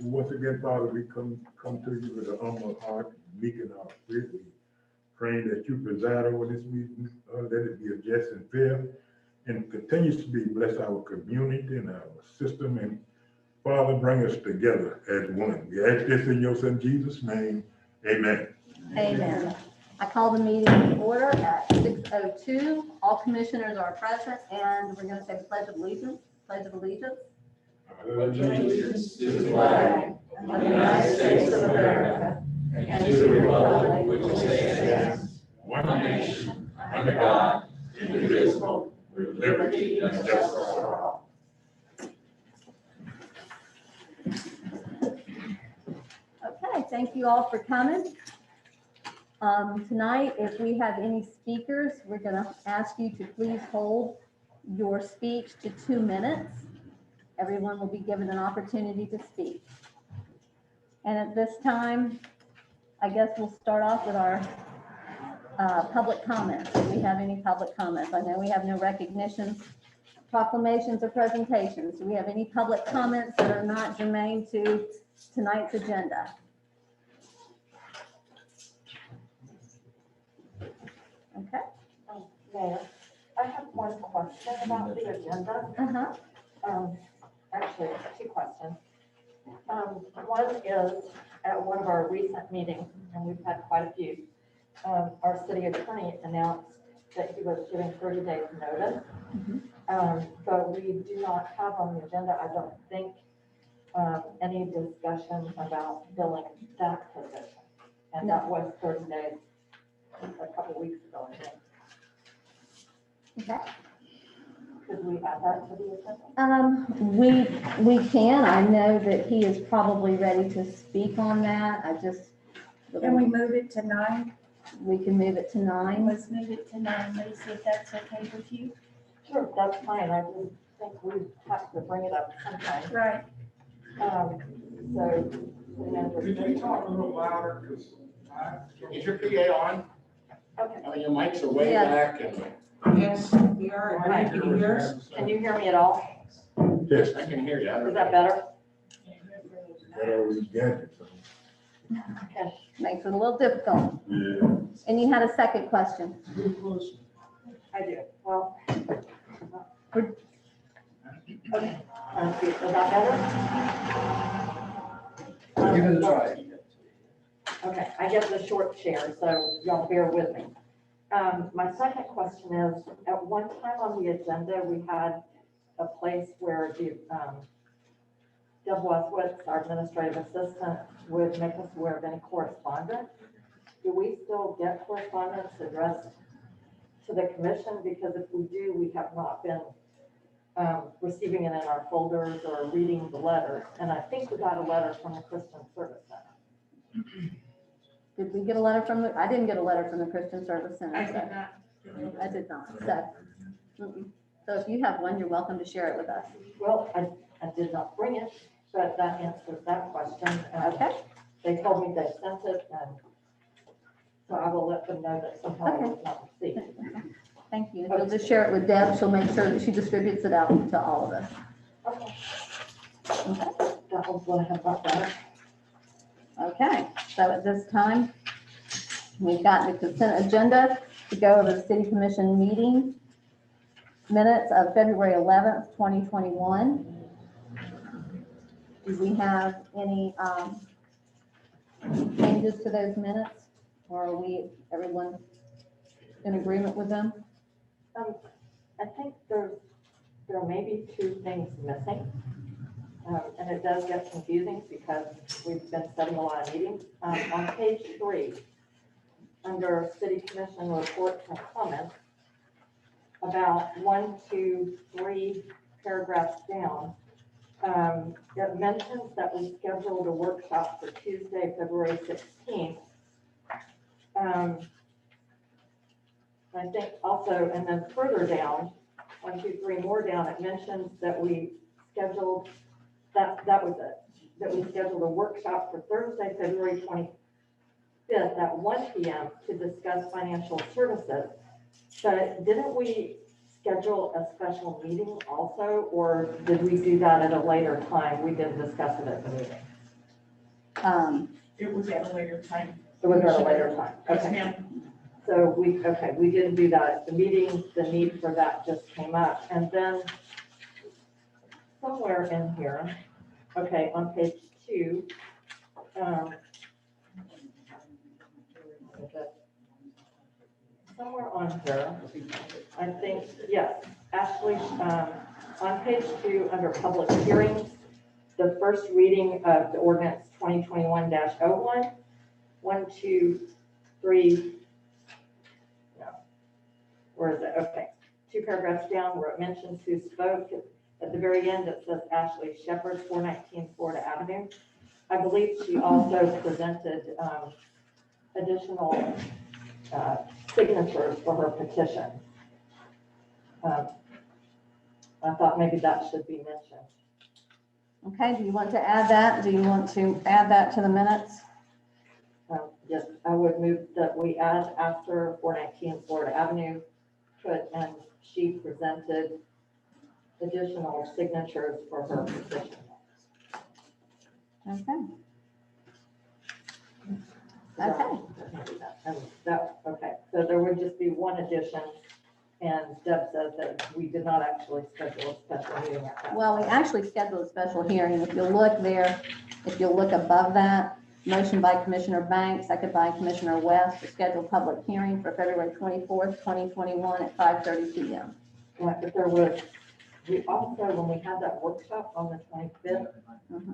Once again, Father, we come to you with an humble heart, meek in our spirit. We praying that you preside over this meeting, let it be a just and fair, and continues to be bless our community and our system. And Father, bring us together as one. We ask this in your Son Jesus' name. Amen. Amen. I call the meeting to order at 6:02. All commissioners are present, and we're going to say the Pledge of Allegiance. Pledge of Allegiance. Pledge allegiance to the flag of the United States of America and to the republic which stands one nation under God, indivisible, with liberty and justice for all. Okay, thank you all for coming. Tonight, if we have any speakers, we're going to ask you to please hold your speech to 2 minutes. Everyone will be given an opportunity to speak. And at this time, I guess we'll start off with our public comments. Do we have any public comments? I know we have no recognitions, proclamations, or presentations. Do we have any public comments that are not germane to tonight's agenda? Okay. Mayor, I have one question about the agenda. Actually, two questions. One is, at one of our recent meetings, and we've had quite a few, our city attorney announced that he was giving 30 days notice. But we do not have on the agenda, I don't think, any discussion about filling that position. And that was 30 days, a couple weeks ago, I think. Okay. Could we add that to the agenda? We can. I know that he is probably ready to speak on that. Can we move it to 9? We can move it to 9. Let's move it to 9, Lisa, if that's okay with you. Sure, that's fine. I just think we have to bring it up sometime. Right. So. Could you talk a little louder, because is your PA on? Okay. I mean, your mics are way Yes. back and. Yes, we are. Right. Can you hear us? Can you hear me at all? Yes, I can hear you. Is that better? that always gadgets. Okay. Makes it a little difficult. Yeah. And you had a second question. I do. Well. We're- Okay. Is that better? Give it a try. Okay, I get the short share, so y'all bear with me. My second question is, at one time on the agenda, we had a place where the, Deb Westwitz, our administrative assistant, would make us aware of any correspondence. Do we still get correspondence addressed to the commission? Because if we do, we have not been receiving it in our folders or reading the letters. And I think we got a letter from the Christian Service Center. Did we get a letter from I didn't get a letter from the Christian Service Center. I so- did not. I did not. So if you have one, you're welcome to share it with us. Well, I did not bring it, but that answers that question. Okay. They told me they sent it, and so I will let them know that somehow it was not received. Thank you. You'll just share it with Deb. She'll make sure that she distributes it out to all of us. Okay, Okay. that was what I had about that. Okay. So at this time, we've got the consent agenda to go over the city commission meeting minutes of February 11th, 2021. Do we have any changes to those minutes, or are everyone in agreement with them? I think there may be two things missing. And it does get confusing because we've been setting a lot of meetings. On page 3, under city commission reports and comments, about 1, 2, 3 paragraphs down, it mentions that we scheduled a workshop for Tuesday, February 16th. I think also, and then further down, 1, 2, 3 more down, it mentions that we scheduled, that was it, that we scheduled a workshop for Thursday, February 25th at 1 p.m. to discuss financial services. But didn't we schedule a special meeting also, or did we do that at a later time? We didn't discuss it at the meeting. It was at a later time. It was at a later time, Yes, okay. ma'am. So we didn't do that. The meeting, the need for that just came up. And then somewhere in here, okay, on page 2, somewhere on here, I think, yes, Ashley, on page 2, under public hearings, the first reading of the ordinance 2021-01, 1, 2, 3, no, where is it? Okay, 2 paragraphs down where it mentions who spoke. At the very end, it says Ashley Shepherd, 419 Florida Avenue. I believe she also presented additional signatures for her petition. I thought maybe that should be mentioned. Okay, do you want to add that? Do you want to add that to the minutes? Yes, I would move that we add after 419 Florida Avenue, and she presented additional signatures for her petition. Okay. Okay. And that, okay, so there would just be one addition, and Deb says that we did not actually schedule a special meeting at that. Well, we actually scheduled a special hearing. If you look there, if you look above that, motion by Commissioner Banks, second by Commissioner West to schedule public hearing for February 24th, 2021 at 5:30 PM. Right, but there was, we also, when we had that workshop on the 25th,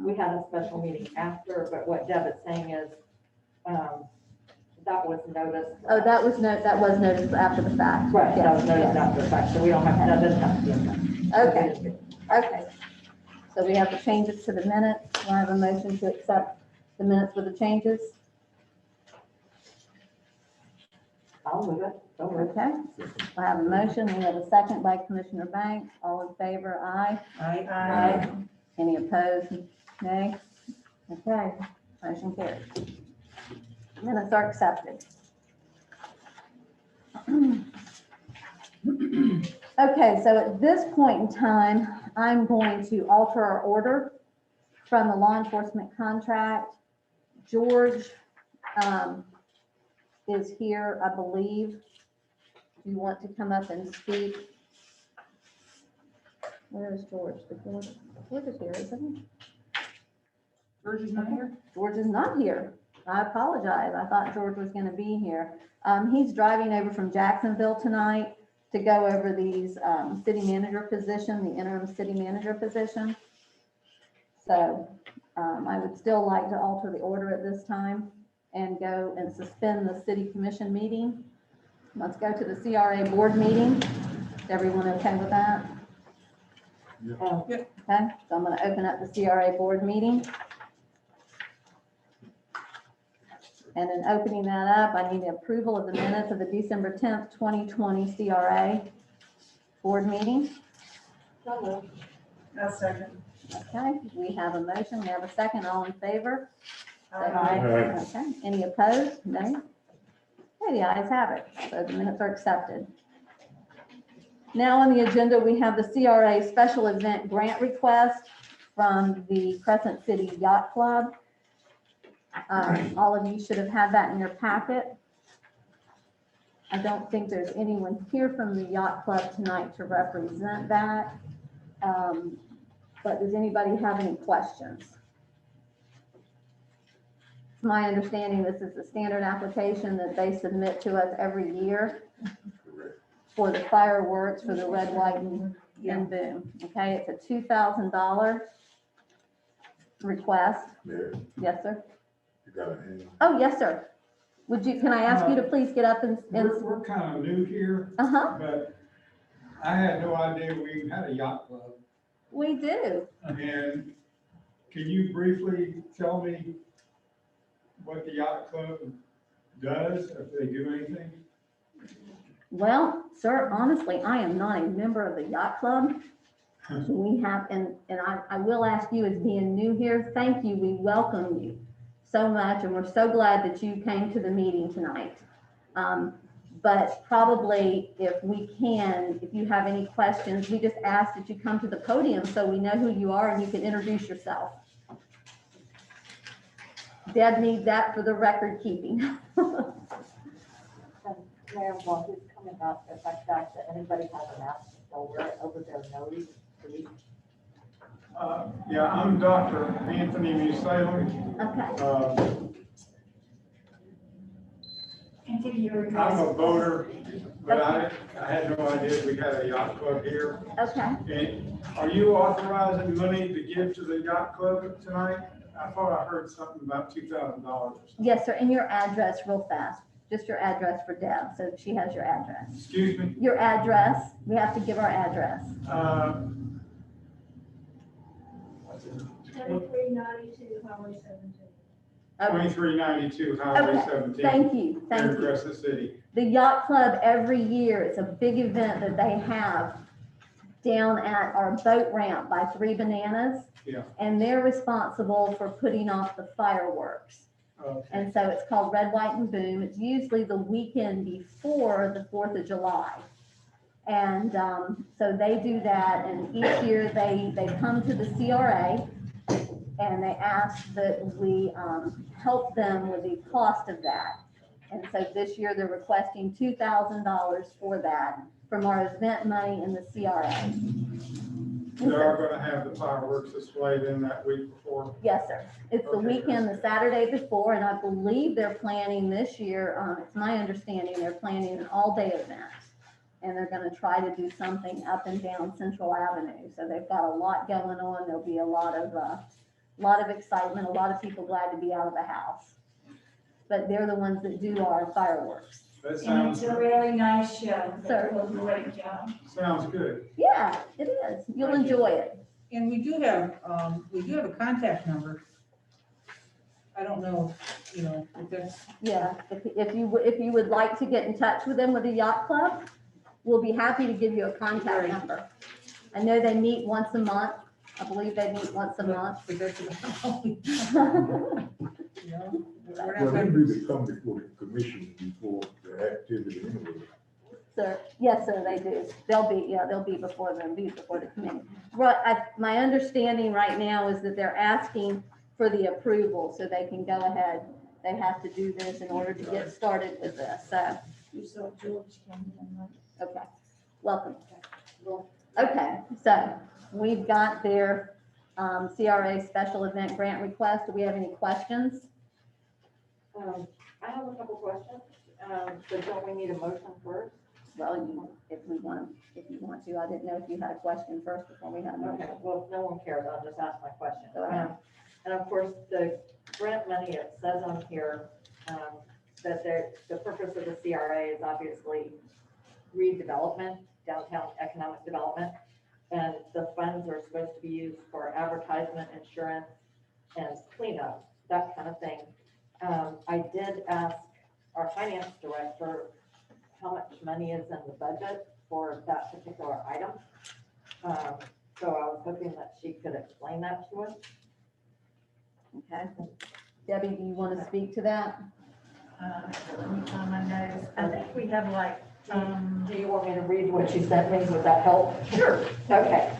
we had a special meeting after, but what Deb is saying is, that was noticed. Oh, that was noticed after the fact. Right, that was Yes, noticed yes. after the fact, so we don't have, that doesn't have to be in there. Okay, okay. So we have to change it to the minutes. Do I have a motion to accept the minutes with the changes? I'll move it, don't move it. Okay. I have a motion. We have a second by Commissioner Banks. All in favor, aye. Aye. Any opposed? Nay? Okay, motion carries. Minutes are accepted. Okay, so at this point in time, I'm going to alter our order from the law enforcement contract. George is here, I believe. Do you want to come up and speak? Where is George? George is here, isn't he? George is not here? George is not here. I apologize. I thought George was going to be here. He's driving over from Jacksonville tonight to go over these city manager position, the interim city manager position. So I would still like to alter the order at this time and go and suspend the city commission meeting. Let's go to the CRA board meeting. Is everyone okay with that? Okay, so I'm going to open up the CRA board meeting. And in opening that up, I need the approval of the minutes of the December 10th, 2020 CRA board meeting. So moved. A second. Okay, we have a motion, we have a second, all in favor? Aye. Okay, any opposed? No? Okay, the ayes have it, so the minutes are accepted. Now on the agenda, we have the CRA special event grant request from the Crescent City Yacht Club. All of you should have had that in your packet. I don't think there's anyone here from the Yacht Club tonight to represent that. But does anybody have any questions? It's my understanding this is the standard application that they submit to us every year for the fireworks for the red, white, and boom. Okay, it's a $2,000 request. Mayor, Yes, sir. you got a hand? Oh, yes, sir. Can I ask you to please get up and, We're kind of new here, uh-huh, but I had no idea we had a yacht club. we do. And can you briefly tell me what the yacht club does, if they do anything? Well, sir, honestly, I am not a member of the yacht club. We have, and I will ask you as being new here, thank you, we welcome you so much, and we're so glad that you came to the meeting tonight. But probably if we can, if you have any questions, we just ask that you come to the podium so we know who you are and you can introduce yourself. Deb needs that for the record keeping. And Mayor, while he's coming up, if I fact that anybody has a mask, they'll wear it over their nose, please. Yeah, I'm Dr. Anthony Musalem. Okay, Anthony, you're. I'm a voter, but I had no idea we had a yacht club here. okay. And are you authorizing money to give to the yacht club tonight? I thought I heard something about $2,000. Yes, sir, and your address real fast, just your address for Deb, so she has your address. Excuse me? Your address, we have to give our address. 2392 Highway 17. Okay, 2392 Highway Okay, 17. thank you, Here in thank you. Crescent City. The yacht club every year, it's a big event that they have down at our boat ramp by Three Bananas. Yeah. And they're responsible for putting off the fireworks. Okay. And so it's called Red, White, and Boom. It's usually the weekend before the 4th of July. And so they do that, and each year they come to the CRA and they ask that we help them with the cost of that. And so this year they're requesting $2,000 for that from our event money in the CRA. They are going to have the fireworks displayed in that week before. Yes, sir. It's the Okay. weekend, the Saturday before, and I believe they're planning this year, it's my understanding, they're planning an all-day event. And they're gonna try to do something up and down Central Avenue. So they've got a lot going on. There'll be a lot of excitement, a lot of people glad to be out of the house. But they're the ones that do our fireworks. That And sounds, it's a really nice show. Sir. They do a great job. sounds good. Yeah, it is. You'll enjoy it. And we do have a contact number. I don't know, if that's, Yeah, if you would like to get in touch with them with the yacht club, we'll be happy to give you a contact number. I know they meet once a month. I believe they meet once a month. but that's about, we're Well, not they gonna, really come before the commission before the activity anyway. Sir, yes, sir, they do. They'll be before the committee. Right, my understanding right now is that they're asking for the approval so they can go ahead. They have to do this in order to get started with this, so, You saw George came in, right? okay, welcome. Okay, so we've got their CRA special event grant request. Do we have any questions? I have a couple questions, but don't we need a motion first? Well, if you want to, I didn't know if you had a question first before we had a motion. Okay, well, if no one cares, I'll just ask my question. Go ahead. And of course, the grant money, it says on here, that the purpose of the CRA is obviously redevelopment, downtown economic development. And the funds are supposed to be used for advertisement, insurance, and cleanup, that kind of thing. I did ask our finance director how much money is in the budget for that particular item. So I was hoping that she could explain that to us. Okay. Debbie, do you want to speak to that? Let me find my notes. I think we have like, Do you want me to read what she sent me? Would that help? Sure. Okay.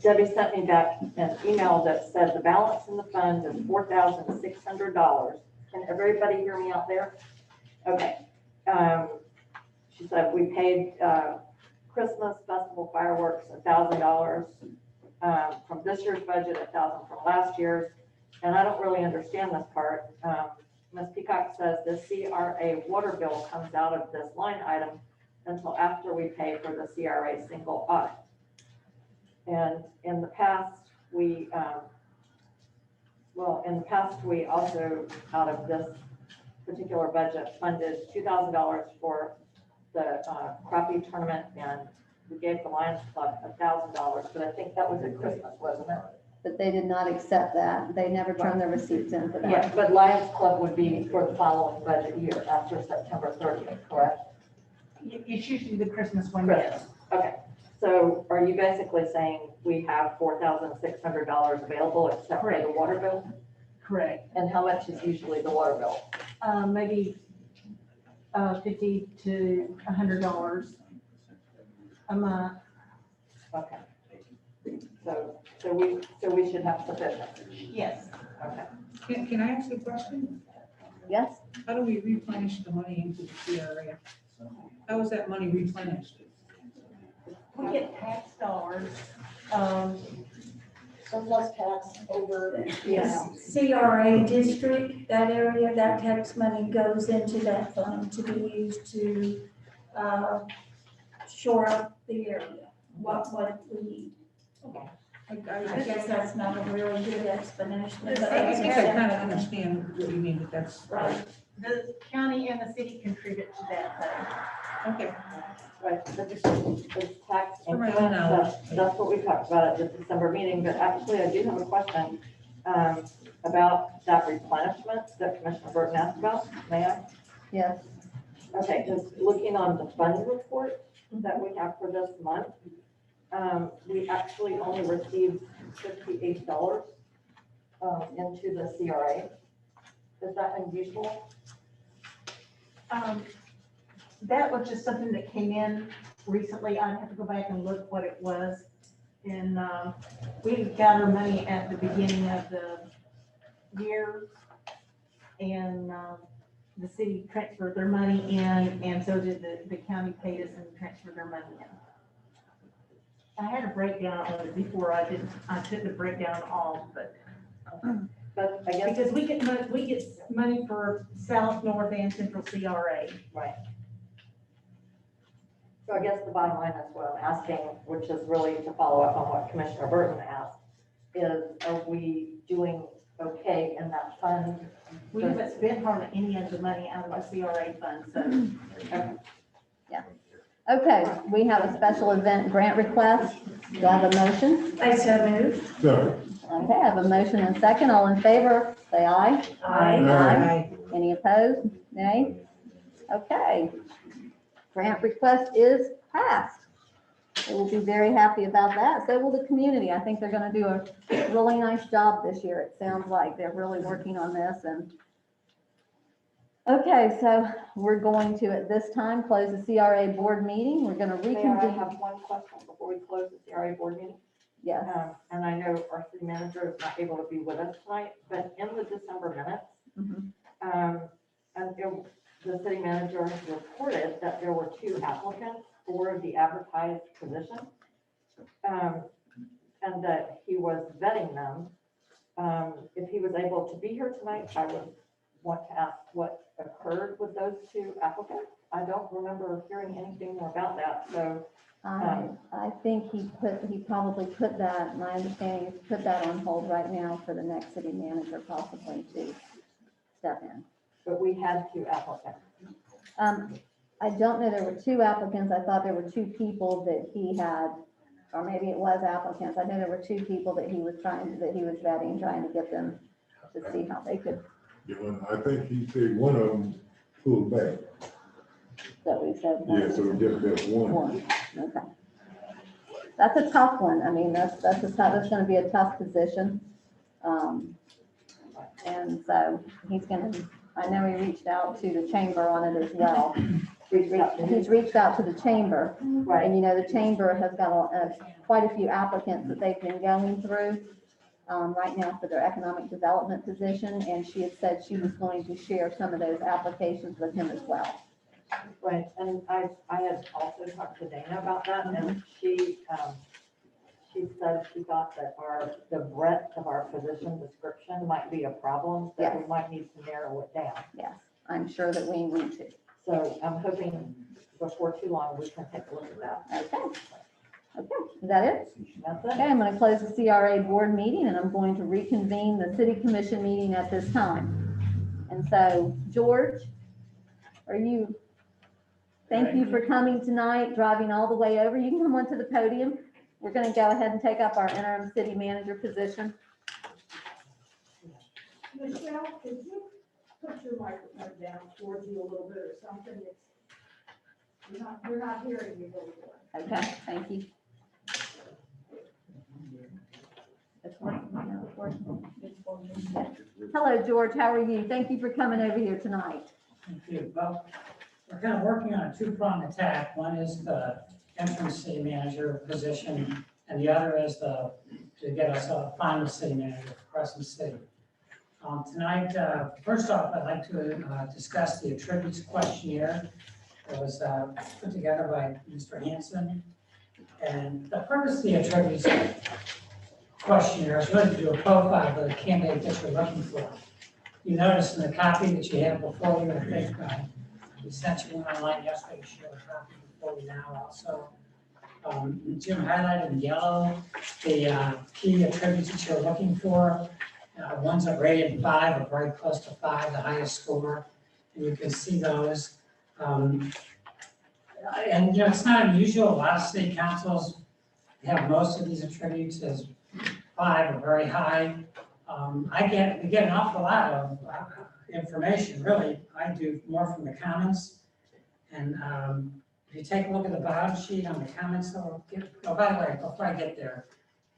Debbie sent me back an email that said the balance in the fund is $4,600. Can everybody hear me out there? Okay. She said we paid Christmas festival fireworks $1,000 from this year's budget, $1,000 from last year's. And I don't really understand this part. Ms. Peacock says the CRA water bill comes out of this line item until after we pay for the CRA single audit. And in the past, we also, out of this particular budget, funded $2,000 for the crappie tournament, and we gave the Lions Club $1,000, but I think that was at Christmas, wasn't it? But they did not accept that. They never turned their receipts in for Yeah, that. but Lions Club would be for the following budget year after September 30th, correct? it's usually the Christmas one, Christmas. Okay, so are you basically saying we have $4,600 available except for the water bill? Correct. And how much is usually the water bill? Maybe $50 to $100 a month. Okay. So we should have sufficient. Yes. Okay. Can I ask you a question? Yes? How do we replenish the money into the CRA? How is that money replenished? We get tax dollars, Surplus tax over. Yes. CRA district, that area, that tax money goes into that fund to be used to shore up the area, what we need. I guess that's not a really good explanation, but I think I kind of understand what you mean, but that's. Right. the county and the city contribute to that Okay. Right, the tax For my own increment, knowledge. that's what we talked about at the December meeting, but actually I do have a question about that replenishment that Commissioner Burton asked about, may I? Yes. Okay, because looking on the fund report that we have for this month, we actually only received $58 into the CRA. Is that unusual? day. That was just something that came in recently. I'd have to go back and look what it was. And, we got our money at the beginning of the year. And, the city transferred their money in, and so did the county paid us and transferred their money in. I had a breakdown of it before. I took the breakdown off, but But I guess, because we get money for South, North, and Central CRA. right. So I guess the bottom line is what I'm asking, which is really to follow up on what Commissioner Burton asked, is are we doing okay in that fund? We haven't spent hardly any of the money out of the CRA fund, so. Okay, we have a special event grant request. Do I have a motion? I so moved. So, Okay, I have a motion and second. All in favor, say aye. Aye. Any opposed? Nay? Okay. Grant request is passed. They will be very happy about that. So will the community. I think they're going to do a really nice job this year. It sounds like they're really working on this and. Okay, so we're going to, at this time, close the CRA board meeting. We're going to May I reconvene. have one question before we close the CRA board meeting? Yes. And I know our city manager is not able to be with us tonight, but in the December minutes, Mhm. the city manager reported that there were 2 applicants for the advertised position. And that he was vetting them. If he was able to be here tonight, I would want to ask what occurred with those 2 applicants. I don't remember hearing anything more about that, so. I think he probably put that, my understanding is put that on hold right now for the next city manager possibly to step in. But we had 2 applicants. I don't know, there were 2 applicants. I thought there were 2 people that he had, or maybe it was applicants. I know there were 2 people that he was vetting, trying to get them to see how they could, you know, I think he said one of them pulled back. that we said. Yeah, so just that one. One, okay. That's a tough one. I mean, that's gonna be a tough position. And so I know he reached out to the chamber on it as well. He's reached out to the chamber. Right. And you know, the chamber has got quite a few applicants that they've been going through right now for their economic development position. And she had said she was going to share some of those applications with him as well. Right, and I had also talked to Dana about that, and she said she thought that the breadth of our position description might be a problem, that we Yes. might need to narrow it down. Yes, I'm sure that we need to. So I'm hoping before too long, we can take a look at that. Okay. Okay, is that it? That's Okay, it. I'm going to close the CRA board meeting and I'm going to reconvene the city commission meeting at this time. And so, George, thank you for coming tonight, driving all the way over. You can come onto the podium. We're going to go ahead and take up our interim city manager position. Michelle, could you put your microphone down towards you a little bit or something? We're not hearing you really well. Okay, thank you. It's working. No, it's working. Okay. Hello, George, how are you? Thank you for coming over here tonight. Thank you. Well, we're kind of working on a 2-pronged attack. One is the interim city manager position, and the other is to get us a final city manager for Crescent City. Tonight, first off, I'd like to discuss the attributes questionnaire that was put together by Mr. Hanson. And the purpose of the attributes questionnaire is really to do a profile of the candidate that you're looking for. You notice in the copy that you have before you, I think, we sent you one online yesterday, you should have a copy before you now also. Jim highlighted in yellow the key attributes that you're looking for. Ones that rated 5 or very close to 5, the highest score, and you can see those. And it's not unusual. A lot of city councils have most of these attributes as 5 or very high. We get an awful lot of information, really. I do more from the comments. And if you take a look at the bottom sheet on the comments, by the way, before I get there,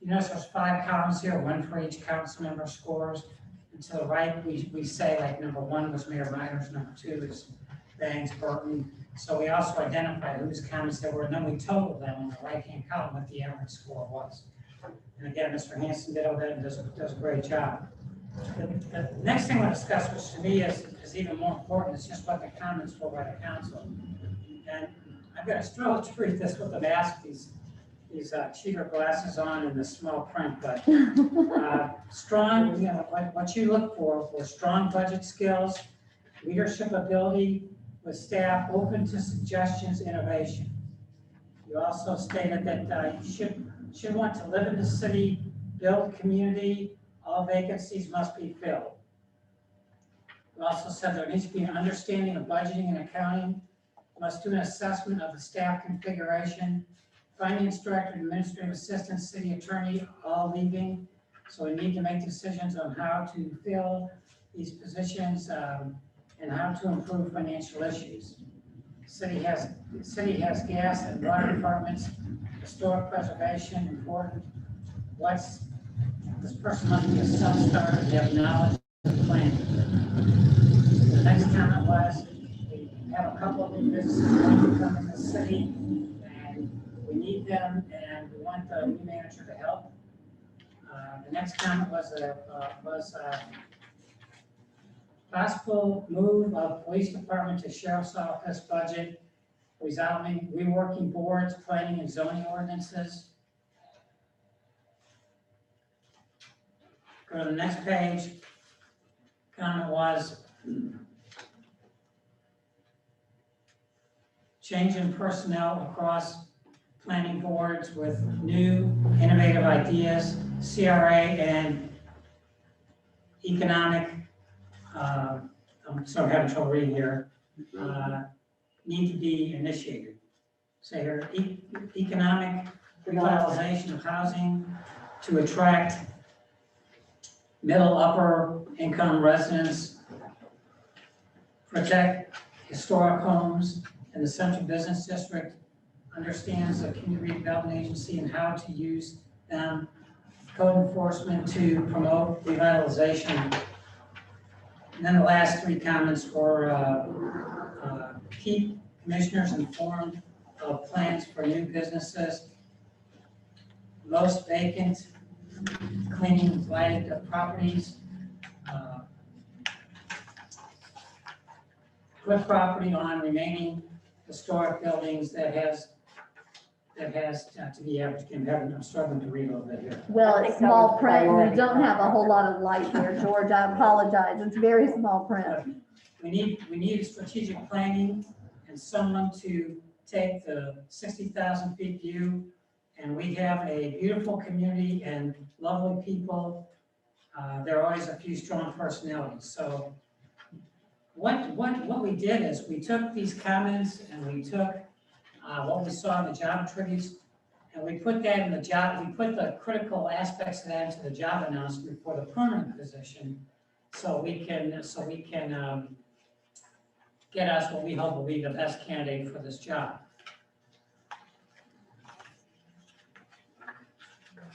you notice there's 5 columns here, 1 for each council member scores. And to the right, we say like number 1 was Mayor Myers, number 2 is Banks, Burton. So we also identify whose comments there were, and then we total them on the right-hand column what the average score was. And again, Mr. Hanson did all that and does a great job. The next thing we'll discuss, which to me is even more important, is just what the comments were by the council. And I've got to struggle to read this with the mask, these cheater glasses on and the small print, but strong, what you look for strong budget skills, leadership ability with staff, open to suggestions, innovation. You also stated that you should want to live in the city, build community, all vacancies must be filled. You also said there needs to be an understanding of budgeting and accounting, must do an assessment of the staff configuration, finance director, administrative assistant, city attorney, all leaving. So we need to make decisions on how to fill these positions and how to improve financial issues. City has gas and water departments, historic preservation, important. This person must be a self-starter and have knowledge of planning. The next comment was, we have a couple of new businesses going to come in the city, and we need them, and we want the new manager to help. The next comment was possible move of police department to sheriff's office budget, reworking boards, planning and zoning ordinances. Go to the next page. Comment was change in personnel across planning boards with new innovative ideas, CRA and economic, I'm sorry, I'm having trouble reading here, need to be initiated. Say here, economic revitalization of housing to attract middle, upper income residents, protect historic homes in the central business district, understands the community redevelopment agency and how to use them, code enforcement to promote revitalization. And then the last 3 comments were keep commissioners informed of plans for new businesses, most vacant, cleaning blighted properties, put property on remaining historic buildings that has to be average. I'm struggling to read a little bit here. Well, I it's think that small was print, and priority. you don't have a whole lot of light here, George. I apologize. It's very small print. We need strategic planning and someone to take the 60,000 feet view. And we have a beautiful community and lovely people. There are always a few strong personalities. So what we did is we took these comments and we took what we saw in the job attributes, and we put that in the job. We put the critical aspects of that into the job announcement for the permanent position, so we can get us what we hope will be the best candidate for this job.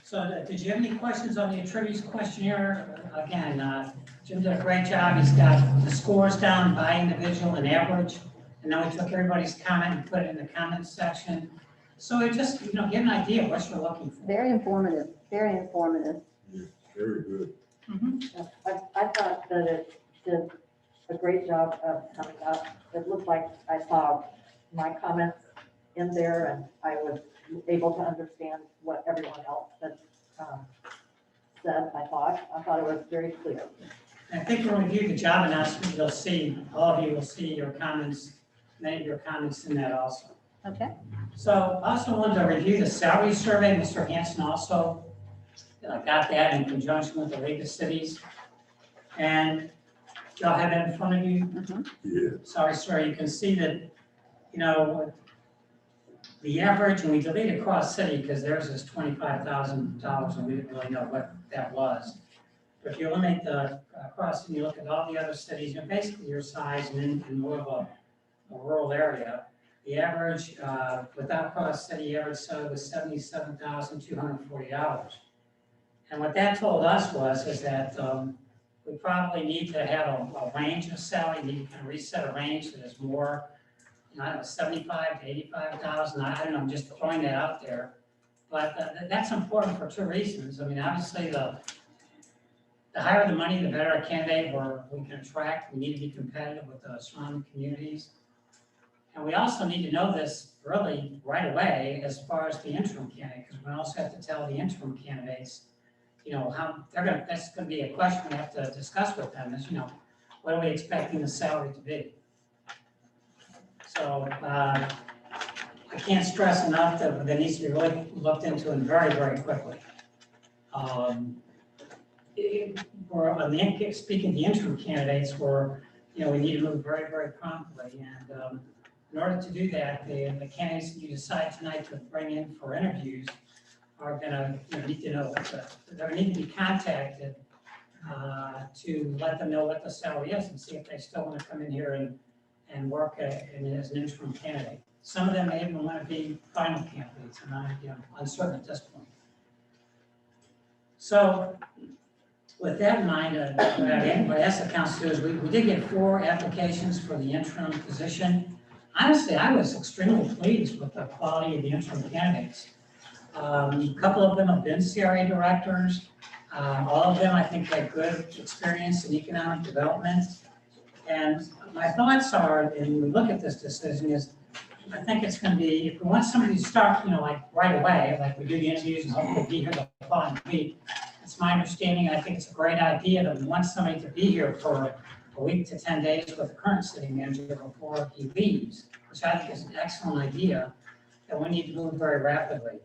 So did you have any questions on the attributes questionnaire? Again, Jim did a great job. He's got the scores down by individual and average. And then we took everybody's comment and put it in the comments section. So it just, get an idea of what you're looking for. Very informative, very informative. Yes, very good. I thought that it did a great job of coming up. It looked like I saw my comments in there and I was able to understand what everyone else had said, I thought it was very clear. I think when we review the job announcement, you'll see, all of you will see your comments, many of your comments in that also. Okay, So I also wanted to review the salary survey. Mr. Hanson also got that in conjunction with the League of Cities. And y'all have that in front of you. Yeah. Sorry, sir, you can see that, you know, the average, and we deleted cross city because theirs is $25,000 and we didn't really know what that was. But if you eliminate the cross and you look at all the other cities, you know, basically your size and in more of a rural area, the average without cross city average salary was $77,240. And what that told us is that we probably need to have a range of salary, need to kind of reset a range that is more, you know, I don't know, 75 to 85,000. I don't know, I'm just throwing that out there. But that's important for two reasons. I mean, obviously the higher the money, the better a candidate we can attract. We need to be competitive with the surrounding communities. And we also need to know this really right away as far as the interim candidate, because we also have to tell the interim candidates, you know, how that's gonna be a question we have to discuss with them is, you know, what are we expecting the salary to be? So, I can't stress enough that needs to be really looked into and very, very quickly. Speaking of the interim candidates, you know, we need to move very, very promptly. And in order to do that, the candidates that you decide tonight to bring in for interviews are gonna, you know, need to know they're gonna need to be contacted to let them know what the salary is and see if they still want to come in here and work as an interim candidate. Some of them may even want to be final candidates, and I'm, you know, uncertain at this point. So with that in mind, what I asked the council to do is we did get 4 applications for the interim position. Honestly, I was extremely pleased with the quality of the interim candidates. A couple of them have been CRA directors. All of them, I think, had good experience in economic development. And my thoughts are, and we look at this decision, is I think it's going to be, if we want somebody to start, you know, like right away, like we do the interviews and hopefully be here the following week. It's my understanding, I think it's a great idea that we want somebody to be here for a week to 10 days with the current city manager before he leaves, which I think is an excellent idea, that we need to move very rapidly.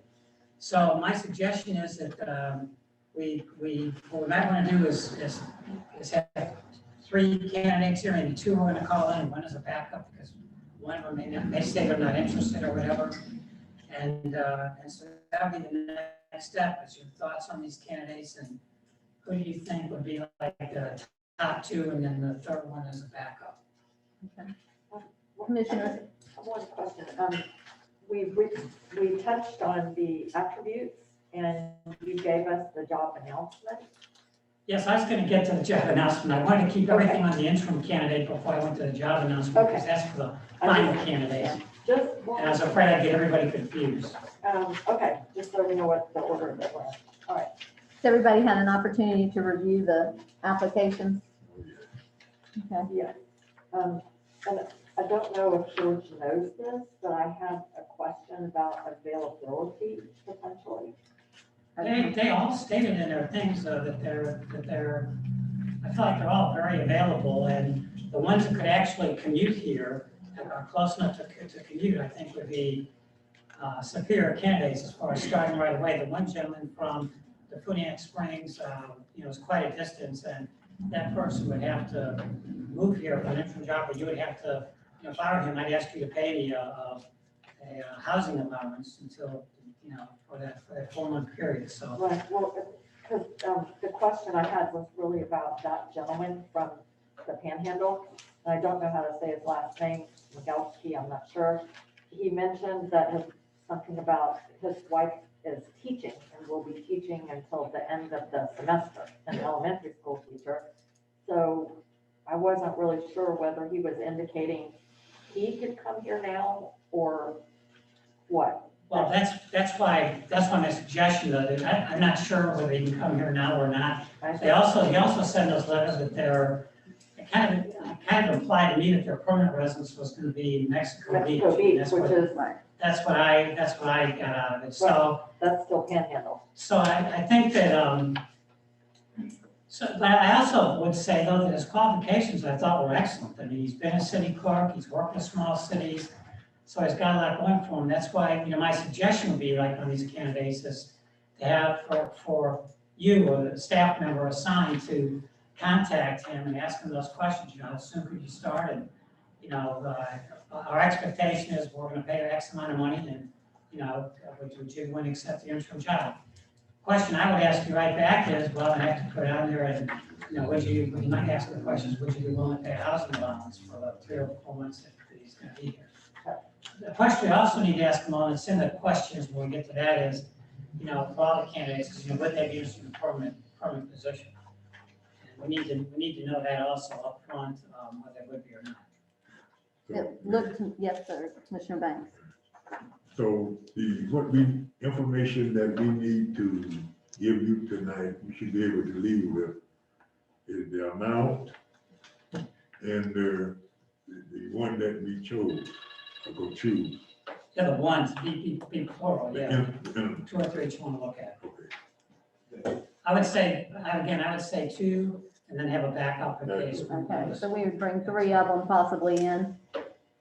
So my suggestion is that what we might want to do is have 3 candidates here, maybe 2 we're going to call in, and 1 is a backup because one of them may say they're not interested or whatever. And so that'll be the next step, is your thoughts on these candidates and who do you think would be like the top 2 and then the third one as a backup. okay. Commissioner, One question. We touched on the attributes and you gave us the job announcement. Yes, I was going to get to the job announcement. I wanted to keep everything on the interim candidate before I went to the job announcement, because that's for the final candidate. Just And one. I was afraid I'd get everybody confused. Okay, just so we know what the order of it was. All right. has everybody had an opportunity to review the applications? Okay, Yeah. And I don't know if George knows this, but I have a question about availability potentially. They all stated in their things that they're, I feel like they're all very available, and the ones that could actually commute here, that are close enough to commute, I think would be superior candidates as far as starting right away. The one gentleman from the Funiac Springs, you know, is quite a distance, and that person would have to move here for an interim job, or you would have to, you know, if I were him, I'd ask you to pay me a housing allowance until, you know, for that 4-month period, so. Right, well, because the question I had was really about that gentleman from the Panhandle. And I don't know how to say his last name, Migalski, I'm not sure. He mentioned that something about his wife is teaching and will be teaching until the end of the semester, an elementary school teacher. So I wasn't really sure whether he was indicating he could come here now or what. Well, that's why my suggestion, that I'm not sure whether he can come here now or not. He also said in those letters that it kind of implied to me that their permanent residence was gonna be in Mexico Beach. Mexico Beach, That's which what- is, That's what I got out of it, so. that's still Panhandle. So I think that, but I also would say though that his qualifications I thought were excellent. I mean, he's been a city clerk, he's worked with small cities, so he's got a lot going for him. That's why, my suggestion would be like on these candidates is to have for you or the staff member assigned to contact him and ask him those questions, how soon could you start? And, our expectation is we're gonna pay her X amount of money and, would you want to accept the interim job? Question I would ask you right back is, well, I have to put on there and, you might ask the questions, would you be willing to pay a housing allowance for the 3 or 4 months that he's gonna be here? The question we also need to ask him on, it's in the questions when we get to that is, for all the candidates, is, would they be interested in a permanent position? And we need to know that also up front, whether they would be or not. Yes, sir, Commissioner Banks. So information that we need to give you tonight, we should be able to leave with is the amount and the one that we chose, or go choose. Yeah, the ones, be plural, yeah, And- 2 or 3 each one to look at. Okay. I would say 2, and then have a backup in case. Okay, so we would bring 3 of them possibly in.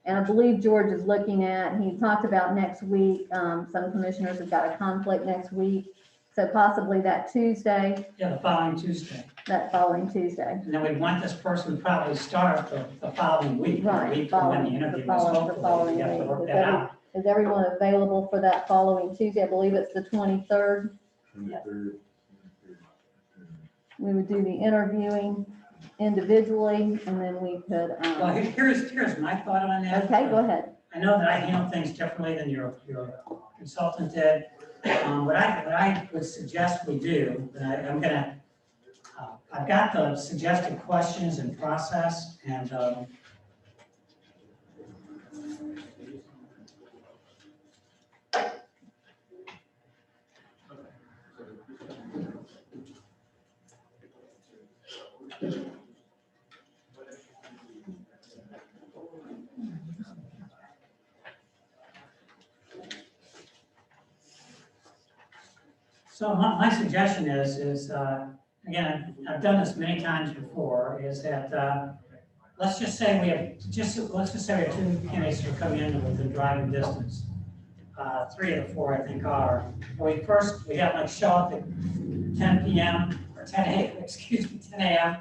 And I believe George is looking at, he talked about next week, some commissioners have got a conflict next week. So possibly that Tuesday, Yeah, the following Tuesday. that following Tuesday. And then we want this person to probably start the following week. Right, The week from when the interview was, the following hopefully, we have to week. work that out. Is everyone available for that following Tuesday? I believe it's the 23rd. 23rd. We would do the interviewing individually and then we could, Well, here's my thought on that. okay, go ahead. I know that I handle things differently than your consultant did. What I would suggest we do, and I've got the suggested questions and process, and so my suggestion is, again, I've done this many times before, is that, let's just say we have 2 candidates who are coming in within driving distance. 3 of the 4, I think, are. We have like show up at 10 p.m. or 10 a.m.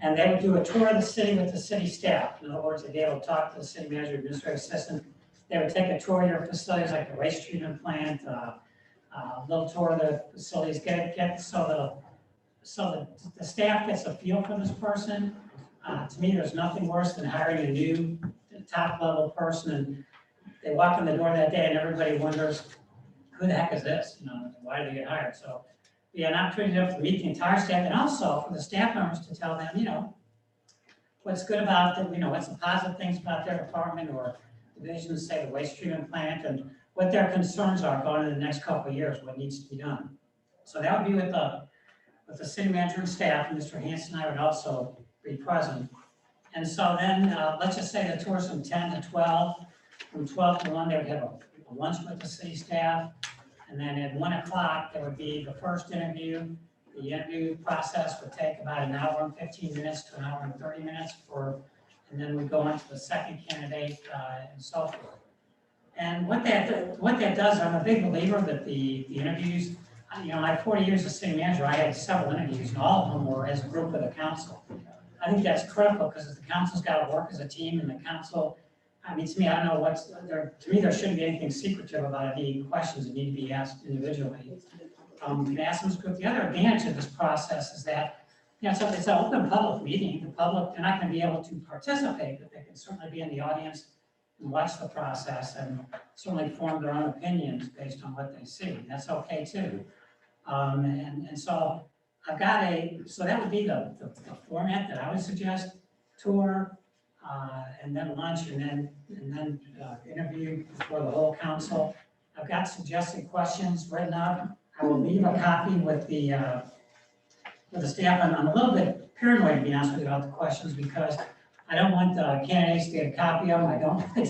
And they would do a tour of the city with the city staff. In other words, they'd be able to talk to the city manager, administrative assistant. They would take a tour of your facilities, like the waste treatment plant, a little tour of the facilities, so the staff gets a feel for this person. To me, there's nothing worse than hiring a new top level person and they walk in the door that day and everybody wonders, who the heck is this? Why did they get hired? So be an opportunity to meet the entire staff and also for the staff members to tell them, what's good about them, what's the positive things about their department or divisions, say the waste treatment plant, and what their concerns are going in the next couple of years, what needs to be done. So that would be with the city manager and staff, and Mr. Hanson and I would also be present. And so then, let's just say the tour's from 10 to 12. From 12 to 1, they would have a lunch with the city staff. And then at 1 o'clock, there would be the first interview. The interview process would take about an hour and 15 minutes to an hour and 30 minutes and then we go on to the second candidate and so forth. And what that does, I'm a big believer that the interviews, my 40 years as city manager, I had several interviews and all of them were as a group of the council. I think that's critical because the council's got to work as a team and the council, to me, I don't know what's there. To me, there shouldn't be anything secretive about any questions that need to be asked individually. You can ask them as a group. The other advantage of this process is that, it's an open public meeting. The public, they're not going to be able to participate, but they can certainly be in the audience and watch the process and certainly form their own opinions based on what they see. That's okay too. And so I've got so that would be the format that I would suggest: tour, and then lunch, and then interview for the whole council. I've got suggested questions written up. I will leave a copy with the staff. I'm a little bit paranoid, to be honest with you, about the questions because I don't want the candidates to get a copy of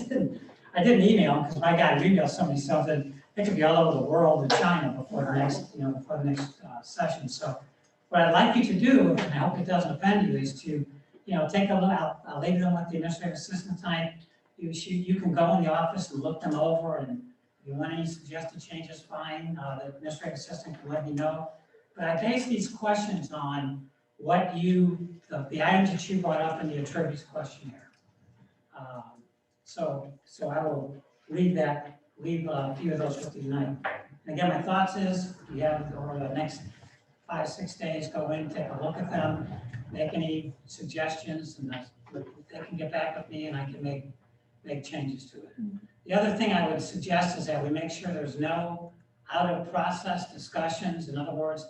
them. I didn't email them because if I got to email somebody something, it could be all over the world in China before the next, before the next session. So what I'd like you to do, and I hope it doesn't offend you, is to, take a look. I'll leave them with the administrative assistant tonight. You can go in the office and look them over, and if you want any suggested changes, fine. The administrative assistant can let me know. But I base these questions on what the items that you brought up in the attributes questionnaire. So I will leave a few of those with you tonight. And again, my thoughts is, if you have over the next 5-6 days, go in, take a look at them, make any suggestions, and they can get back with me and I can make changes to it. The other thing I would suggest is that we make sure there's no out-of-process discussions. In other words,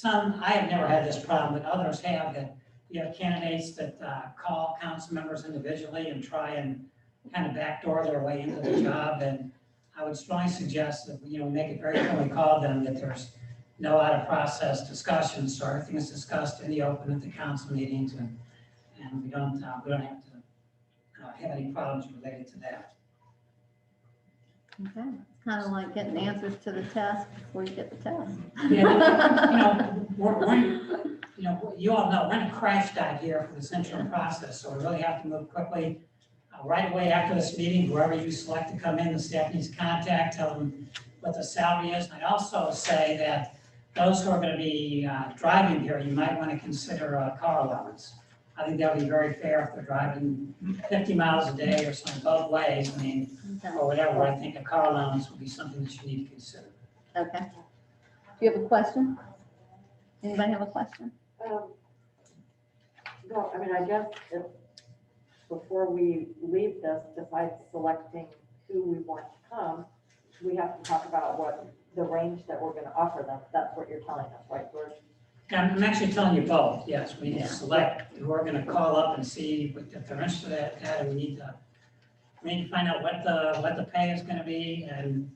I have never had this problem, but others have, that you have candidates that call council members individually and try and kind of backdoor their way into the job. And I would strongly suggest that, make it very clear we call them that there's no out-of-process discussions, so everything is discussed in the open at the council meetings, and we don't have to have any problems related to that. Okay, it's kind of like getting answers to the test before you get the test. Yeah, you all know, we're in a crash dive here for this interim process, so we really have to move quickly. Right away after this meeting, whoever you select to come in, the staff needs to contact, tell them what the salary is. And I'd also say that those who are going to be driving here, you might want to consider a car allowance. I think that would be very fair if they're driving 50 miles a day or something both ways, or whatever. I think a car allowance would be something that you need to consider. Okay. Do you have a question? Anybody have a question? No, I guess before we leave this, besides selecting who we want to come, we have to talk about what the range that we're going to offer them. That's what you're telling us, right, George? I'm actually telling you both, yes. We need to select who are going to call up and see if they're interested in that. We need to find out what the pay is going to be, and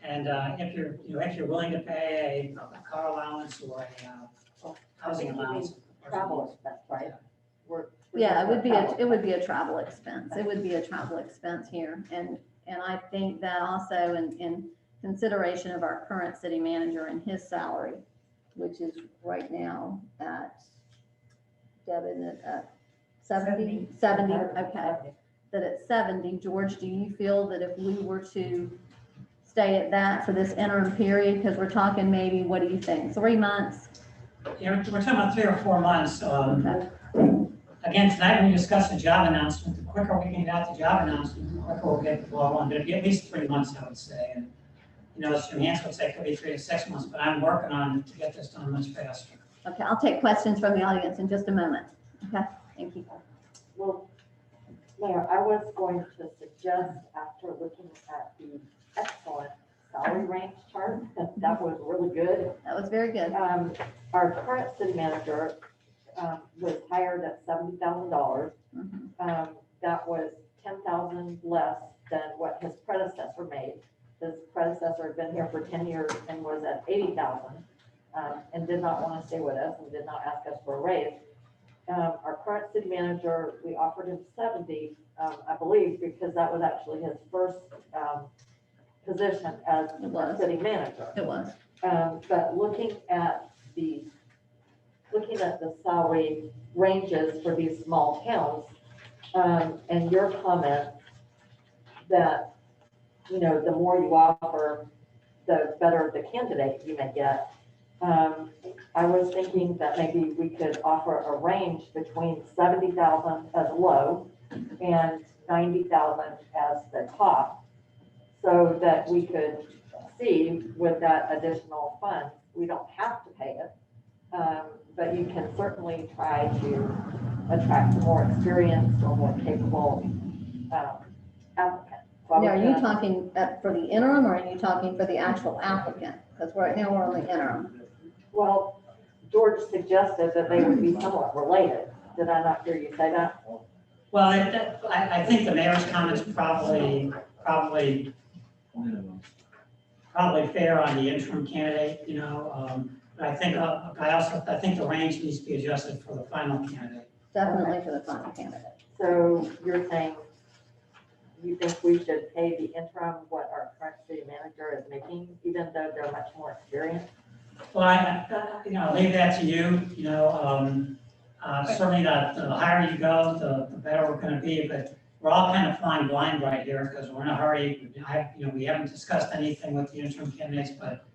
if you're willing to pay a car allowance or a housing allowance. Travel expense, right? Yeah, it would be a travel expense. It would be a travel expense here. And I think that also in consideration of our current city manager and his salary, which is right now at, Devin, at 70, okay. That at 70, George, do you feel that if we were to stay at that for this interim period, because we're talking maybe, what do you think, 3 months? Yeah, we're talking about 3 or 4 months. Okay. Again, tonight when we discuss the job announcement, the quicker we can get out the job announcement, the quicker we'll get the ball on. It'll be at least 3 months, I would say. And, as Jim Hanson would say, it could be 3 to 6 months, but I'm working on it to get this done much faster. Okay, I'll take questions from the audience in just a moment. Okay, thank you. Well, Mayor, I was going to suggest, after looking at the excellent salary range chart, that was really good. That was very good. Our current city manager was hired at $70,000. That was 10,000 less than what his predecessor made. His predecessor had been here for 10 years and was at 80,000 and did not want to stay with us and did not ask us for a raise. Our current city manager, we offered him 70, I believe, because that was actually his first position as city manager. It was. But looking at the salary ranges for these small towns, and your comment that, the more you offer, the better the candidate you may get. I was thinking that maybe we could offer a range between 70,000 as low and 90,000 as the top, so that we could see with that additional fund, we don't have to pay it, but you can certainly try to attract more experienced or more capable applicants. So Now, are you talking for the interim, or are you talking for the actual applicant? Because right now we're on the interim. Well, George suggested that they would be somewhat related. Did I not hear you say that? Well, I think the mayor's comments probably probably fair on the interim candidate, but I think, I think the range needs to be adjusted for the final candidate. Definitely for the final candidate. So you're saying you think we should pay the interim what our current city manager is making, even though they're much more experienced? Well, leave that to you, certainly the higher you go, the better we're gonna be, but we're all kind of flying blind right here because we're in a hurry. We haven't discussed anything with the interim candidates, but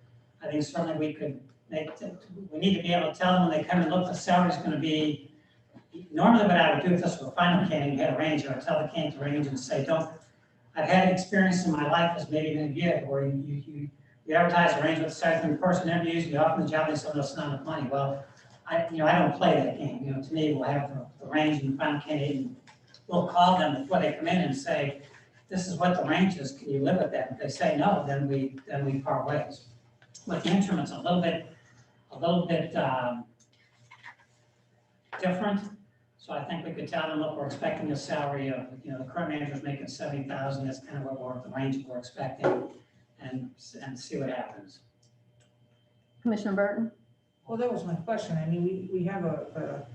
I think certainly we could we need to be able to tell them when they come and look, the salary's gonna be, normally what I would do if this were a final candidate, you had a range, I would tell the candidate the range and say, I've had experience in my life as maybe going to give, where you advertise a range with the person interviews, you offer the job, they say, no, it's not enough money. Well, I don't play that game. To me, we'll have the range and the final candidate, and we'll call them before they come in and say, this is what the range is, can you live with that? If they say no, then we part ways. With the interim, it's a little bit different. So I think we could tell them, look, we're expecting a salary of, the current manager's making 70,000, that's kind of what the range we're expecting, and see what happens. Commissioner Burton? Well, that was my question. I mean, we have a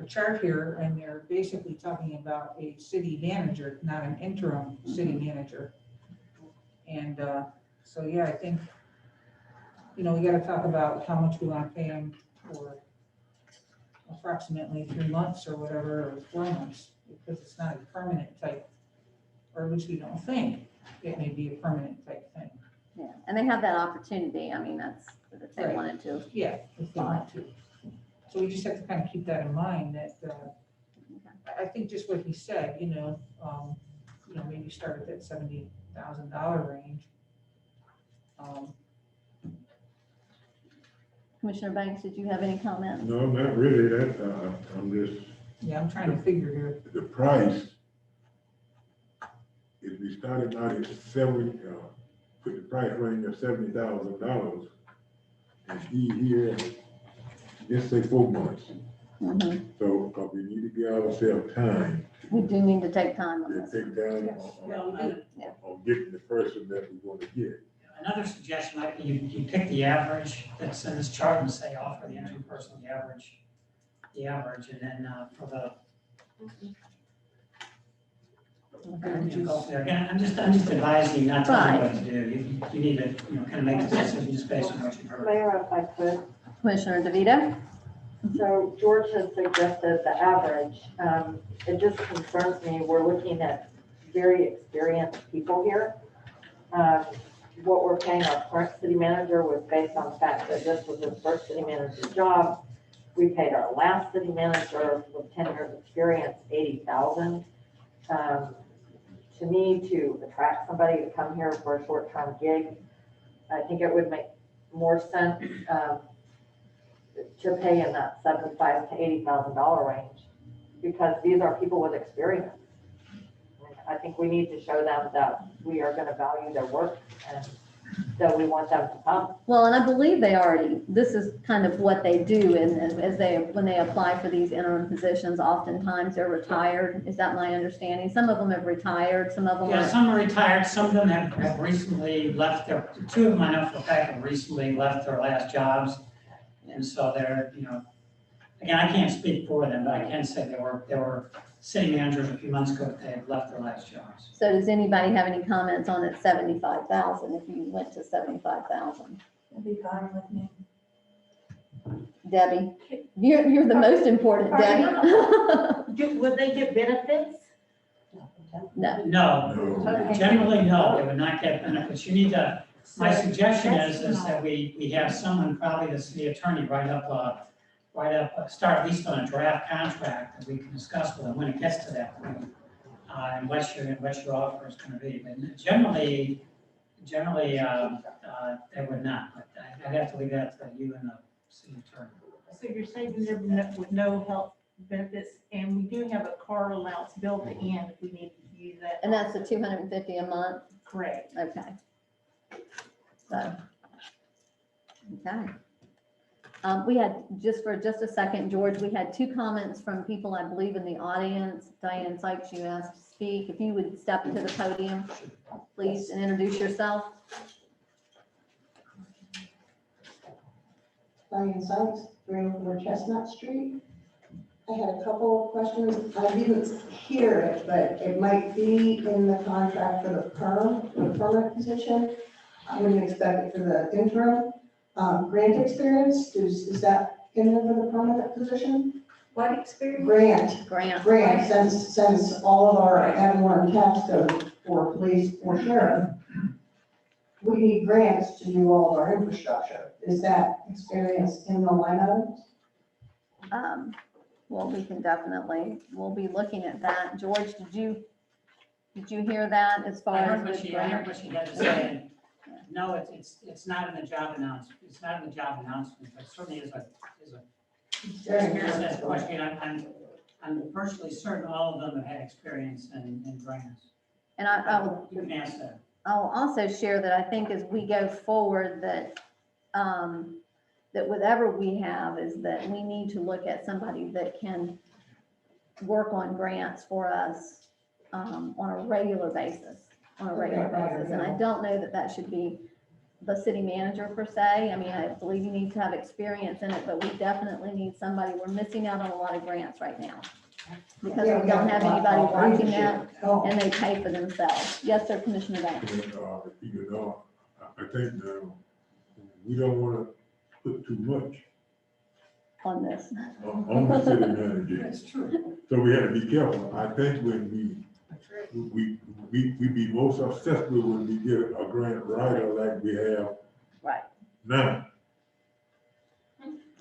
chart here, and they're basically talking about a city manager, not an interim city manager. And so, yeah, I think, we gotta talk about how much we wanna pay them for approximately 3 months or whatever, or 4 months, because it's not a permanent type, or at least we don't think it may be a permanent type thing. Yeah, and they have that opportunity. I mean, that's if they Right. wanted to. Yeah, if they want to. So we just have to kind of keep that in mind, that I think just what he said, maybe start at that $70,000 range. Commissioner Banks, did you have any comments? No, not really, I'm just, Yeah, I'm trying to figure here. the price, if we started out at put the price range of $70,000, and he here, just say 4 months. Mhm. So, we need to give ourselves time We do need to take time on to this. take down Yeah. on getting the person that we're gonna get. Another suggestion might be you pick the average that's in this chart and say offer the interim person the average, and then for the. Go there. Again, I'm just advising you not telling you what to do. You need to, kind of make a decision just based on what you've heard. Mayor, if I could, Commissioner DeVito? so George has suggested the average. It just concerns me, we're looking at very experienced people here. What we're paying our current city manager was based on the fact that this was his first city manager's job. We paid our last city manager with 10 years experience, $80,000. To me, to attract somebody to come here for a short-term gig, I think it would make more sense to pay in that $75,000 to $80,000 range, because these are people with experience. I think we need to show them that we are going to value their work and that we want them to come. Well, and I believe this is kind of what they do, and when they apply for these interim positions, oftentimes they're retired. Is that my understanding? Some of them have retired, some of them Yeah, are. some are retired, some of them have recently left two of them I know for a fact have recently left their last jobs. And so they're, again, I can't speak for them, but I can say they were city managers a few months ago, but they had left their last jobs. So does anybody have any comments on it, 75,000, if you went to 75,000? It'll be fine with me. Debbie, you're the most important, Debbie. Would they get benefits? No, No, generally, no, they would not get benefits. You need to, my suggestion is that we have someone, probably the city attorney, start at least on a draft contract that we can discuss with them when it gets to that point. And what your offer is gonna be, but generally, they would not, but I'd have to leave that to you and the city attorney. So you're saving them with no health benefits, and we do have a car allowance built in if we need to use that. and that's the 250 a month? Correct. Okay. So, okay. We had, just a second, George, we had 2 comments from people, I believe, in the audience. Diane Sykes, you asked to speak. If you would step to the podium, please, and introduce yourself. Diane Sykes, 304 Chestnut Street. I had a couple of questions. I didn't hear it, but it might be in the contract for the permanent position. I wouldn't expect it for the interim. Grant experience, is that in there for the permanent position? What experience? Grant, since all of our Avon tax code for police or sheriff, we need grants to do all of our infrastructure. Is that experience in the line items? Well, we'll be looking at that. George, did you hear that as far I as heard with I heard grant? what she had to say. No, it's not in the job announcement. It's not in the job announcement, but certainly is a experience that's question. I'm virtually certain all of them have had experience in grants. And I will, You can ask that. I'll also share that I think as we go forward that, that whatever we have is that we need to look at somebody that can work on grants for us, on a regular basis, And I don't know that that should be the city manager per se. I mean, I believe you need to have experience in it, but we definitely need somebody. We're missing out on a lot of grants right now. Because we don't have anybody watching that and they pay for themselves. Yes, sir, Commissioner Banks. I think we don't want to put too much On this. on the city manager. That's true. So we have to be careful. I think when we be more successful when we get a grant writer like we have Right. now.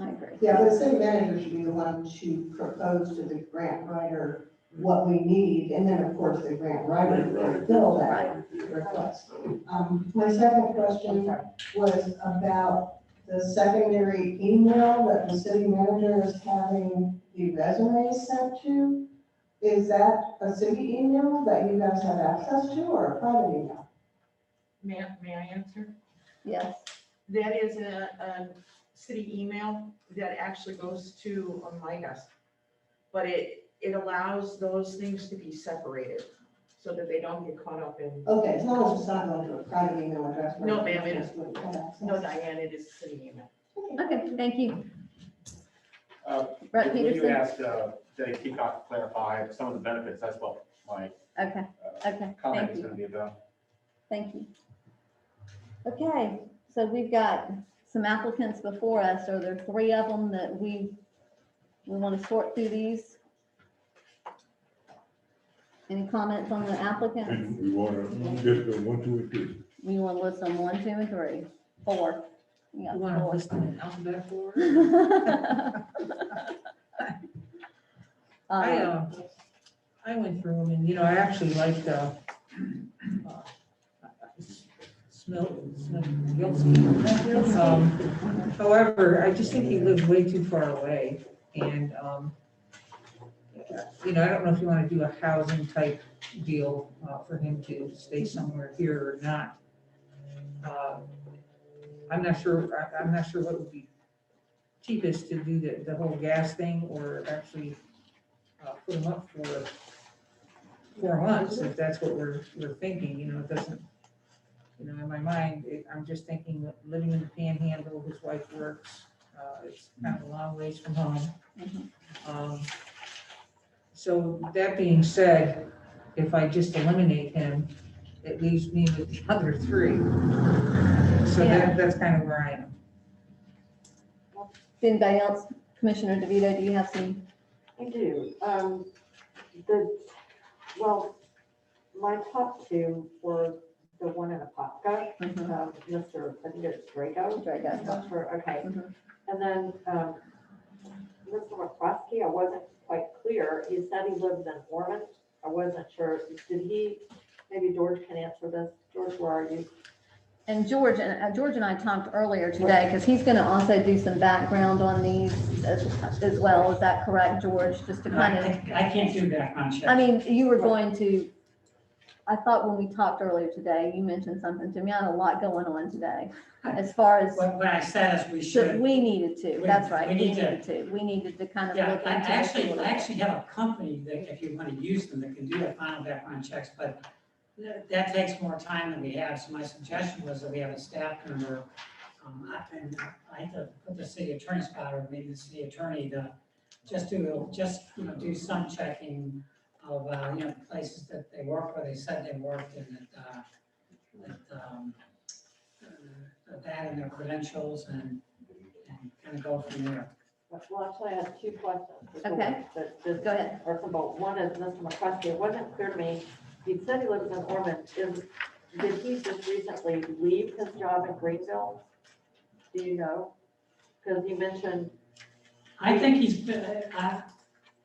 I agree. Yeah, but the city manager should be the one to propose to the grant writer what we need, and then, of course, the grant writer will fulfill that request. My second question was about the secondary email that the city manager is having the resumes sent to. Is that a city email that you guys have access to, or a private email? May I answer? Yes. That is a city email that actually goes to on my desk. But it allows those things to be separated so that they don't get caught up in. Okay, as long as it's not going to a private email address. No, ma'am, it is. is. No, Diane, it is a city email. Okay, thank you. Brett When you Peterson? asked, Jay Peacock to clarify some of the benefits, that's what my Okay, okay, comment thank is you, going to be about. thank you. Okay, so we've got some applicants before us. Are there 3 of them that we want to sort through these? Any comments on the applicants? And we want to just go 1, 2, and 3. We want to list them 1, 2, and 3, 4. We got You want to 4. list them in alphabetical order? I went through them and, I actually liked, however, I just think he lives way too far away. And, I don't know if you want to do a housing type deal for him to stay somewhere here or not. I'm not sure what would be cheapest to do the whole gas thing or actually put him up for 4 months, if that's what we're thinking, it doesn't, in my mind, I'm just thinking that living in the Panhandle, his wife works, it's kind of a long ways from home. So that being said, if I just eliminate him, it leaves me with the other 3. So that's kind of where I am. Anybody else? Commissioner DeVito, do you have some? I do. My top 2 were the one in Apopka, Mr. I think it's Drago. Not sure, okay. And then, Mr. McCroskey, I wasn't quite clear. He said he lives in Ormond. I wasn't sure. Maybe George can answer this. George, where are you? And George and I talked earlier today, because he's going to also do some background on these as well. Is that correct, George? Just to kind of. I can't do background checks. I mean, you were going to, I thought when we talked earlier today, you mentioned something to me. I had a lot going on today, as far as. What I said is we should. We needed to, that's right. We needed to kind of Yeah, look I into this a little bit. actually have a company that if you want to use them, that can do the final background checks, but that takes more time than we have. So my suggestion was that we have a staff member And I hate to put the city attorney spot or maybe the city attorney to just do some checking of, places that they work where they said they worked and that and their credentials and kind of go from there. Well, actually, I had two questions. Okay. Go ahead. Or simple. One is Mr. McCluskey. It wasn't clear to me. He said he lives in Ormond. Did he just recently leave his job in Greenville? Do you know? Because you mentioned, I think he's been,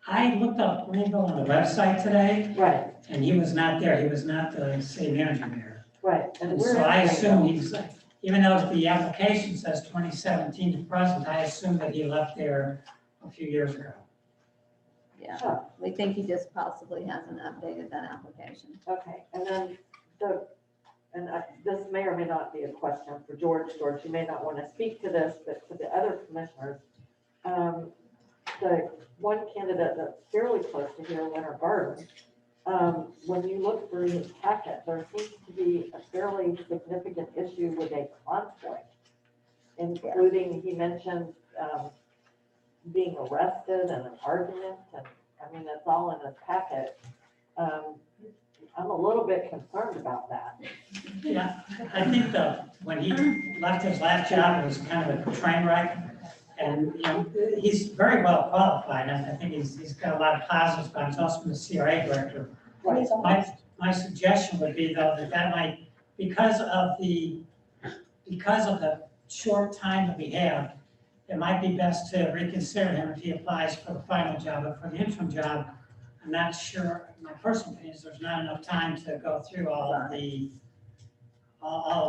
I looked up Greenville on the website today, right, and he was not there. He was not the city manager there. right. And where so is I assume Greenville? he's, even though the application says 2017 to present, I assume that he left there a few years ago. Yeah, we think he just possibly hasn't updated that application. Okay, and then this may or may not be a question for George. George, you may not want to speak to this, but for the other commissioners, the one candidate that's fairly close to here, Winter Garden, when you look through his packet, there seems to be a fairly significant issue with a conflict, including, he mentioned, being arrested and an argument, and I mean, that's all in his packet. I'm a little bit concerned about that. Yeah, I think when he left his last job, it was kind of a train wreck. And, he's very well qualified, and I think he's got a lot of positives, but he's also the CRA director. Right. My suggestion would be though, that might, because of the short time that we have, it might be best to reconsider him if he applies for the final job, but for the interim job, I'm not sure, my personal opinion is there's not enough time to go through all of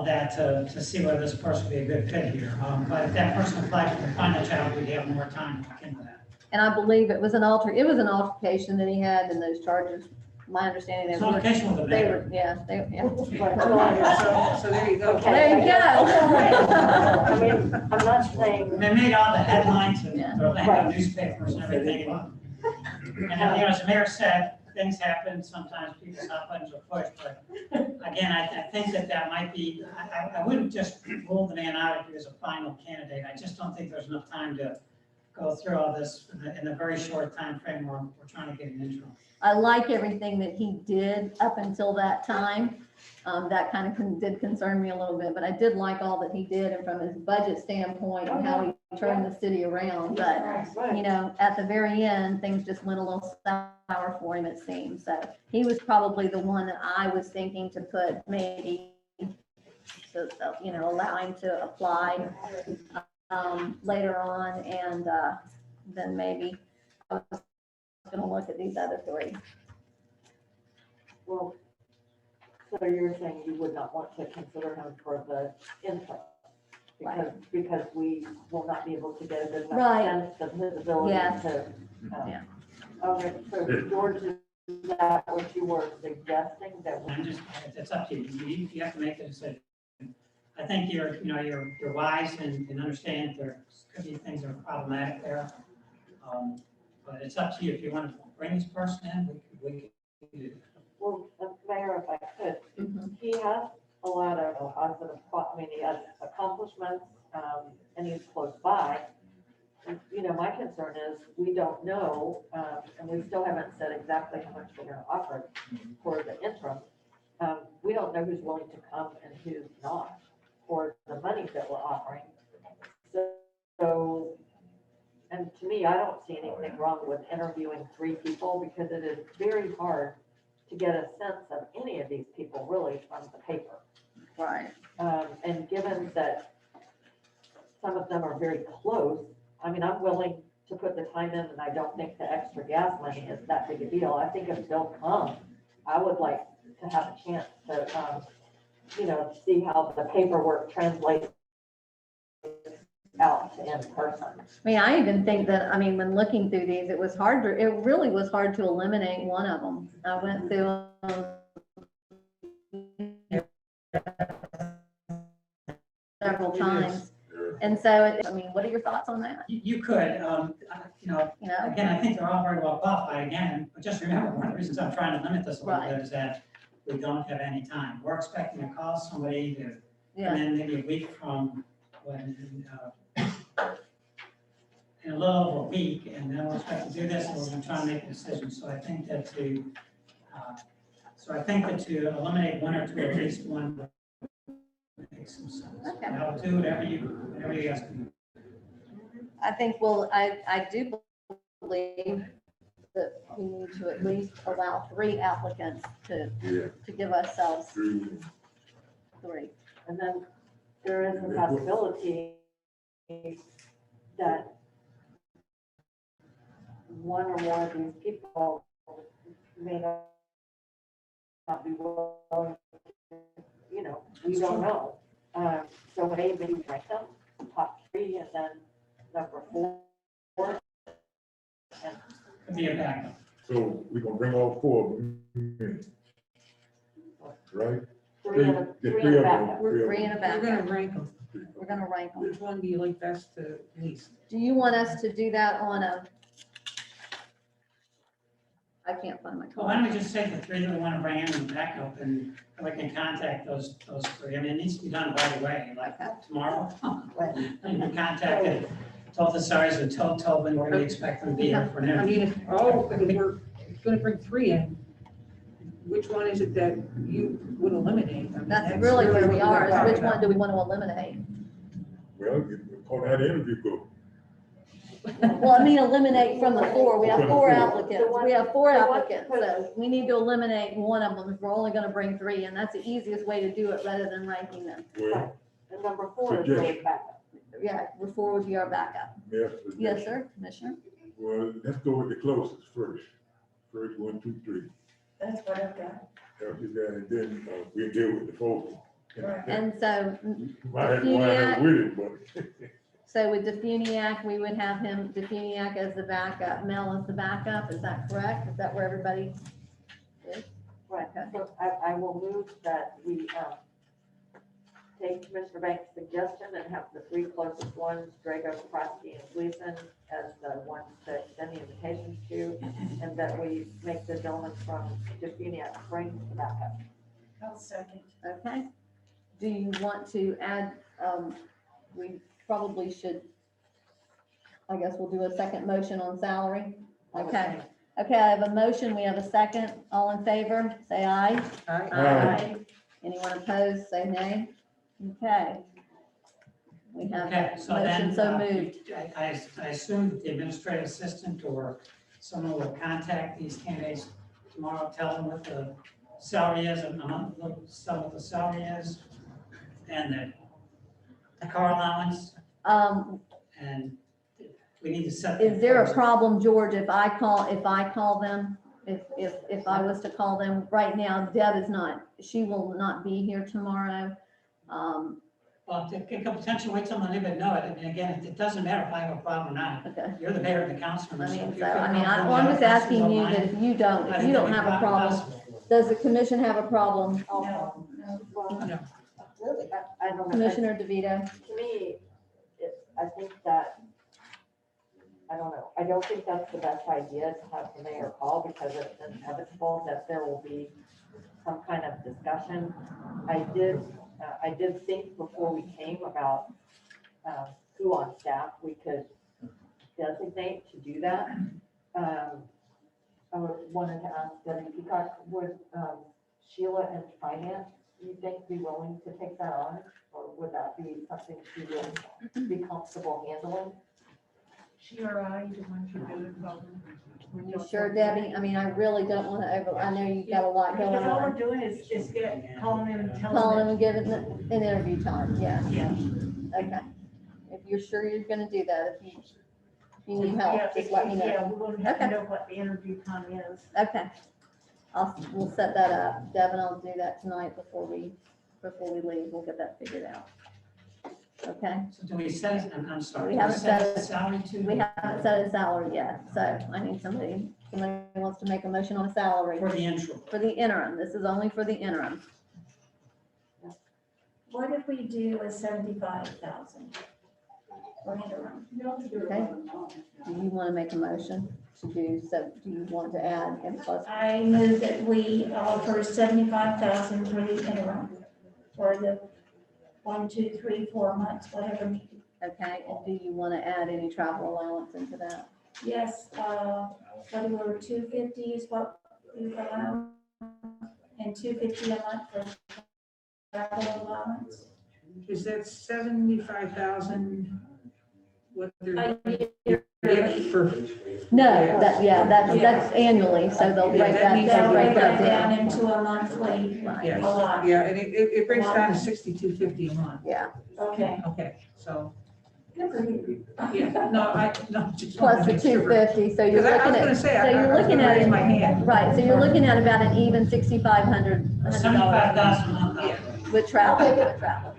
that to see whether this person would be a good fit here. But if that person applied for the final job, we'd have more time to look into that. And I believe it was an altercation that he had, and those charges, my understanding. It's an altercation with the They mayor. were, yeah. So there you go. Okay. There you go. I mean, I'm not saying, They made all the headlines and Yeah. the newspapers and everything. And as the mayor said, things happen, sometimes people's hot buttons are pushed, but again, I think that might be, I wouldn't just rule the man out if he was a final candidate. I just don't think there's enough time to go through all this in a very short time frame where we're trying to get an interim. I like everything that he did up until that time. That kind of did concern me a little bit, but I did like all that he did, and from his budget standpoint and how he turned the city around. But, at the very end, things just went a little sour for him, it seems. So he was probably the one that I was thinking to put maybe, allow him to apply later on, and then maybe I was going to look at these other three. well, so you're saying you would not want to consider him for the interim? Because we will not be able to get a good Right. enough sense of his ability Yes. to. Yeah. Okay, so George, is that what you were suggesting that we? It's up to you. You have to make the decision. I think you're wise and understand that there could be things that are problematic there. But it's up to you. If you want to bring this person in, we can do that. Well, Mayor, if I could, Mhm. he has a lot of positive, he has accomplishments, and he's close by. My concern is we don't know, and we still haven't said exactly how much we're gonna offer for the interim. We don't know who's willing to come and who's not for the money that we're offering. So, and to me, I don't see anything wrong with interviewing 3 people, because it is very hard to get a sense of any of these people really from the paper. Right. And given that some of them are very close, I mean, I'm willing to put the time in, and I don't think the extra gas money is that big a deal. I think if they'll come, I would like to have a chance to, see how the paperwork translates out in person. I even think that, when looking through these, it really was hard to eliminate one of them. I went through several times. And so, what are your thoughts on that? You could, again, I think they're all very well qualified again, but just remember, one of the reasons I'm trying to limit this a little bit is that we don't have any time. We're expecting to call somebody to come in maybe a week from when, in a little over a week, and then we'll expect to do this, and we're gonna try and make a decision. So I think that to eliminate one or two, at least one, makes some sense. Okay. And I'll do whatever you guys can do. I think, I do believe that we need to at least allow 3 applicants to give ourselves 3. And then there is a possibility that one or more of these people may not be willing, you know, we don't know. So maybe rank them, top 3, and then number 4. And Could be a backup. So we're gonna bring all 4 of them in. Right? 3 and a, The 3 three and a of them. backup. We're 3 in a We're gonna backup. rank them. We're gonna rank them. Which one do you like best to least? Do you want us to do that on a? I can't find my Well, why card. don't we just say the 3 that we want to bring in and backup, and we can contact those 3. I mean, it needs to be done right away, like tomorrow. And we contacted, told the SARs and told Tobin where we expect them to be here for an I interview. mean, if we're gonna bring 3 in, which one is it that you would eliminate? I mean, That's really where we what are, we're is which talking one do we want to eliminate? Well, call that interview go. Well, I mean, eliminate from the 4. We have 4 applicants. The one- We have 4 the one- applicants, so we need to eliminate one of them if we're only gonna bring 3, and that's the easiest way to do it rather than ranking them. Well, And number 4 is really backup. Yeah, 4 would be our backup. yes. Yes, sir, Commissioner? Well, let's go with the closest first. First, 1, 2, 3. That's what I've got. After that, and then we'll deal with the 4th one. Right. And so, Might have to wind up with it, but. so with Defuniak, we would have him, Defuniak as the backup, Mel as the backup, is that correct? Is that where everybody is? Right, Okay. so I will move that we take Commissioner Banks' suggestion and have the 3 closest ones, Drago, Krosky, and Gleason, as the ones to extend the invitations to, and that we make the gentleman from Defuniak bring the backup. I'll second. Okay. Do you want to add, we probably should, I guess we'll do a second motion on salary? Okay. Okay, I have a motion, we have a second. All in favor, say aye. Aye. Anyone opposed, say nay. Okay. We have Okay, a so motion then, so moved. I assume that the administrative assistant or someone will contact these candidates tomorrow, tell them what the salary is, and tell what the salary is, and the car allowance, and we need to set. Is there a problem, George, if I call them? If I was to call them right now, Deb is not, she will not be here tomorrow. Well, it could potentially wait till Monday, but no, and again, it doesn't matter if I have a problem or not. Okay. You're the mayor of the council. I mean, so, I'm just asking you that if you don't have a problem, does the commission have a problem? No. Really? I don't know. Commissioner DeVito? To me, I think that, I don't know, I don't think that's the best idea to have the mayor call, because it's inevitable that there will be some kind of discussion. I did think before we came about who on staff we could designate to do that. I wanted to ask Debbie Peacock, would Sheila and Finance, you think, be willing to take that on? Or would that be something she would be comfortable handling? She or I, the one who did it, You sure, Debbie? I mean, I really don't want to I know you've got a lot going Because all we're on. doing is calling them and telling Calling them. them and giving them an interview time, yeah, Yeah. okay. If you're sure you're gonna do that, if you need Yeah, help, just let me know. Yeah, we're gonna have to Okay. know what the interview time is. Okay. We'll set that up. Deb and I'll do that tonight before we leave. We'll get that figured out. Okay? So do we set, I'm sorry. We do haven't set a it. salary to? We haven't set a salary yet, so I need somebody wants to make a motion on a salary For the interim. for the interim. This is only for the interim. What if we do a 75,000 for interim? Okay? Do you want to make a motion to do, so do you want to add and plus? I move that we offer 75,000 for the interim for the 1, 2, 3, 4 months, whatever needed. Okay, and do you want to add any travel allowance into that? Yes, whatever, 250 is what we've allowed, and 250 a month for travel allowance. Is that 75,000? What they're A getting for, No, that's annually, so they'll break that that, needs they'll to break Break that that down down. into a monthly yeah, allowance. yeah, and it breaks down to 62.50 a month. Yeah, Okay. Okay, so, Good for you. yeah, no, just plus want the to make sure. 250, so you're Because I was looking gonna at, say, so I you're was looking gonna at raise it, my hand. right, so you're looking at about an even $6,500 $75,000 a month. Yeah, with travel, with travel.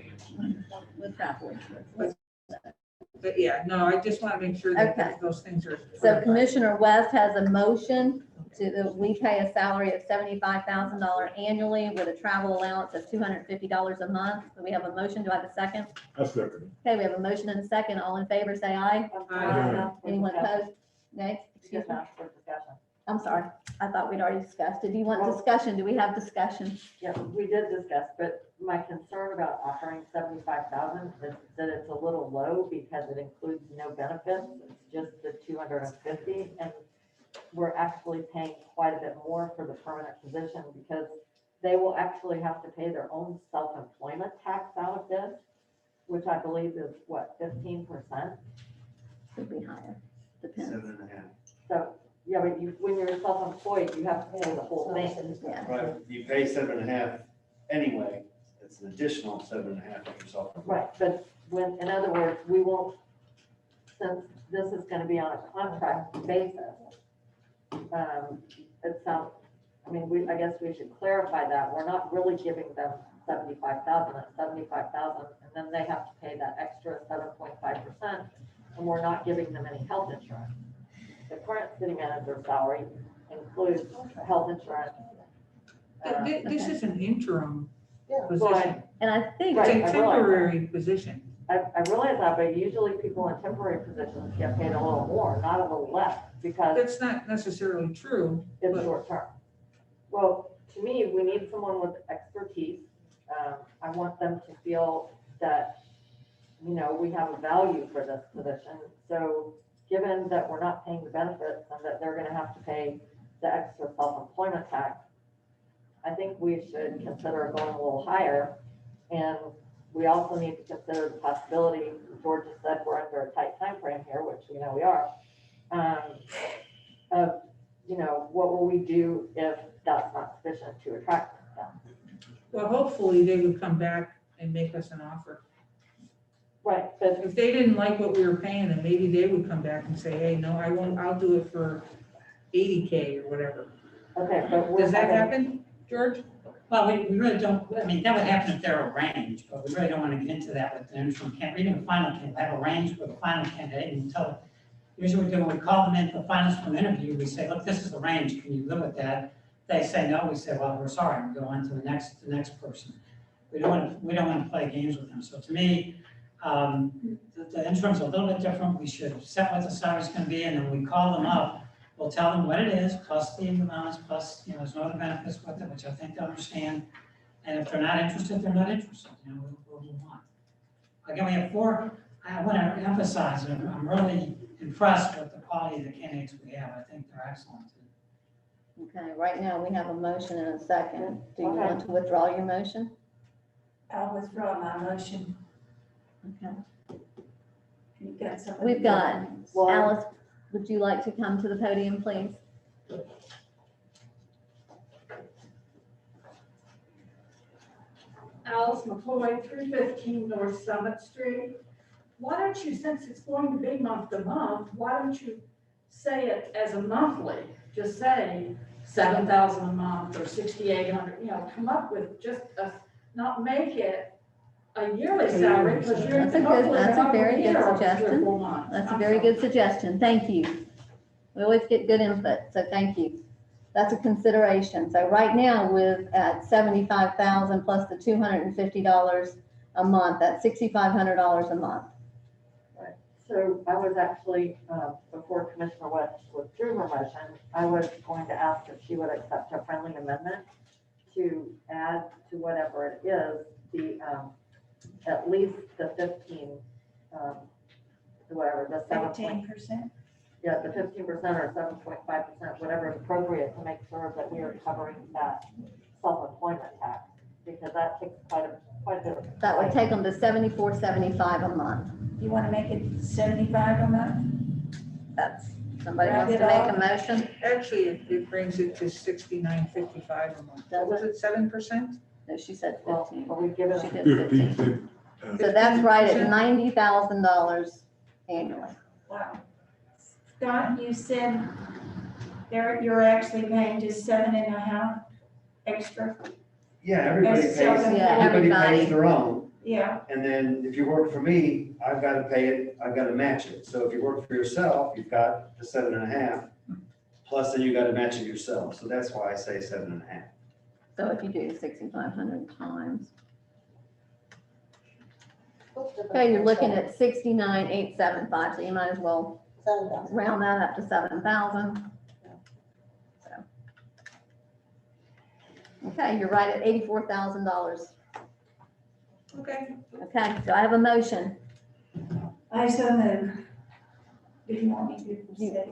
but yeah, no, I just want to make sure that Okay. those things are. So clarified. Commissioner West has a motion that we pay a salary of $75,000 annually with a travel allowance of $250 a month. So we have a motion. Do I have a second? I second. Okay, we have a motion and a second. All in favor, say aye. Aye. Anyone opposed? Nay? Excuse Just me. ask for discussion. I'm sorry. I thought we'd already discussed it. Do you want discussion? Do we have discussion? Yeah, we did discuss, but my concern about offering 75,000 is that it's a little low because it includes no benefits. It's just the 250, and we're actually paying quite a bit more for the permanent position because they will actually have to pay their own self-employment tax out of this, which I believe is what, 15%? Could be higher. Depends. 7.5. So, yeah, but you, when you're self-employed, you have to pay the whole thing. Yeah. Right, you pay 7.5 anyway, it's an additional 7.5 for yourself. Right, but when, in other words, we won't, since this is gonna be on a contract basis, it sounds, I mean, I guess we should clarify that, we're not really giving them 75,000, it's 75,000, and then they have to pay that extra 7.5%, and we're not giving them any health insurance. The current city manager's salary includes health insurance. This is an interim Yeah. position. And I think, It's Right, a I realize that. temporary position. I realize that, but usually people in temporary positions get paid a little more, not a little less, because That's not necessarily true. it's but- short term. Well, to me, we need someone with expertise. I want them to feel that, you know, we have a value for this position. So given that we're not paying the benefits and that they're gonna have to pay the extra self-employment tax, I think we should consider going a little higher. And we also need to consider the possibility, George has said we're under a tight time frame here, which we know we are, of, you know, what will we do if that's not sufficient to attract them? Well, hopefully they would come back and make us an offer. Right, but, If they didn't like what we were paying, then maybe they would come back and say, hey, no, I won't, I'll do it for 80K or whatever. okay, but we're Does that having, happen, George? Well, we really don't, I mean, that would happen if they're a range, but we really don't want to get into that with the interim candidate, even the final candidate, have a range with the final candidate and tell, usually we do, when we call them in for the finals for an interview, we say, look, this is the range, can you live with that? They say no, we say, well, we're sorry, we go on to the next person. We don't want to play games with them. So to me, the interim's a little bit different. We should set what the salary's gonna be, and then we call them up. We'll tell them what it is, plus the allowance, plus, you know, there's no other benefits with it, which I think they understand. And if they're not interested, they're not interested, you know, we'll move on. Again, we have 4, I want to emphasize, and I'm really impressed with the quality of the candidates we have. I think they're excellent. okay, right now we have a motion and a second. Do you Okay. want to withdraw your motion? I'll withdraw my motion. Okay. You got something? We've got, well, Alice, would you like to come to the podium, please? Alice McCoy, 315 North Summit Street. Why don't you, since it's going to be month to month, why don't you say it as a monthly? Just say 7,000 a month or 6,800, you know, come up with just a, not make it a yearly salary, because you're. That's a very good suggestion. That's a very good suggestion. Thank you. We always get good input, so thank you. That's a consideration. So right now with at 75,000 plus the $250 a month, that's $6,500 a month. so I was actually, before Commissioner West withdrew her motion, I was going to ask if she would accept a friendly amendment to add to whatever it is, the at least the 15, whatever, the 7. 15%. Yeah, the 15% or 7.5%, whatever is appropriate to make sure that we are covering that self-employment tax, because that takes quite a bit. That would take them to 74.75 a month. You want to make it 75 a month? That's, somebody wants to make a motion? Actually, it brings it to 69.55 a month. What was it, 7%? No, she said Well, 15. but we've given, She did 15. 15. So that's right at $90,000 annually. Wow. Scott, you said you're actually paying just 7.5 extra? Yeah, everybody That's pays, self-employed. Yeah, everybody everybody. pays their own. Yeah, And then if you work for me, I've got to pay it, I've got to match it. So if you work for yourself, you've got the 7.5, plus then you got to match it yourself. So that's why I say 7.5. So if you do 6,500 times, okay, you're looking at 69,875, so you might as well round that up to 7,000. So. Okay, you're right at $84,000. Okay. Okay, so I have a motion. I so move. Do you want me to say?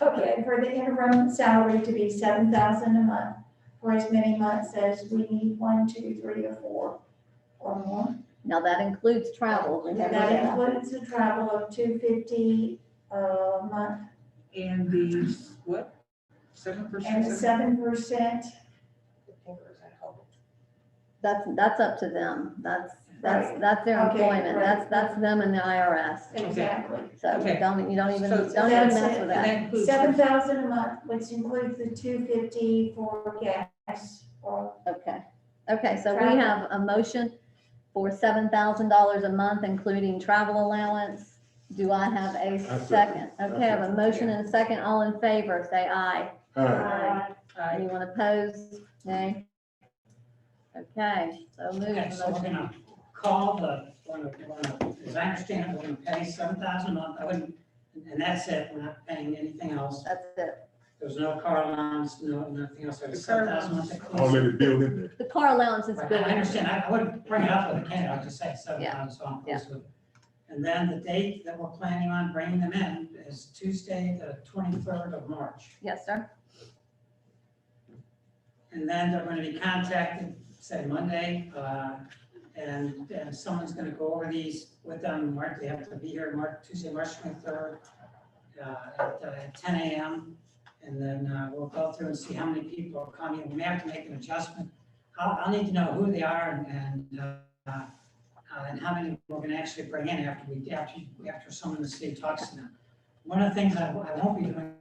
Okay, for the interim salary to be 7,000 a month for as many months as we need, 1, 2, 3, or 4 or more. Now that includes travel. Remember That that. includes the travel of $250 a month And the, what? 7%? and the 7%. That's up to them. That's their Okay, employment. right. That's them and the IRS. Exactly. So Okay. you don't even So mess that's with it. And that. that includes. 7,000 a month, which includes the $250 for gas or Okay. Okay, so we Travel. have a motion for $7,000 a month, including travel allowance. Do I have a second. second? Okay, I have a motion and a second. All in favor, say aye. Aye. Anyone opposed? Nay? Okay, so move. Okay, so we're gonna call as I understand it, we're gonna pay 7,000 a month, I wouldn't, and that's it, we're not paying anything else. That's it. There's no car allowance, nothing else, there's 7,000 a month. that All closes. in the building. The car allowance is Right, built I in. understand, I wouldn't bring it up with a candidate, I'd just say 7,000, so I'm Yeah. close with it. And then the date that we're planning on bringing them in is Tuesday, the 23rd of March. Yes, sir. And then they're going to be contacted, say Monday, and someone's going to go over these with them. They have to be here Tuesday, March 23rd at 10 a.m. And then we'll go through and see how many people are coming. We may have to make an adjustment. I'll need to know who they are and how many we're going to actually bring in after someone in the city talks to them. One of the things I won't be doing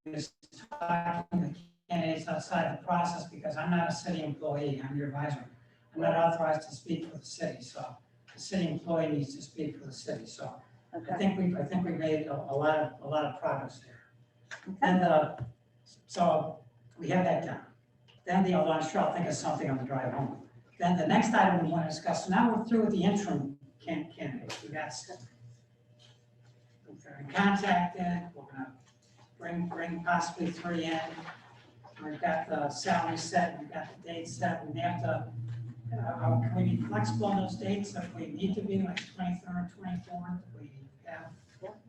is talking to the candidates outside the process because I'm not a city employee, I'm your advisor. I'm not authorized to speak for the city, so the city employee needs to speak for the city, so I Okay. think we made a lot of progress there. Okay. And so we have that done. Then although I'm sure I'll think of something on the drive home. Then the next item we want to discuss, so now we're through with the interim candidates. We got contacted, we're gonna bring possibly 3 in. We've got the salary set, we've got the date set, we may have to, can we be flexible on those dates if we need to be, like 23rd, 24th, if we have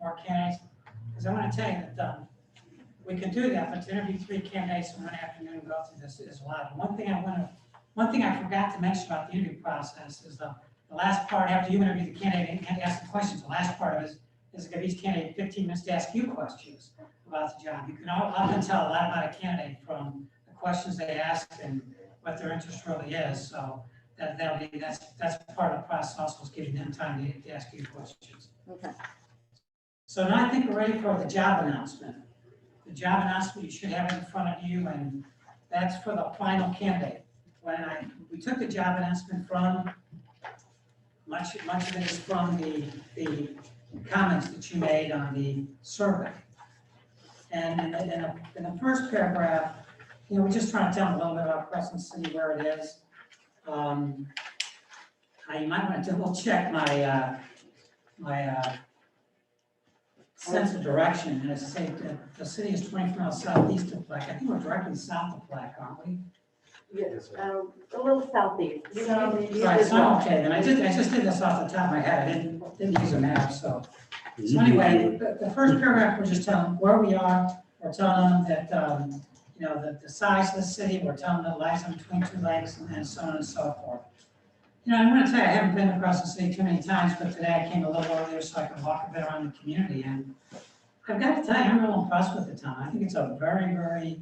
more candidates? Because I want to tell you that we can do that, but to interview 3 candidates in one afternoon and go through this is a lot. One thing I forgot to mention about the interview process is the last part, after you interview the candidate and ask the questions, the last part of it is to give each candidate 15 minutes to ask you questions about the job. You can often tell a lot about a candidate from the questions they ask and what their interest really is. So that's part of the process, also is giving them time to ask you questions. Okay. So now I think we're ready for the job announcement. The job announcement, you should have it in front of you, and that's for the final candidate. We took the job announcement from, much of it is from the comments that you made on the survey. And in the first paragraph, we're just trying to tell them a little bit about Crescent City, where it is. You might want to double check my sense of direction. And as I say, the city is 24 miles southeast of Black. I think we're directly south of Black, aren't we? Yes, a little southeast. You Right, did so well. okay, then I just did this off the top of my head, I didn't use a map, so. So anyway, the first paragraph, we're just telling where we are, we're telling them that, you know, the size of the city, we're telling them it lies in between two lakes and so on and so forth. You know, I'm gonna tell you, I haven't been across the city too many times, but today I came a little earlier so I could walk a bit around the community, and I've got to tell you, I'm real impressed with the town. I think it's a very, very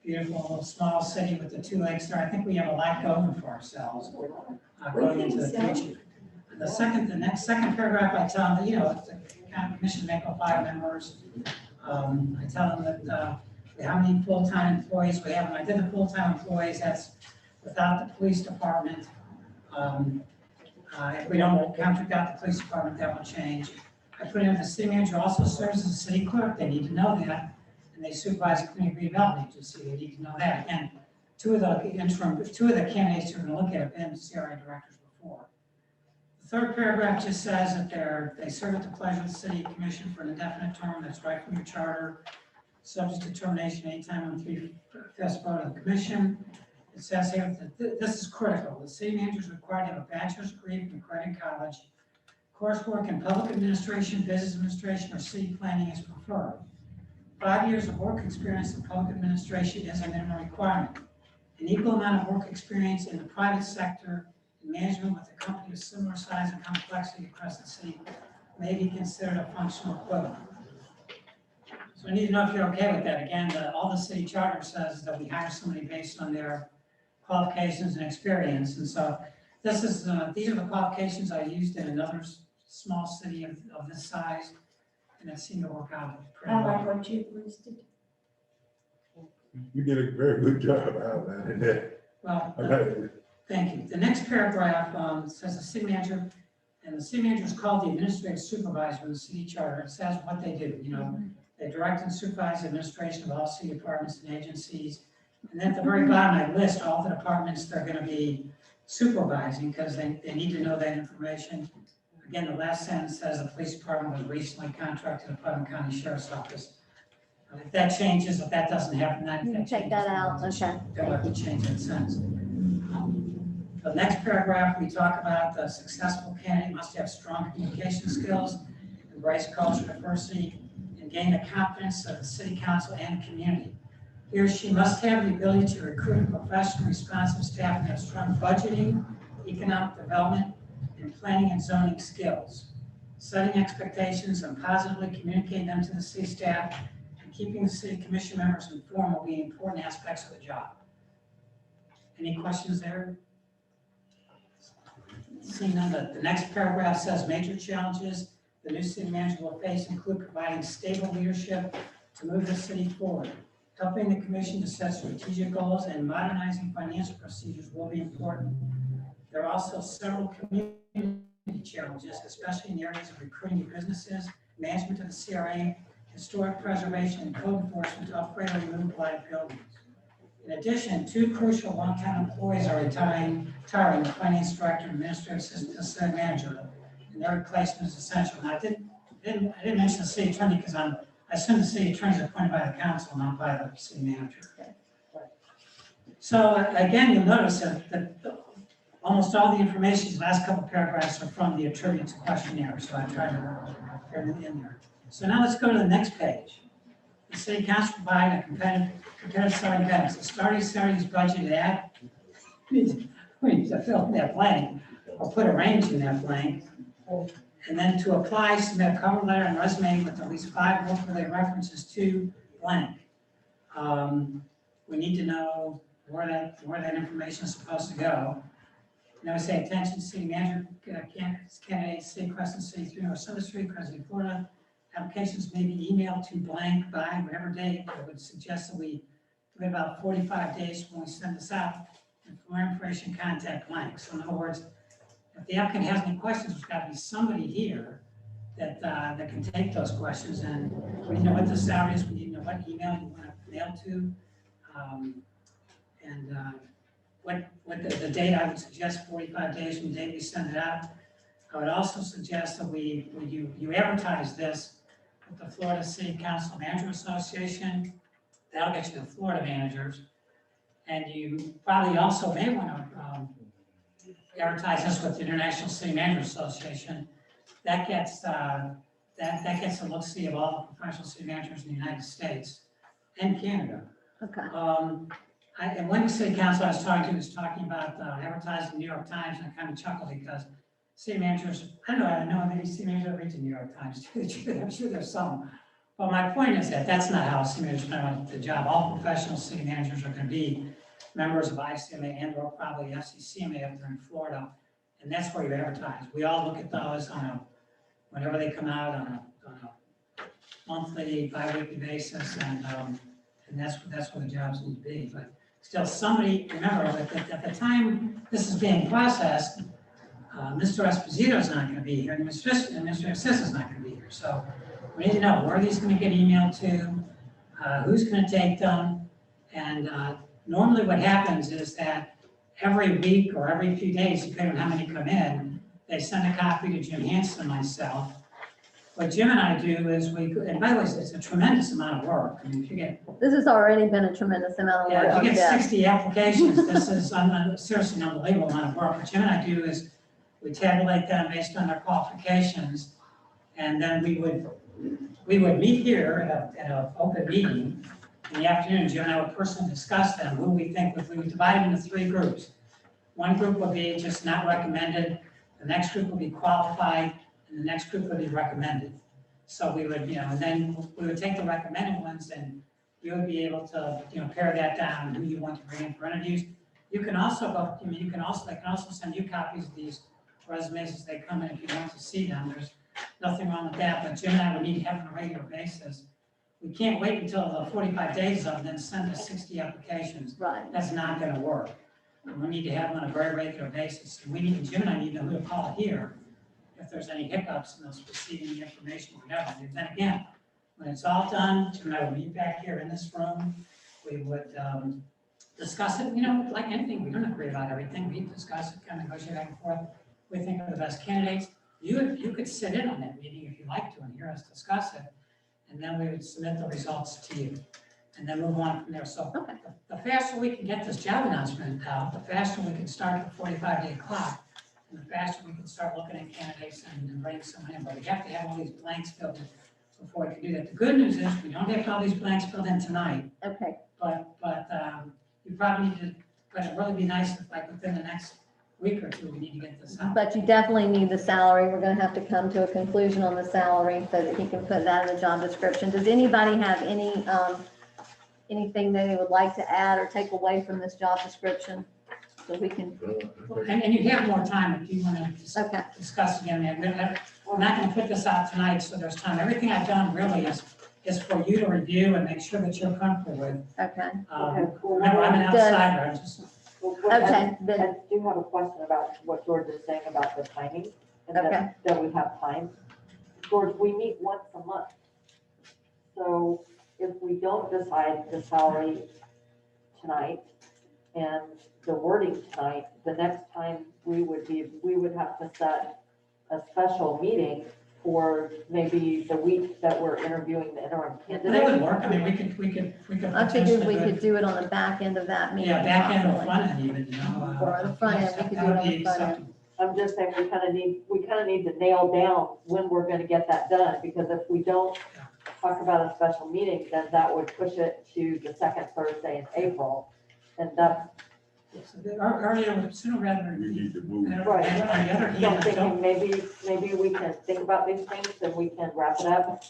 beautiful, small city with the two lakes there. I think we have a lot going for ourselves, going into the future. The next second paragraph, I tell them that, you know, the county commission make up 5 members. I tell them that, how many full-time employees we have, and I did the full-time employees, that's without the police department. If we don't contract out the police department, that will change. I put in the city manager also serves as a city clerk, they need to know that, and they supervise the community redevelopment agency, they need to know that. And two of the candidates you're gonna look at have been CRA directors before. The third paragraph just says that they serve at the pleasure of the city commission for an indefinite term, that's right from your charter, subject to termination anytime on 3/5 vote of the commission. It says here that this is critical. The city manager is required to have a bachelor's degree from Crescent College. Coursework in public administration, business administration, or city planning is preferred. 5 years of work experience in public administration is a minimum requirement. An equal amount of work experience in the private sector and management with a company of similar size and complexity across the city may be considered a functional equivalent. So I need to know if you're okay with that. Again, all the city charter says that we hire somebody based on their qualifications and experience. And so this is, these are the qualifications I used in another small city of this size, and it seemed to work out pretty I well. like what you listed. You did a very good job outlining that. Well, I like it. thank you. The next paragraph says the city manager, and the city manager is called the administrative supervisor in the city charter. It says what they do, you know, they direct and supervise the administration of all city departments and agencies. And then at the very bottom, I list all the departments they're gonna be supervising, because they need to know that information. Again, the last sentence says the police department was recently contracted to Putnam County Sheriff's Office. If that changes, if that doesn't happen, then You can take that out, okay. they'll have to change that sentence. The next paragraph, we talk about the successful candidate must have strong communication skills, embrace culture diversity, and gain the confidence of the city council and community. He or she must have the ability to recruit a professional, responsive staff and have strong budgeting, economic development, and planning and zoning skills. Setting expectations and positively communicating them to the city staff and keeping the city commission members informed will be important aspects of the job. Any questions there? Seeing none, the next paragraph says major challenges the new city manager will face include providing stable leadership to move the city forward. Helping the commission to set strategic goals and modernizing financial procedures will be important. There are also several community challenges, especially in the areas of recruiting new businesses, management of the CRA, historic preservation, and code enforcement to upgrade or remove blighted buildings. In addition, 2 crucial one-time employees are retiring, the finance director and administrative assistant to the city manager, and their replacement is essential. And I didn't mention the city attorney because I assume the city attorney is appointed by the council, not by the city manager. So again, you'll notice that almost all the information, these last couple paragraphs are from the attributes questionnaire, so I tried to put it in there. So now let's go to the next page. The city council provide a competitive starting benefits. The starting salary is budgeted at, we need to fill in that blank, or put a range in that blank. And then to apply, submit a cover letter and resume with at least 5 work-related references to blank. We need to know where that information is supposed to go. Now we say attention city manager, candidates, city Crescent City 3 North Summit Street, Crescent, Florida. Applications may be emailed to blank by whatever date. I would suggest that we give it about 45 days when we send this out. And for more information, contact blank. So in other words, if the applicant has any questions, there's got to be somebody here that can take those questions. And we need to know what the salary is. We need to know what email you want to mail to. What the date, I would suggest 45 days from the date we send it out. I would also suggest that you advertise this with the Florida City Council Manager Association. That'll get you the Florida managers. And you probably also may want to advertise this with the International City Managers Association. That gets a look-see of all the professional city managers in the United States and Canada. Okay. And when the city council I was talking about advertising the New York Times, and I kind of chuckled because city managers, I know many city managers that read the New York Times too. I'm sure there's some. But my point is that that's not how city managers want the job. All professional city managers are going to be members of ICMA and or probably FCCMA up there in Florida. And that's where you advertise. We all look at those whenever they come out on a monthly, bi-weekly basis, and that's where the jobs need to be. But still, somebody, remember, at the time this is being processed, Mr. Esposito is not going to be here, and Mr. Assis is not going to be here. So we need to know where are these going to get emailed to, who's going to take them, and normally what happens is that every week or every few days, depending on how many come in, they send a copy to Jim Hansen and myself. What Jim and I do is and by the way, it's a tremendous amount of work. I mean, if you get. This has already been a tremendous amount of work. Yeah, if you on get this. 60 applications, this is seriously an unbelievable amount of work. What Jim and I do is we tabulate them based on their qualifications, and then we would meet here at an open meeting in the afternoon. Jim and I would personally discuss them, who we think, we would divide them into 3 groups. One group would be just not recommended, the next group would be qualified, and the next group would be recommended. So we would, and then we would take the recommended ones and you would be able to, pare that down, who you want to bring in for interviews. You can also they can also send you copies of these resumes as they come in if you want to see them. There's nothing wrong with that, but Jim and I would need to have on a regular basis. We can't wait until the 45 days is up and then send us 60 applications. Right. That's not gonna work. We need to have them on a very regular basis. And Jim and I need to know who to call here if there's any hiccups in those receiving the information, whatever. And then again, when it's all done, Jim and I will meet back here in this room. We would discuss it, like anything, we don't agree about everything. We discuss it, kind of negotiate back and forth. We think are the best candidates. You could sit in on that meeting if you like to and hear us discuss it. And then we would submit the results to you and then move on from there. So Okay. the faster we can get this job announcement out, the faster we can start the 45-day clock, and the faster we can start looking at candidates and bringing someone in. But we have to have all these blanks filled in before we can do that. The good news is we don't have all these blanks filled in tonight, Okay. but you probably need to, but it'd really be nice if like within the next week or two, we need to get this out. But you definitely need the salary. We're gonna have to come to a conclusion on the salary so that he can put that in the job description. Does anybody have anything they would like to add or take away from this job description? So we can, And you have more time if you want to okay, discuss again. We're not going to put this out tonight, so there's time. Everything I've done really is for you to review and make sure that you're comfortable with. okay, Remember, I'm an outsider. I'm just, okay, I then, do have a question about what George is saying about the timing, and Okay. that we have time. George, we meet once a month. So if we don't decide the salary tonight and the wording tonight, the next time we would have to set a special meeting for maybe the week that we're interviewing the interim that candidate. would work. I mean, we could. I figured we potentially could do it on the back end of that meeting. Yeah, back end or possibly. front end even, Or the front end, we could do it on the front end. I'm just saying, we kind of need to nail down when we're gonna get that done, because if we don't talk about a special meeting, then that would push it to the second Thursday in April. And that's, Earlier, sooner rather than. We need to move. And Right. on the other so I'm hand, thinking maybe we can think about these things and we can wrap it up.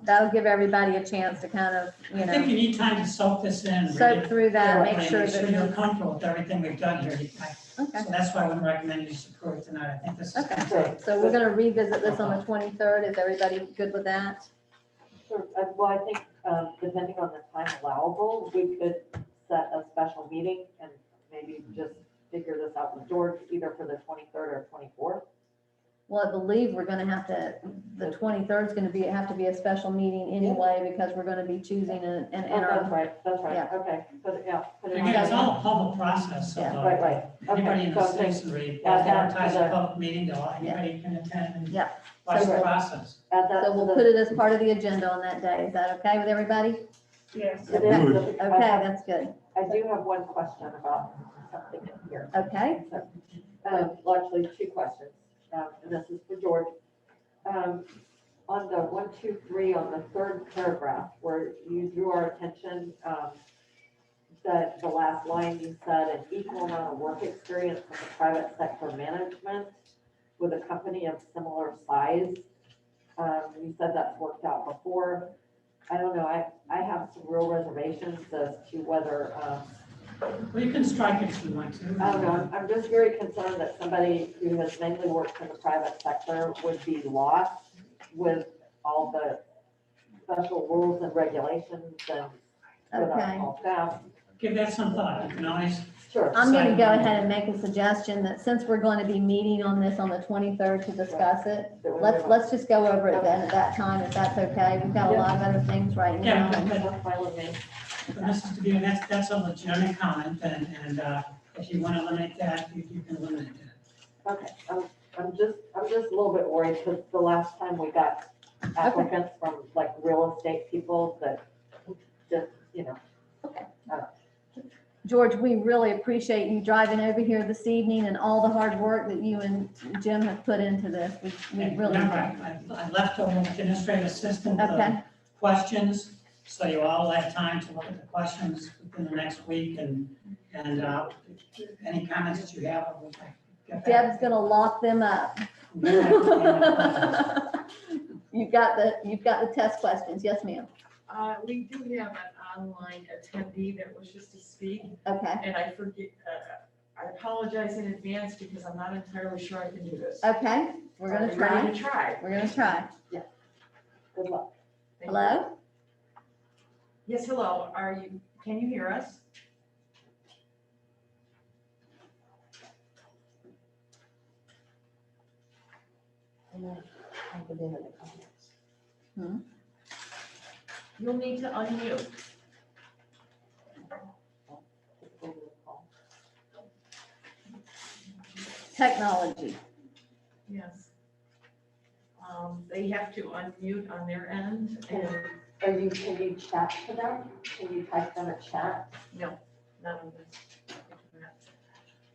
That'll give everybody a chance to kind of, I think you need time to soak this in. read soak it through that, thoroughly, make sure you're that, comfortable with everything we've done here. okay, So that's why I wouldn't recommend you just approve it tonight. I think this is. okay. So we're gonna revisit this on the 23rd. Is everybody good with that? Sure. Well, I think, depending on the time allowable, we could set a special meeting and maybe just figure this out with George, either for the 23rd or 24th. Well, I believe we're gonna have to, the 23rd is gonna have to be a special meeting anyway, because we're gonna be choosing an Oh, that's interim. right, Yeah. okay, put it, yeah. Put it on. Again, it's all a public process, so Yeah. Right. anybody in Okay, the so I think citizenry, add that advertise to a the- public meeting, anybody can attend and Yeah. watch the So- process. add that So to we'll the- put it as part of the agenda on that day. Is that okay with everybody? Yes. it is the- Okay, that's good. I do have one question about something here. Okay, Well, actually, two questions, and this is for George. On the 1, 2, 3, on the third paragraph, where you drew our attention, that the last line you said, an equal amount of work experience in the private sector management with a company of similar size. You said that's worked out before. I don't know, I have some real reservations as to whether, We can strike it if you want to. I don't know, I'm just very concerned that somebody who has mainly worked in the private sector would be lost with all the special rules and regulations and with Okay. our staff. Give that some thought, you can always. Sure. I'm gonna go ahead and make a suggestion that since we're going to be meeting on this on the 23rd to discuss it, let's just go over it then at that time, if that's okay. We've got a lot of other things right now. Yeah, That's fine with me. but Mrs. DeVito, that's a legitimate comment, and if you want to limit that, you can limit that. Okay, I'm just a little bit worried because the last time we got applicants from like real estate people that just, you know. George, we really appreciate you driving over here this evening and all the hard work that you and Jim have put into this. We And really. remember, I left an administrative assistant Okay, questions, so you all have time to look at the questions within the next week, and any comments that you have, we'll get back. Deb's gonna lock them up. We'll get back to You've got the test questions. Yes, ma'am. We do have an online attendee that wishes to speak, Okay, and I forget, I apologize in advance because I'm not entirely sure I can do this. okay, we're gonna Are you try. ready to try. We're gonna try. Good luck. Thank you. Hello? Yes, hello, can you hear us? Hmm? You'll need to unmute. Technology. Yes. They have to unmute on their end, and Can you chat to them? Can you type them a chat? no, none of this.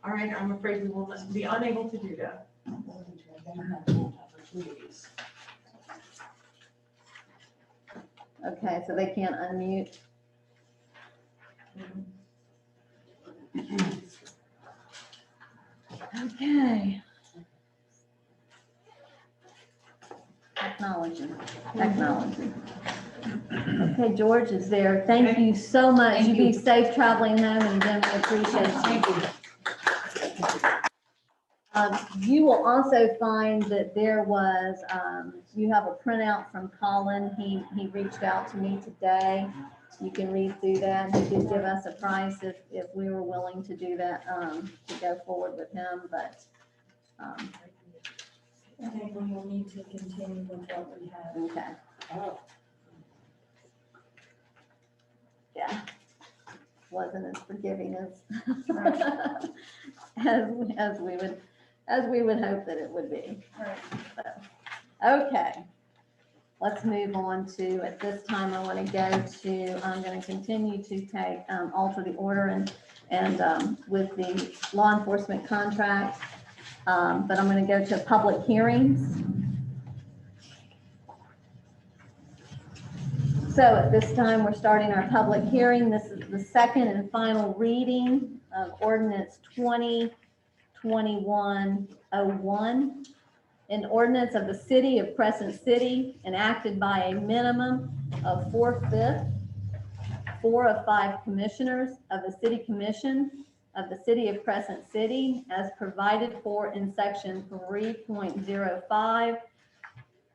All right, I'm afraid we will be unable to do that. Okay, so they can't unmute. Okay. Technology. Okay, George is there. Thank you so much. Thank You be you. safe traveling home, and again, we appreciate you. Thank you. You will also find that there was, you have a printout from Colin. He reached out to me today. You can read through that. He did give us a price if we were willing to do that, to go forward with him, but, I think we will need to continue with what we have. okay. Yeah. Wasn't as forgiving as we would hope that it would be. Right. Okay, let's move on to, at this time, I want to go to, I'm going to continue to take, alter the order and with the law enforcement contract, but I'm going to go to public hearings. So at this time, we're starting our public hearing. This is the second and final reading of ordinance 2021-01. An ordinance of the city of Crescent City enacted by a minimum of 4/5, 4 of 5 commissioners of the city commission of the city of Crescent City as provided for in section 3.05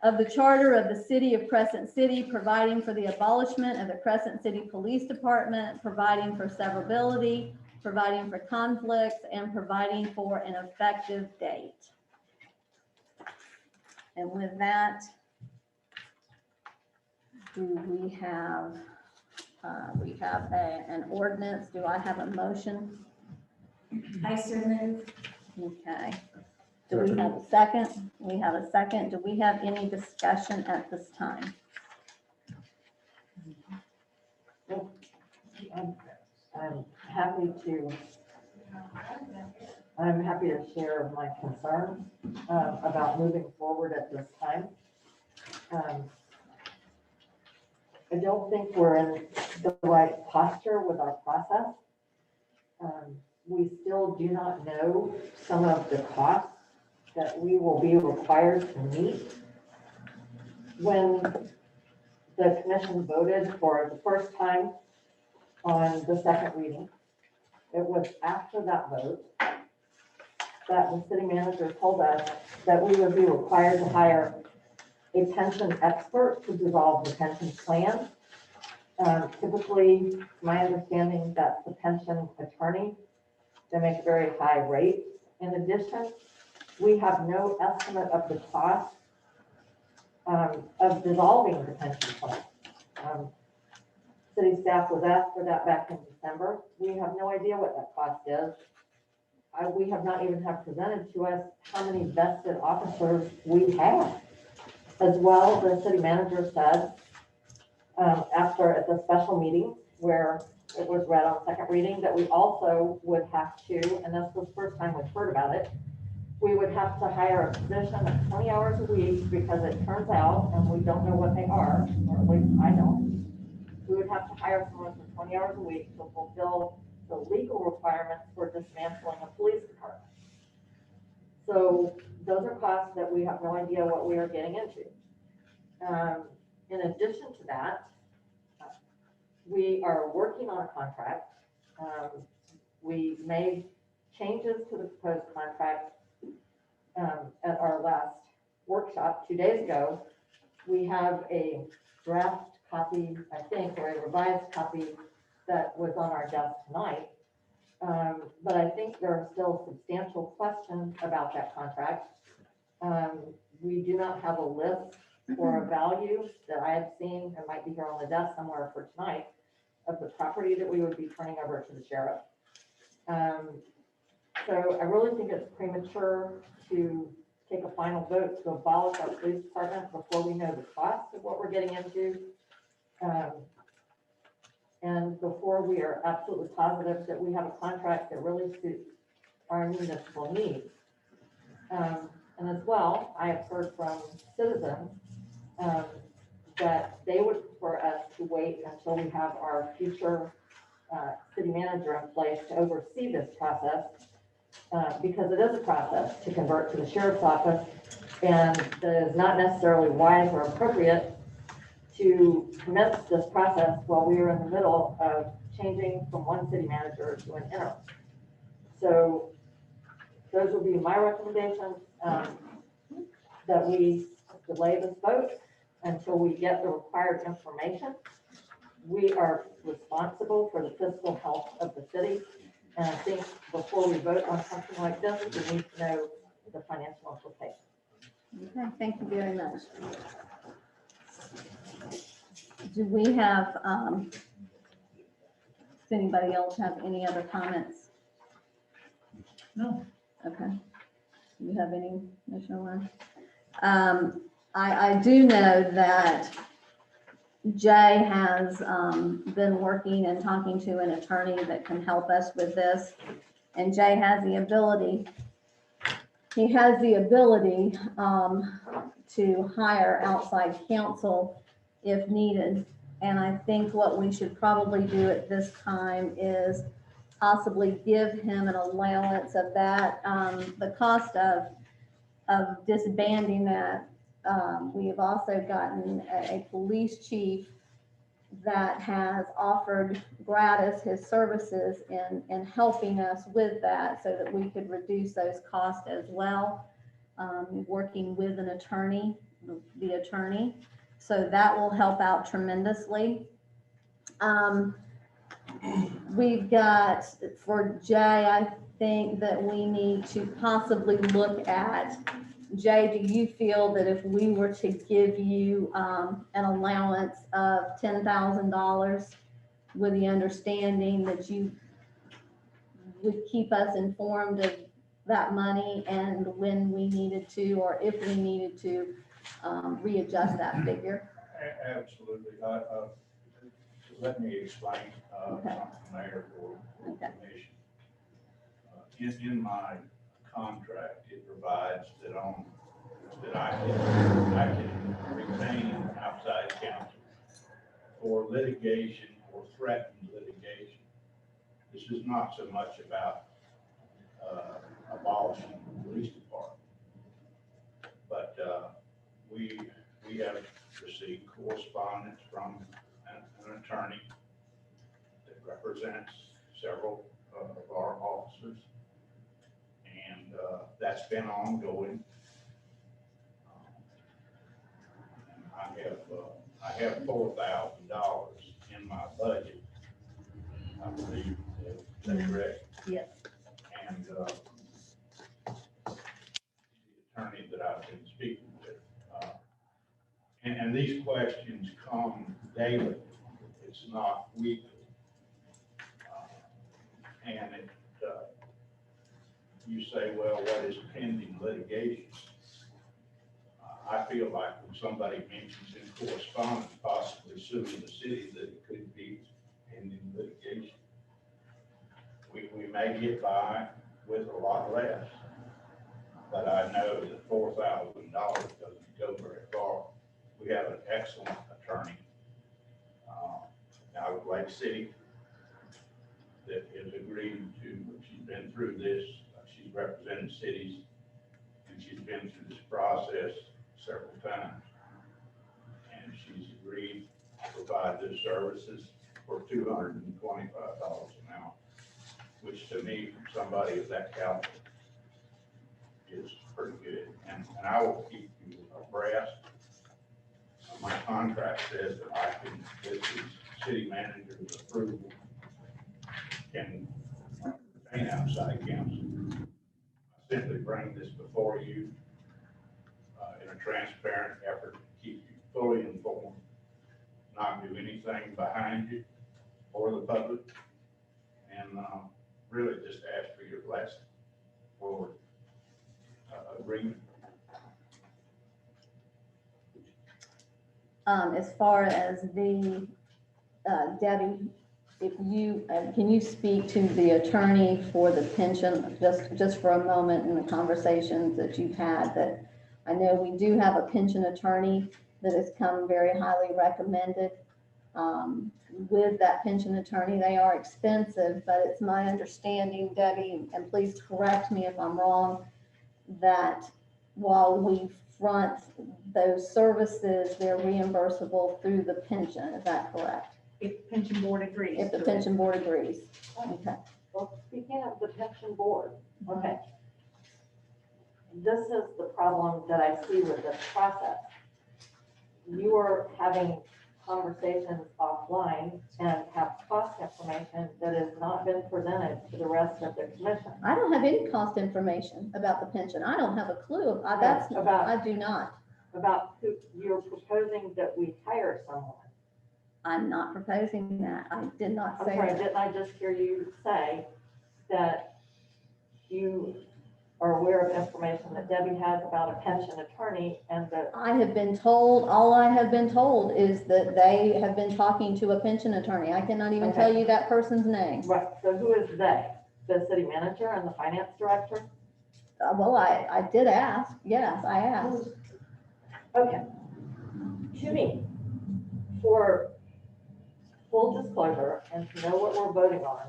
of the charter of the city of Crescent City, providing for the abolishment of the Crescent City Police Department, providing for severability, providing for conflicts, and providing for an effective date. And with that, do we have, an ordinance? Do I have a motion? I so move. Okay. Do we have a second? We have a second. Do we have any discussion at this time? I'm happy to, share my concerns about moving forward at this time. I don't think we're in the right posture with our process. We still do not know some of the costs that we will be required to meet. When the commission voted for the first time on the second reading, it was after that vote that the city manager told us that we would be required to hire a pension expert to dissolve the pension plan. Typically, my understanding that the pension attorney, they make a very high rate. In addition, we have no estimate of the cost of dissolving the pension plan. City staff was asked for that back in December. We have no idea what that cost is. We have not even have presented to us how many vested officers we have. As well, the city manager said, at the special meeting where it was read on second reading, that we also would have to, and this was the first time we've heard about it, we would have to hire a position of 20 hours a week, because it turns out, and we don't know what they are, or at least I don't, we would have to hire someone for 20 hours a week to fulfill the legal requirements for dismantling a police department. So those are costs that we have no idea what we are getting into. In addition to that, we are working on a contract. We made changes to the proposed contract at our last workshop 2 days ago. We have a draft copy, I think, or a revised copy that was on our desk tonight. But I think there are still substantial questions about that contract. We do not have a list or a value that I have seen, it might be here on the desk somewhere for tonight, of the property that we would be turning over to the sheriff. So I really think it's premature to take a final vote to abolish our police department before we know the cost of what we're getting into. And before we are absolutely positive that we have a contract that really suits our municipal needs. And as well, I have heard from citizens that they would prefer us to wait until we have our future city manager in place to oversee this process, because it is a process to convert to the sheriff's office, and it is not necessarily wise or appropriate to commence this process while we are in the middle of changing from one city manager to an interim. So those would be my recommendations, that we delay this vote until we get the required information. We are responsible for the fiscal health of the city. And I think before we vote on something like this, we need to know the financial implications. Okay, thank you very much. Do we have, does anybody else have any other comments? No. Okay. Do you have any, Commissioner Warren? I do know that Jay has been working and talking to an attorney that can help us with this. And Jay has the ability, he has the ability to hire outside counsel if needed. And I think what we should probably do at this time is possibly give him an allowance of that, the cost of disbanding that. We have also gotten a police chief that has offered gratis his services in helping us with that so that we could reduce those costs as well, working with an attorney, the attorney. So that will help out tremendously. We've got, for Jay, I think that we need to possibly look at, Jay, do you feel that if we were to give you an allowance of $10,000 with the understanding that you would keep us informed of that money and when we needed to, or if we needed to readjust that figure? Absolutely. let me explain, Okay. something there for the Okay. commission. In my contract, it provides that I can retain outside counsel for litigation or threatened litigation. This is not so much about, abolishing the police department. But, we have received correspondence from an attorney that represents several of our officers. And, that's been ongoing. I have $4,000 in my budget, I believe, is that correct? Yes. And, the attorney that I've been speaking with, and these questions come daily, it's not weekly. And it, you say, well, what is pending litigation? I feel like when somebody mentions in correspondence possibly suing the city, that it could be pending litigation. We may get by with a lot less, but I know that $4,000 doesn't go very far. We have an excellent attorney out of Lake City that has agreed to, she's been through this, she's represented cities, and she's been through this process several times. And she's agreed to provide those services for $225 an hour, which to me, from somebody of that caliber, is pretty good. And I will keep you abreast. My contract says that I can, with the city manager's approval, can retain outside counsel. I simply bring this before you in a transparent effort to keep you fully informed, not do anything behind you or the public, and really just ask for your blessing for agreement. As far as the, Debbie, if you, can you speak to the attorney for the pension, just for a moment in the conversations that you've had, that I know we do have a pension attorney that has come very highly recommended. With that pension attorney, they are expensive, but it's my understanding, Debbie, and please correct me if I'm wrong, that while we front those services, they're reimbursable through the pension. Is that correct? If the pension board agrees. If the to it. pension board agrees. Okay. Well, speaking of the pension board, okay. This is the problem that I see with this process. You are having conversations offline and have cost information that has not been presented to the rest of the commission. I don't have any cost information about the pension. I don't have a clue. That's, About- I do not. About who you're proposing that we hire someone. I'm not proposing that. I did not I'm say sorry, that. didn't I just hear you say that you are aware of information that Debbie has about a pension attorney and that, I have been told, all I have been told is that they have been talking to a pension attorney. I cannot even Okay. tell you that person's name. right, so who is they? The city manager and the finance director? Well, I did ask. Yes, I asked. Okay. To me, for full disclosure and to know what we're voting on,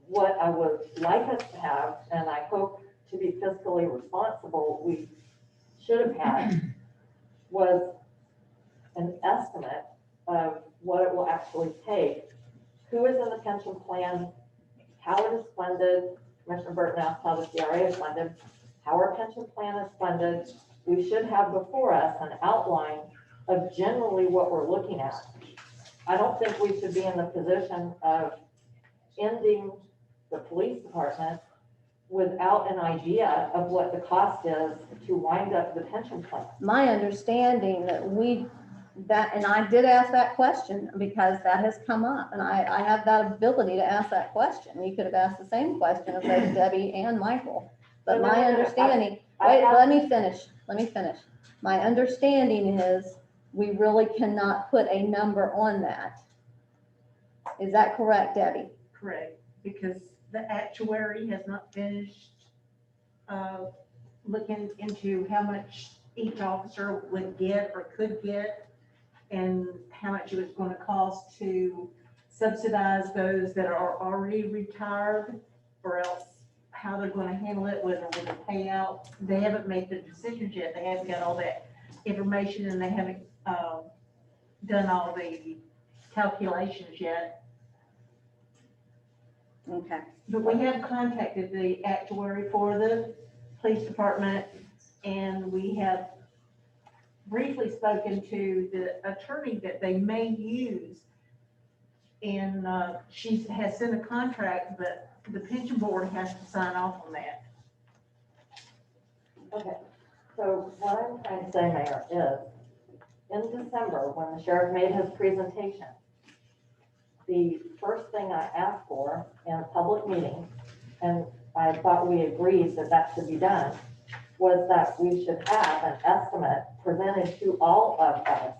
what I would like us to have, and I hope to be fiscally responsible, we should have had, was an estimate of what it will actually take, who is in the pension plan, how it is funded. Commissioner Burton asked how the CRA is funded, how our pension plan is funded. We should have before us an outline of generally what we're looking at. I don't think we should be in the position of ending the police department without an idea of what the cost is to wind up the pension plan. My understanding that and I did ask that question because that has come up, and I have that ability to ask that question. You could have asked the same question of both Debbie and Michael. But my understanding, wait, let me finish. My understanding is we really cannot put a number on that Is that correct, Debbie? Correct, because the actuary has not finished looking into how much each officer would get or could get, and how much it was going to cost to subsidize those that are already retired, or else how they're going to handle it, whether with a payout. They haven't made the decisions yet. They haven't got all that information, and they haven't done all the calculations yet. Okay. But we have contacted the actuary for the police department, and we have briefly spoken to the attorney that they may use. And she has sent a contract, but the pension board has to sign off on that. Okay, so what I'm trying to say, Mayor, is in December, when the sheriff made his presentation, the first thing I asked for in a public meeting, and I thought we agreed that that should be done, was that we should have an estimate presented to all of us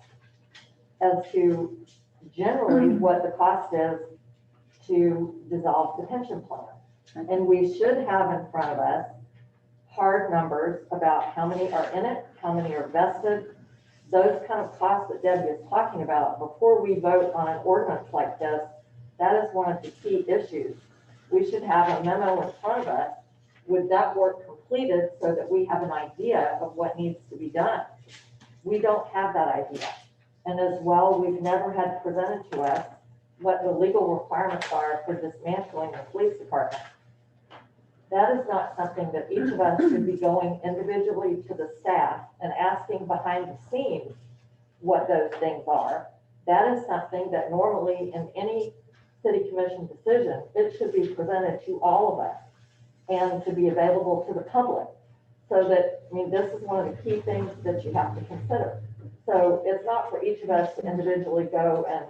as to generally what the cost is to dissolve the pension plan. And we should have in front of us hard numbers about how many are in it, how many are vested, those kind of costs that Debbie is talking about. Before we vote on an ordinance like this, that is one of the key issues. We should have a memo in front of us with that work completed so that we have an idea of what needs to be done. We don't have that idea. And as well, we've never had presented to us what the legal requirements are for dismantling the police department. That is not something that each of us should be going individually to the staff and asking behind the scenes what those things are. That is something that normally in any city commission decision, it should be presented to all of us and to be available to the public. So that, I mean, this is one of the key things that you have to consider. So it's not for each of us to individually go and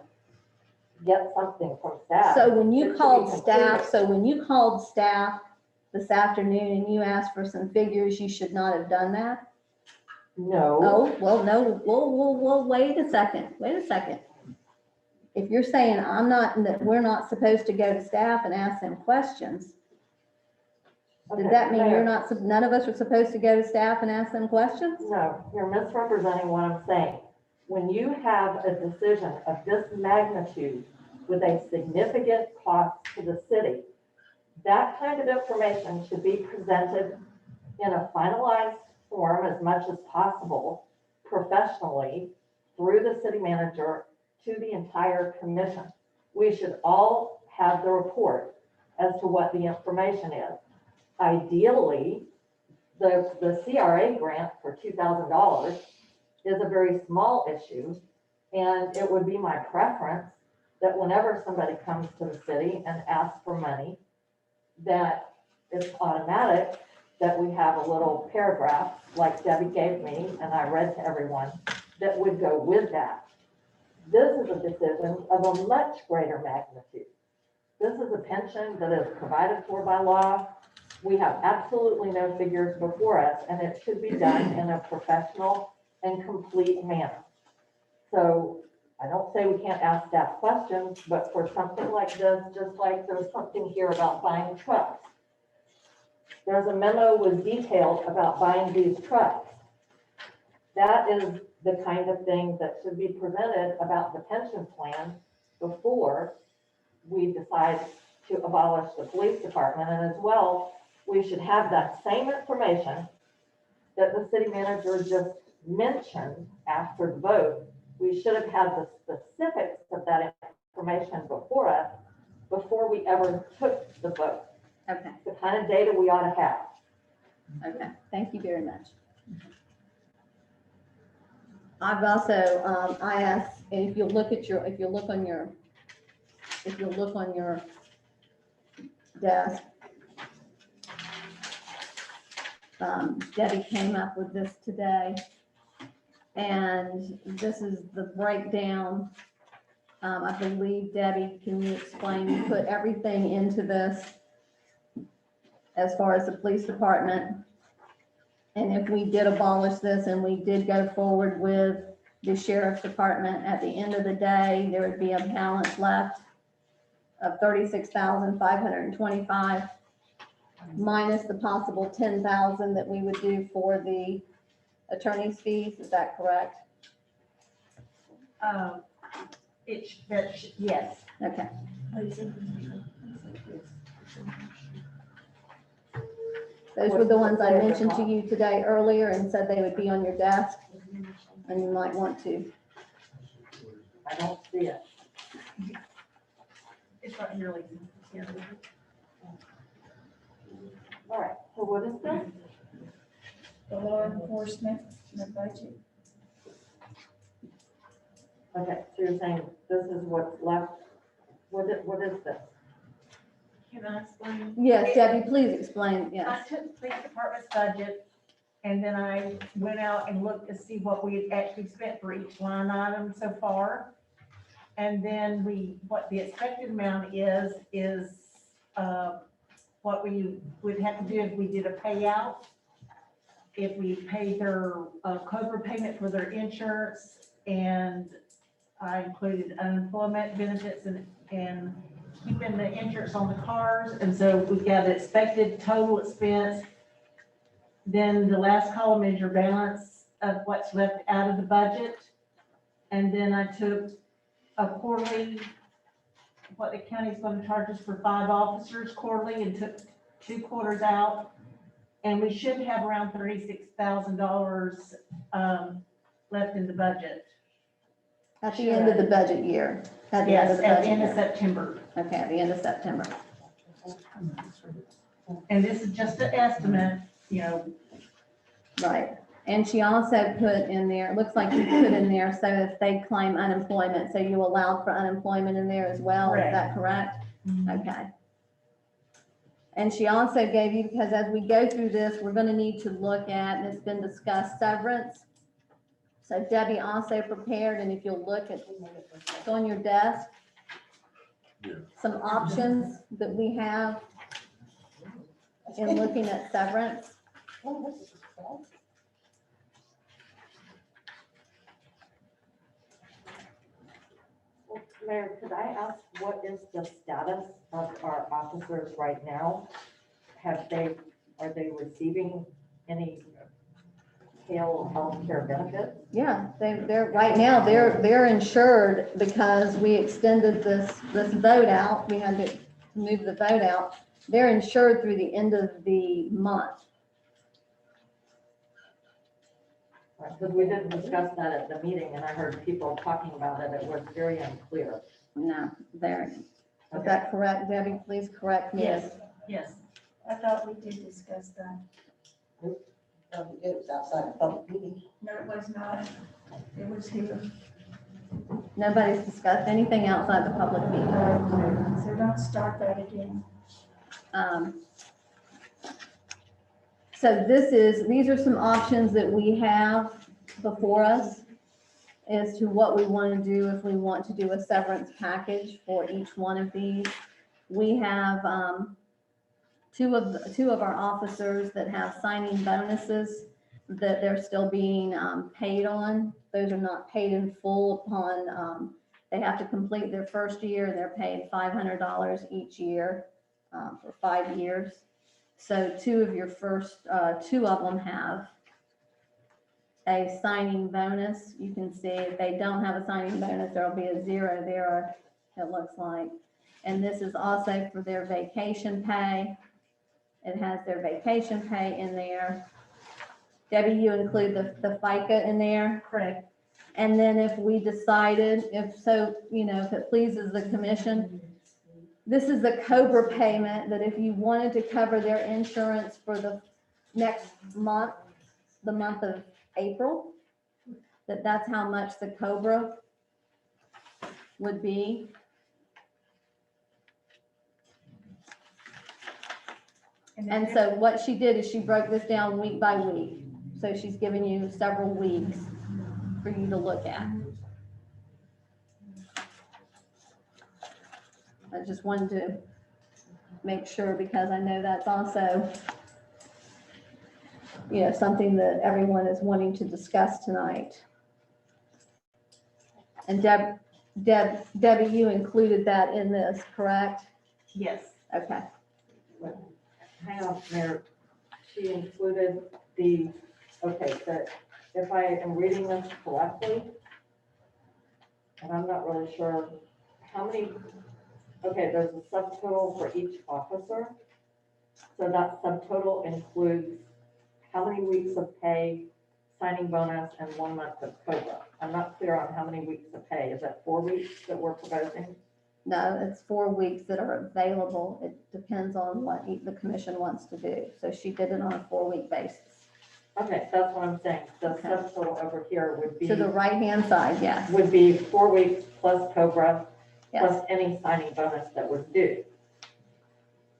get something from staff. So when It you should be called completed. staff this afternoon and you asked for some figures, you should not have done that? No, Oh, well, no, whoa, wait a second. If you're saying that we're not supposed to go to staff and ask them questions, does Okay, that mean Mayor. none of us are supposed to go to staff and ask them questions? No, you're misrepresenting what I'm saying. When you have a decision of this magnitude with a significant cost to the city, that kind of information should be presented in a finalized form as much as possible, professionally, through the city manager to the entire commission. We should all have the report as to what the information is. Ideally, the CRA grant for $2,000 is a very small issue, and it would be my preference that whenever somebody comes to the city and asks for money, that it's automatic that we have a little paragraph like Debbie gave me and I read to everyone that would go with that. This is a decision of a much greater magnitude. This is a pension that is provided for by law. We have absolutely no figures before us, and it should be done in a professional and complete manner. So I don't say we can't ask staff questions, but for something like this, just like there's something here about buying trucks. There's a memo with details about buying these trucks. That is the kind of thing that should be presented about the pension plan before we decide to abolish the police department. And as well, we should have that same information that the city manager just mentioned after the vote. We should have had the specifics of that information before us, before we ever took the vote. Okay, The kind of data we ought to have. okay, thank you very much. I've also, I asked, if you look on your desk, Debbie came up with this today. And this is the breakdown. I believe, Debbie, can you explain, you put everything into this as far as the police department? And if we did abolish this and we did go forward with the sheriff's department, at the end of the day, there would be a balance left of 36,525 minus the possible 10,000 that we would do for the attorney's fees, is that correct? Yes. Okay. Those were the ones I mentioned to you today earlier and said they would be on your desk, and you might want to. I don't see it. It's right here, Lisa. Here. All right, so what is this? The law enforcement, the budget. Okay, so you're saying this is what's left? What is this? Can I explain? Yes, Debbie, please explain, I yes. took the police department's budget, and then I went out and looked to see what we had actually spent for each line item so far. And then what the expected amount is what we would have to do if we did a payout. If we paid their Cobra payment for their insurance, and I included unemployment benefits and keeping the insurance on the cars, and so we got an expected total expense. Then the last column is your balance of what's left out of the budget. And then I took a quarterly, what the county's gonna charge us for 5 officers quarterly, and took 2 quarters out. And we should have around $36,000 left in the budget. At the end of the budget year. At the end of Yes, the at the budget end of year. September. Okay, at the end of September. And this is just an estimate, Right. And she also put in there, it looks like you put in there, so if they claim unemployment, so you allowed for unemployment in there as well, is that correct? Okay. And she also gave you, because as we go through this, we're gonna need to look at, and it's been discussed, severance. So Debbie also prepared, and if you'll look at, it's on your desk, some options that we have in looking at severance. Well, Mayor, could I ask, what is the status of our officers right now? Are they receiving any tail healthcare benefits? Yeah, they're, right now, they're insured because we extended this vote out. We had to move the vote out. They're insured through the end of the month. Because we didn't discuss that at the meeting, and I heard people talking about it. It was very unclear. No, is that correct, Debbie? Please correct me. Yes. Yes. I thought we did discuss that. It was outside the public meeting. No, it was not. It was here. Nobody's discussed anything outside the public meeting. So don't start that again. So these are some options that we have before us as to what we want to do if we want to do a severance package for each one of these. We have two of our officers that have signing bonuses that they're still being paid on. Those are not paid in full upon, they have to complete their first year, and they're paid $500 each year for 5 years. So two of them have a signing bonus. You can see if they don't have a signing bonus, there'll be a 0 there, it looks like. And this is also for their vacation pay. It has their vacation pay in there. Debbie, you include the FICA in there? Correct. And then if we decided, if it pleases the commission, this is the Cobra payment, that if you wanted to cover their insurance for the next month, the month of April, that's how much the Cobra would be. And so what she did is she broke this down week by week. So she's giving you several weeks for you to look at. I just wanted to make sure, because I know that's also, something that everyone is wanting to discuss tonight. And Debbie, you included that in this, correct? Yes. Okay. Hang on, Mayor, she included the, okay, so if I am reading this correctly, and I'm not really sure how many, okay, there's a subtotal for each officer. So that subtotal includes how many weeks of pay, signing bonus, and 1 month of Cobra. I'm not clear on how many weeks of pay. Is that 4 weeks that we're proposing? No, it's 4 weeks that are available. It depends on what the commission wants to do. So she did it on a 4-week basis. Okay, that's what I'm saying. The Okay. subtotal over here would be, To the right-hand side, yes. would be 4 weeks plus Cobra, Yes. plus any signing bonus that was due.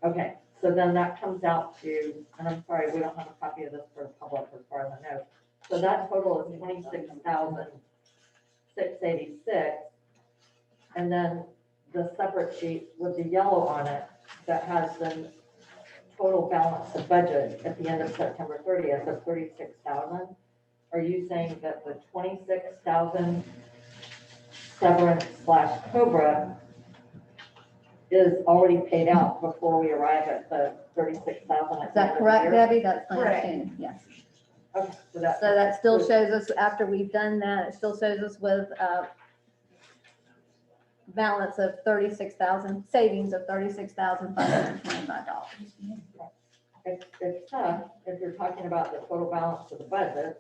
Okay, so then that comes out to, and I'm sorry, we don't have a copy of this for the public as far as I know. So that total is 26,686. And then the separate sheet with the yellow on it that has the total balance of budget at the end of September 30th of 36,000. Are you saying that the 26,000 severance / Cobra is already paid out before we arrive at the 36,000? Is that correct, Debbie? That's my Correct. understanding, yes. Okay, so that. So that still shows us, after we've done that, it still shows us with balance of 36,000, savings of $36,525. Except if you're talking about the total balance of the budget,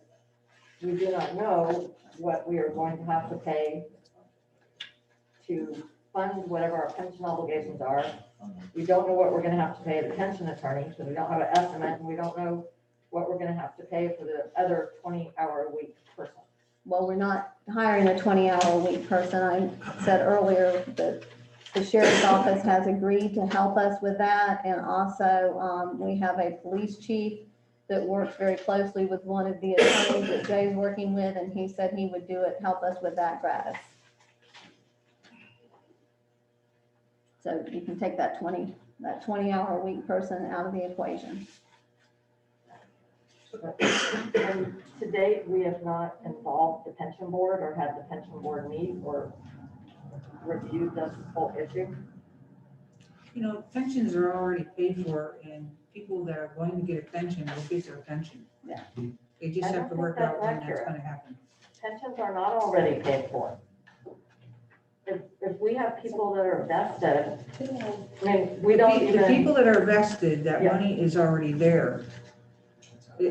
we do not know what we are going to have to pay to fund whatever our pension obligations are. We don't know what we're gonna have to pay the pension attorney, because we don't have an estimate, and we don't know what we're gonna have to pay for the other 20-hour-a-week person. Well, we're not hiring a 20-hour-a-week person. I said earlier that the sheriff's office has agreed to help us with that. And also, we have a police chief that works very closely with one of the attorneys that Jay's working with, and he said he would do it, help us with that gratis. So you can take that 20-hour-a-week person out of the equation. And to date, we have not involved the pension board or had the pension board meet or reviewed this whole issue. You know, pensions are already paid for, and people that are going to get a pension will get their pension. Yeah. They just I have don't to think work that's out when that's accurate. gonna happen. Pensions are not already paid for. If we have people that are vested, I mean, we don't The even, people that are vested, that Yeah. money is already there. I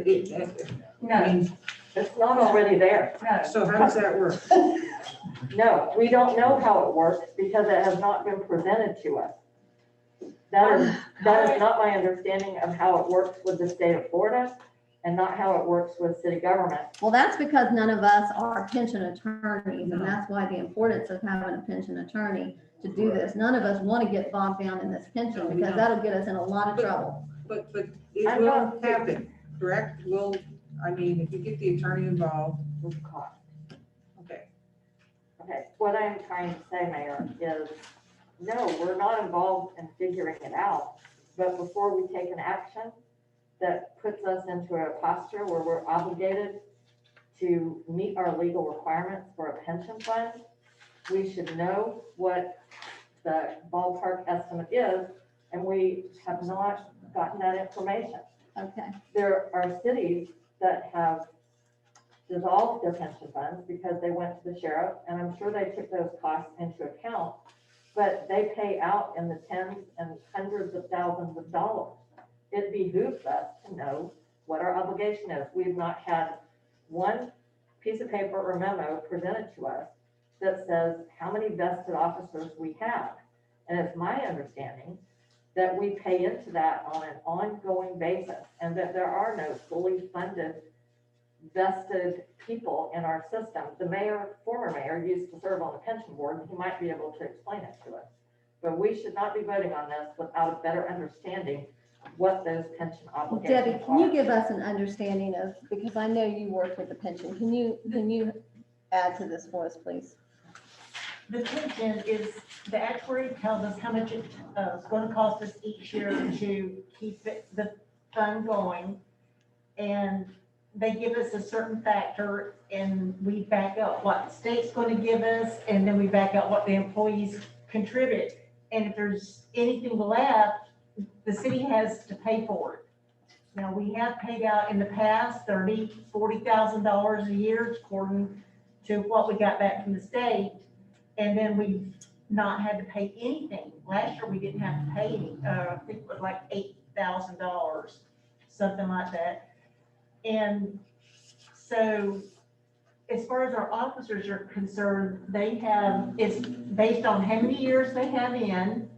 no, mean, it's not already there. so how does that work? No, we don't know how it works because it has not been presented to us. That is not my understanding of how it works with the state of Florida and not how it works with city government. Well, that's because none of us are pension attorneys, and that's why the importance of having a pension attorney to do this. None of us want to get bogged down in this pension because that'll get us in a lot of trouble. But it I'm will not- happen, correct? Will, I mean, if you get the attorney involved, okay. Okay, what I'm trying to say, Mayor, is no, we're not involved in figuring it out. But before we take an action that puts us into a posture where we're obligated to meet our legal requirements for a pension fund, we should know what the ballpark estimate is, and we have not gotten that information. Okay. There are cities that have dissolved their pension funds because they went to the sheriff, and I'm sure they took those costs into account, but they pay out in the tens and hundreds of thousands of dollars. It behooves us to know what our obligation is. We've not had one piece of paper or memo presented to us that says how many vested officers we have. And it's my understanding that we pay into that on an ongoing basis, and that there are no fully funded vested people in our system. The mayor, former mayor, used to serve on the pension board, and he might be able to explain it to us. But we should not be voting on this without a better understanding what those pension obligations are. Debbie, can you give us an understanding of, because I know you work with the pension, can you add to this for us, please? The pension is, the actuary tells us how much it's going to cost us each year to keep the fund going. And they give us a certain factor and we back up what the state's gonna give us, and then we back up what the employees contribute. And if there's anything left, the city has to pay for it. Now, we have paid out in the past $40,000 a year according to what we got back from the state. And then we've not had to pay anything. Last year, we didn't have to pay any, I think it was like $8,000, something like that. And so as far as our officers are concerned, they have, it's based on how many years they have in,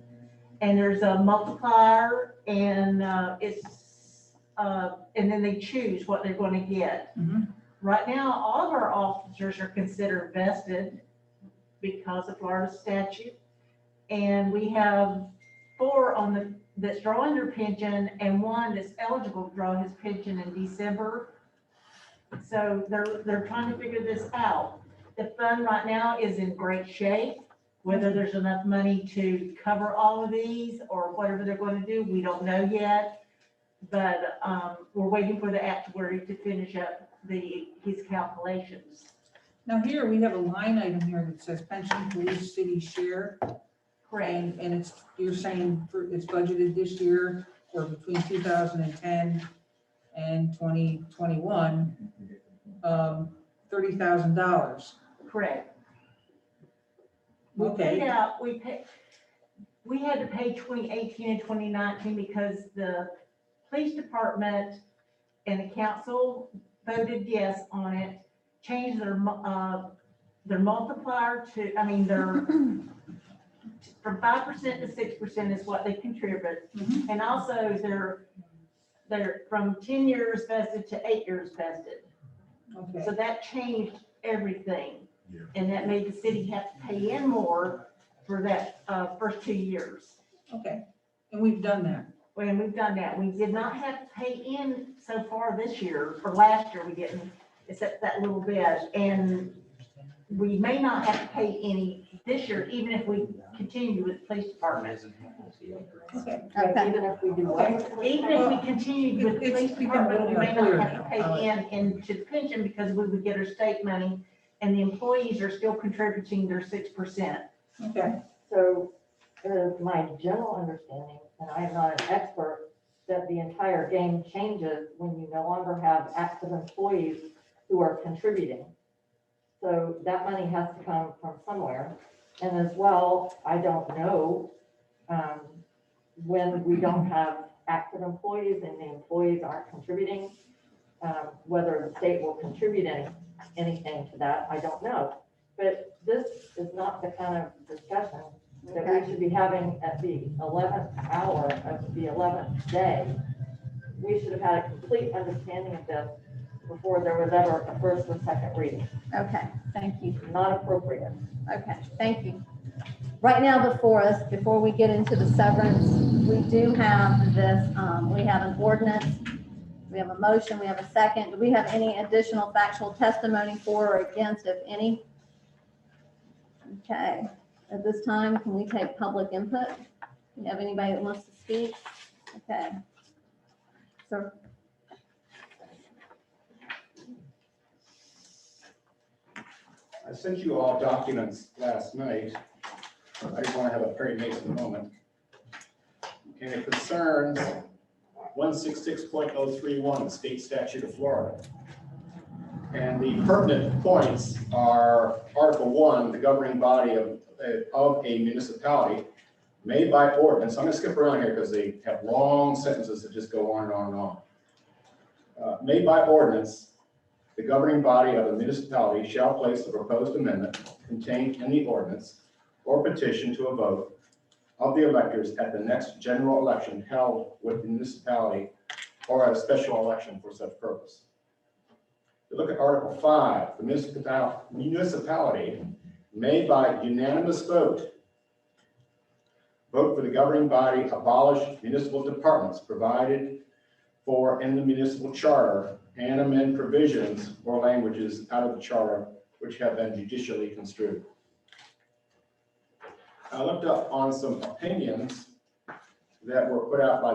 and there's a multiplier, and and then they choose what they're going to get. Mhm. Right now, all of our officers are considered vested because of Florida statute. And we have 4 that's drawing their pension and 1 that's eligible to draw his pension in December. So they're trying to figure this out. The fund right now is in great shape. Whether there's enough money to cover all of these or whatever they're going to do, we don't know yet. But we're waiting for the actuary to finish up his calculations. Now here, we have a line item here that says pension police city share. Correct. And it's, you're saying it's budgeted this year for between 2010 and 2021, $30,000. Correct. Okay. We had to pay 2018 and 2019 because the police department and the council voted yes on it, changed their multiplier to, their from 5% to 6% is what they contribute. And also they're from 10 years vested to 8 years vested. Okay. So that changed everything. Yeah. And that made the city have to pay in more for that first 2 years. Okay. And we've done that. When we've done that, we did not have to pay in so far this year, or last year we didn't, except that little bit. And we may not have to pay any this year, even if we continue with the police department. Okay. Okay. Even if we do what? Even if we continue with the It's police become a department, we little may more not clear have to now. pay into the pension because we would get our state money and the employees are still contributing their 6%. Okay. So it is my general understanding, and I am not an expert, that the entire game changes when you no longer have active employees who are contributing. So that money has to come from somewhere. And as well, I don't know when we don't have active employees and the employees aren't contributing, whether the state will contribute anything to that, I don't know. But this is not the kind of discussion that we should be having at the 11th hour of the 11th day. We should have had a complete understanding of this before there was ever a first or second reading. Okay, thank you. Not appropriate. Okay, thank you. Right now before us, before we get into the severance, we do have this, we have an ordinance, we have a motion, we have a second. Do we have any additional factual testimony for or against, if any? Okay, at this time, can we take public input? Do you have anybody that wants to speak? Okay. Sir. I sent you all documents last night. I just want to have a Perry Mason moment. And it concerns 166.031, the state statute of Florida. And the pertinent points are Article 1, the governing body of a municipality made by ordinance. I'm going to skip around here because they have long sentences that just go on and on and on. Made by ordinance, the governing body of a municipality shall place the proposed amendment contained in the ordinance or petition to a vote of the electors at the next general election held with the municipality or at a special election for such purpose. You look at Article 5, the municipality may by unanimous vote for the governing body abolish municipal departments provided for in the municipal charter and amend provisions or languages out of the charter which have been judicially construed. I looked up on some opinions that were put out by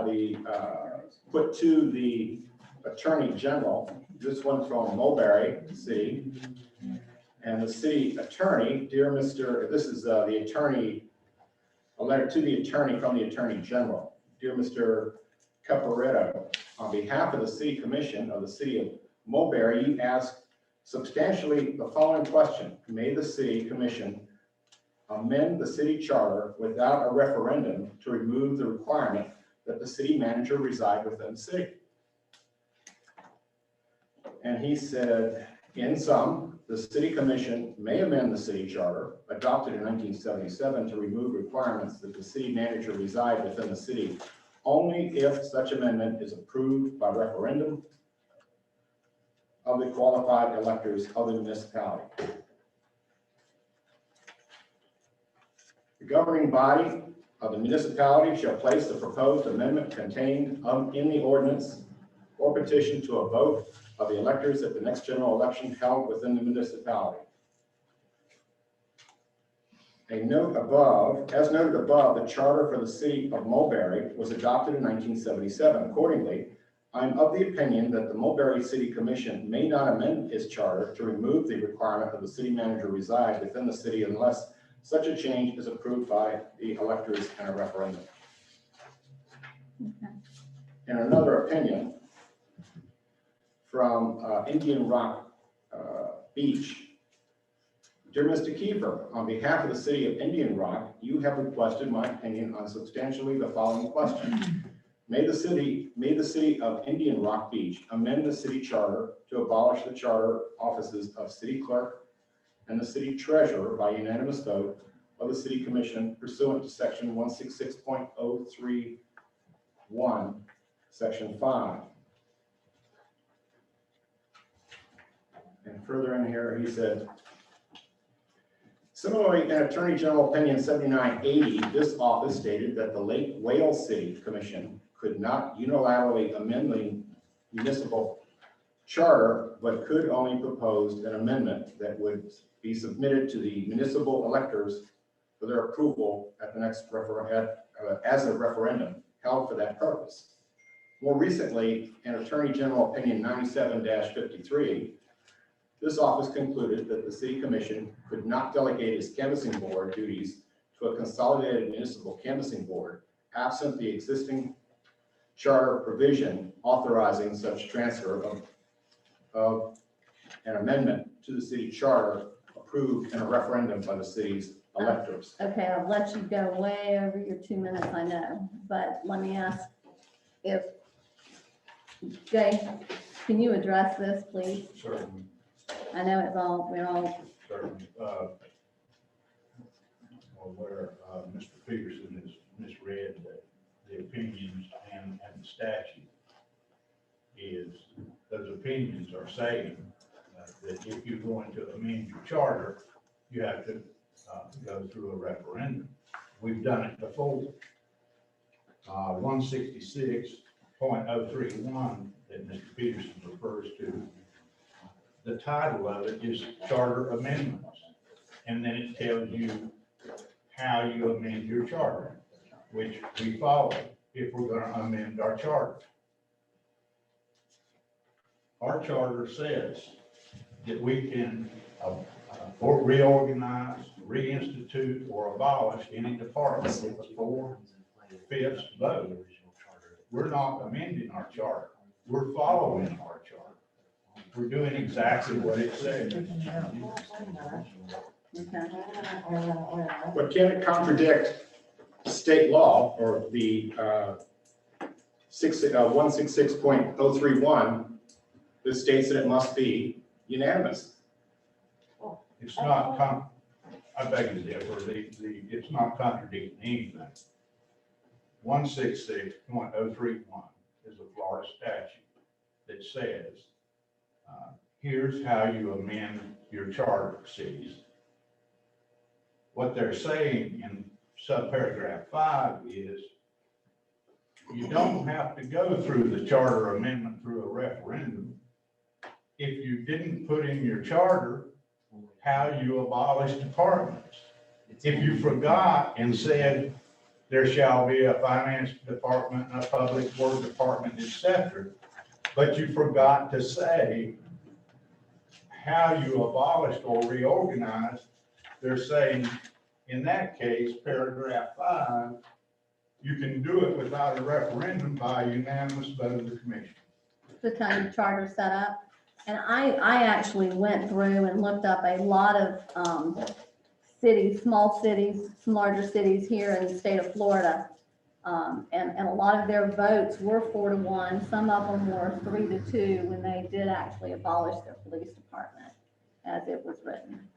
put to the Attorney General. This one from Mulberry City. And the city attorney, dear Mr., this is the attorney, a letter to the attorney from the Attorney General. Dear Mr. Caporetto, on behalf of the City Commission of the City of Mulberry, you ask substantially the following question. May the City Commission amend the city charter without a referendum to remove the requirement that the city manager reside within the city? And he said, in sum, the City Commission may amend the city charter adopted in 1977 to remove requirements that the city manager reside within the city only if such amendment is approved by referendum of the qualified electors of the municipality. The governing body of the municipality shall place the proposed amendment contained in the ordinance or petition to a vote of the electors at the next general election held within the municipality. A note above, as noted above, the charter for the city of Mulberry was adopted in 1977. Accordingly, I'm of the opinion that the Mulberry City Commission may not amend its charter to remove the requirement of the city manager reside within the city unless such a change is approved by the electors in a referendum. Okay. In another opinion, from Indian Rock Beach. Dear Mr. Kiefer, on behalf of the city of Indian Rock, you have requested my opinion on substantially the following question. May the city of Indian Rock Beach amend the city charter to abolish the charter offices of city clerk and the city treasurer by unanimous vote of the city commission pursuant to section 166.031, section 5. And further in here, he said, similarly, in Attorney General Opinion 7980, this office stated that the late Wales City Commission could not unilaterally amend the municipal charter, but could only propose an amendment that would be submitted to the municipal electors for their approval at the next as a referendum held for that purpose. More recently, in Attorney General Opinion 97-53, this office concluded that the City Commission could not delegate its canvassing board duties to a consolidated municipal canvassing board absent the existing charter provision authorizing such transfer of an amendment to the city charter approved in a referendum by the city's electors. Okay, I'll let you go way over your 2 minutes, I know, but let me ask if, Jay, can you address this, please? Certainly, I know it's all, we're all, certainly. Where Mr. Peterson has misread the opinions and the statute is, those opinions are saying that if you're going to amend your charter, you have to go through a referendum. We've done it before. 166.031 that Mr. Peterson refers to, the title of it is Charter Amendments. And then it tells you how you amend your charter, which we follow if we're going to amend our charter. Our charter says that we can or reorganize, reinstitute, or abolish any department with a 4/5 vote. We're not amending our charter. We're following our charter. We're doing exactly what it says. okay. But can it contradict state law or the 166.031 that states that it must be unanimous? It's not, I beg to differ, it's not contradicting anything. 166.031 is a Florida statute that says, here's how you amend your charter cities. What they're saying in subparagraph 5 is you don't have to go through the charter amendment through a referendum if you didn't put in your charter how you abolish departments. If you forgot and said there shall be a finance department, a public work department, etc., But you forgot to say how you abolished or reorganized. They're saying, in that case, paragraph 5, you can do it without a referendum by unanimous vote of the commission. The kind of charter set up. And I actually went through and looked up a lot of cities, small cities, some larger cities here in the state of Florida. And a lot of their votes were 4-1. Some of them were 3-2 when they did actually abolish their police department as it was written.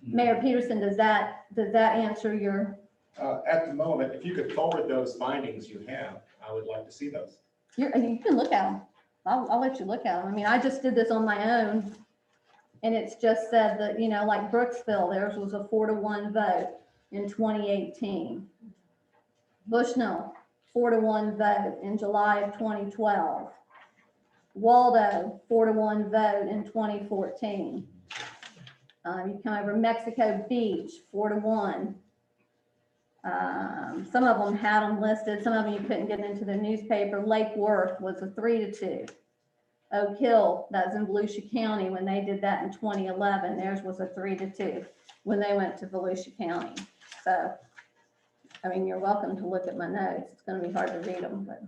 Mayor Peterson, does that answer your? At the moment, if you could forward those findings you have, I would like to see those. You can look at them. I'll let you look at them. I mean, I just did this on my own. And it's just said that, you know, like Brooksville, theirs was a 4-1 vote in 2018. Bushnell, 4-1 vote in July of 2012. Waldo, 4-1 vote in 2014. You come over Mexico Beach, 4-1. Some of them had them listed. Some of them you couldn't get into the newspaper. Lake Worth was a 3-2. Oak Hill, that's in Volusia County, when they did that in 2011, theirs was a 3-2 when they went to Volusia County. So, I mean, you're welcome to look at my notes. It's going to be hard to read them, but.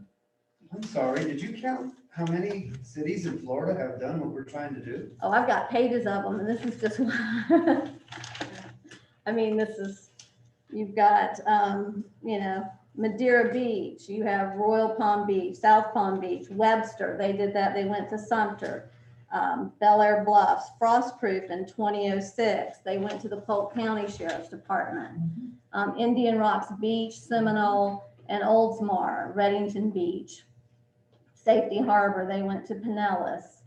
I'm sorry, did you count how many cities in Florida have done what we're trying to do? Oh, I've got pages of them, and this is just, I mean, this is, you've got, you know, Madeira Beach, you have Royal Palm Beach, South Palm Beach, Webster, they did that, they went to Sumter, Bel Air Bluffs, Frostproof in 2006, they went to the Polk County Sheriff's Department, Indian Rocks Beach, Seminole, and Oldsmar, Reddington Beach, Safety Harbor, they went to Pinellas,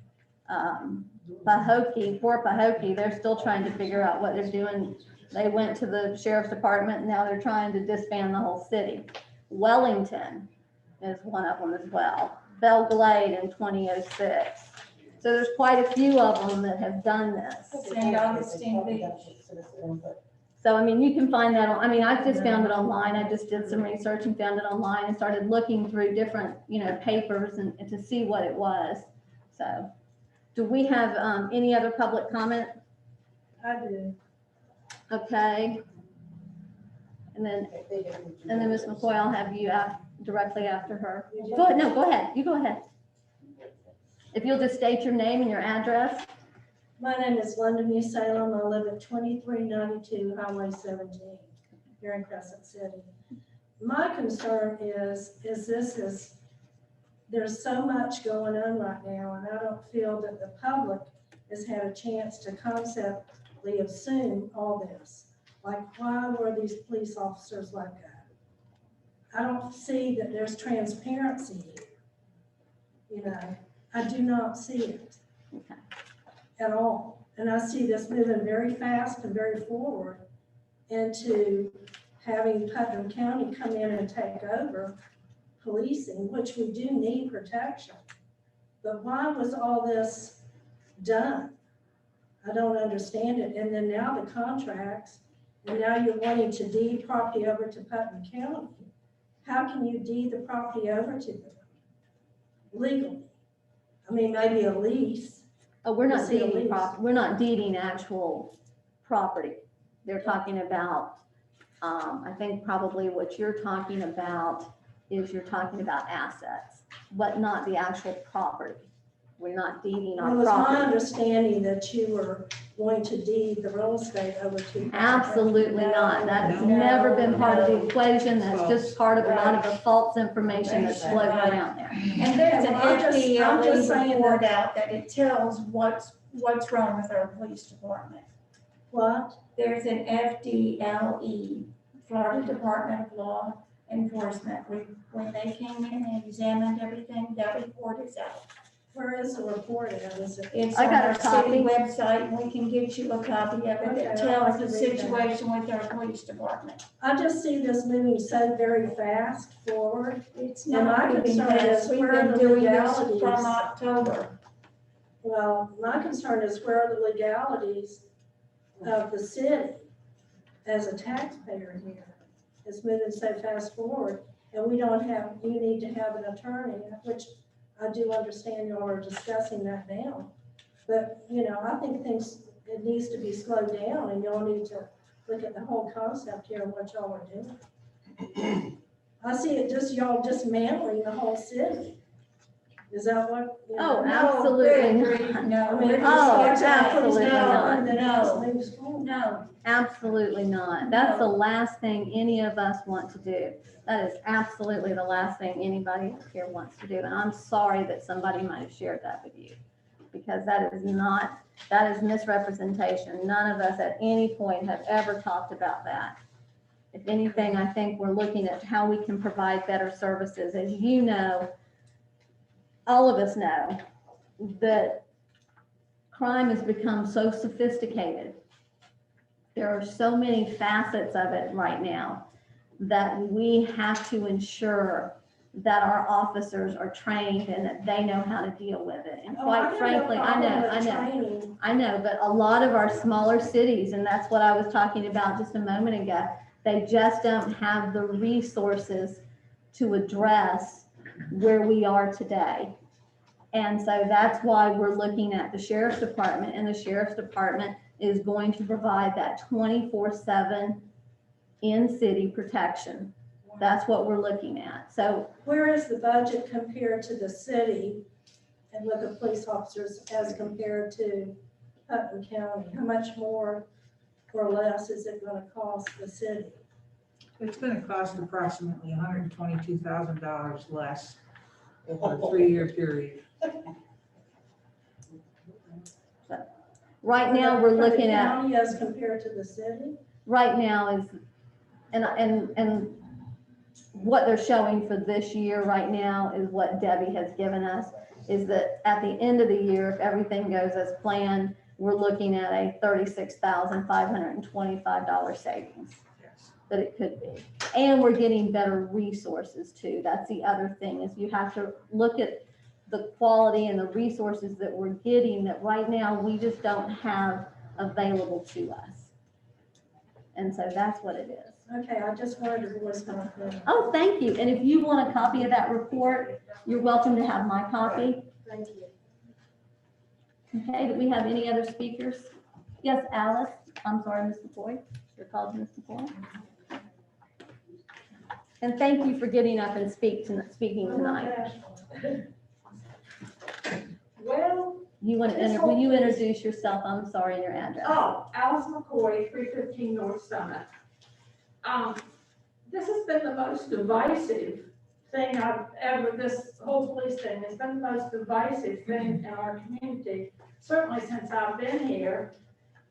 Pahokee, Fort Pahokee, they're still trying to figure out what they're doing. They went to the sheriff's department, and now they're trying to disband the whole city. Wellington is one of them as well. Belle Glade in 2006. So there's quite a few of them that have done this. St. Augustine Beach. So, I mean, you can find that on, I mean, I just found it online. I just did some research and found it online and started looking through different, you know, papers and to see what it was. So, do we have any other public comment? I do. Okay. And then Ms. McCoy, I'll have you directly after her. Go ahead, no, go ahead, you go ahead. If you'll just state your name and your address. My name is Linda New Salem. I live at 2392 Highway 17 here in Crescent City. My concern is there's so much going on right now, and I don't feel that the public has had a chance to conceptually assume all this. Like, why were these police officers like that? I don't see that there's transparency here. You know, I do not see it at all. And I see this moving very fast and very forward into having Putnam County come in and take over policing, which we do need protection. But why was all this done? I don't understand it. And then now the contracts, and now you're wanting to deed property over to Putnam County. How can you deed the property over to them legally? I mean, maybe a lease. Oh, we're not deeding property. We're not deeding actual property. They're talking about, I think probably what you're talking about is you're talking about assets, but not the actual property. We're not deeding our Well, it's my property. understanding that you were going to deed the real estate over to. Absolutely not. That's never been part of the equation. That's just part of a lot of the false information that's floating around there. And there's an I'm just FDLE saying report out that it tells what's wrong with our police department. What? There's an FDLE, Florida Department of Law Enforcement. When they came in and examined everything, that report is out. Where is the report at? Is it? It's I on got our a copy. city website, and we can get you a copy of it Okay, that I'll tells have the to read that. situation with our police department. I just see this moving so very fast forward. It's And not my moving concern fast. is We've where been the doing this legalities- from October. Well, my concern is where are the legalities of the city as a taxpayer here? It's moving so fast forward. and we don't have, you need to have an attorney, which I do understand y'all are discussing that now. But, you know, I think it needs to be slowed down, and y'all need to look at the whole concept here and what y'all are doing. I see it just y'all dismantling the whole city. Is that what? you know? Oh, absolutely not. No, I mean, we're Oh, just- absolutely not. No, Absolutely not. That's the last thing any of us want to do. That is absolutely the last thing anybody here wants to do. And I'm sorry that somebody might have shared that with you, because that is misrepresentation. None of us at any point have ever talked about that. If anything, I think we're looking at how we can provide better services. As you know, all of us know that crime has become so sophisticated. There are so many facets of it right now that we have to ensure that our officers are trained and that they know how to deal with it. And quite frankly, I know, but a lot of our smaller cities, and that's what I was talking about just a moment ago, they just don't have the resources to address where we are today. And so that's why we're looking at the sheriff's department, and the sheriff's department is going to provide that 24/7 in-city protection. That's what we're looking at. So Where is the budget compared to the city and look at police officers as compared to Putnam County? How much more or less is it gonna cost the city? It's gonna cost approximately $122,000 less over a 3-year period. right now, we're looking at, County as compared to the city? right now is, and what they're showing for this year right now is what Debbie has given us, is that at the end of the year, if everything goes as planned, we're looking at a $36,525 savings that it could be. And we're getting better resources too. That's the other thing, is you have to look at the quality and the resources that we're getting that right now we just don't have available to us. And so that's what it is. Okay, I just wondered what's going on. Oh, thank you. And if you want a copy of that report, you're welcome to have my copy. Thank you. Okay, do we have any other speakers? Yes, Alice. I'm sorry, Ms. McCoy. You're called Ms. McCoy. And thank you for getting up and speaking tonight. Well, Will you introduce yourself? I'm sorry, and your address. oh, Alice McCoy, 315 North Summit. This has been the most divisive thing this whole police thing has been the most divisive thing in our community, certainly since I've been here,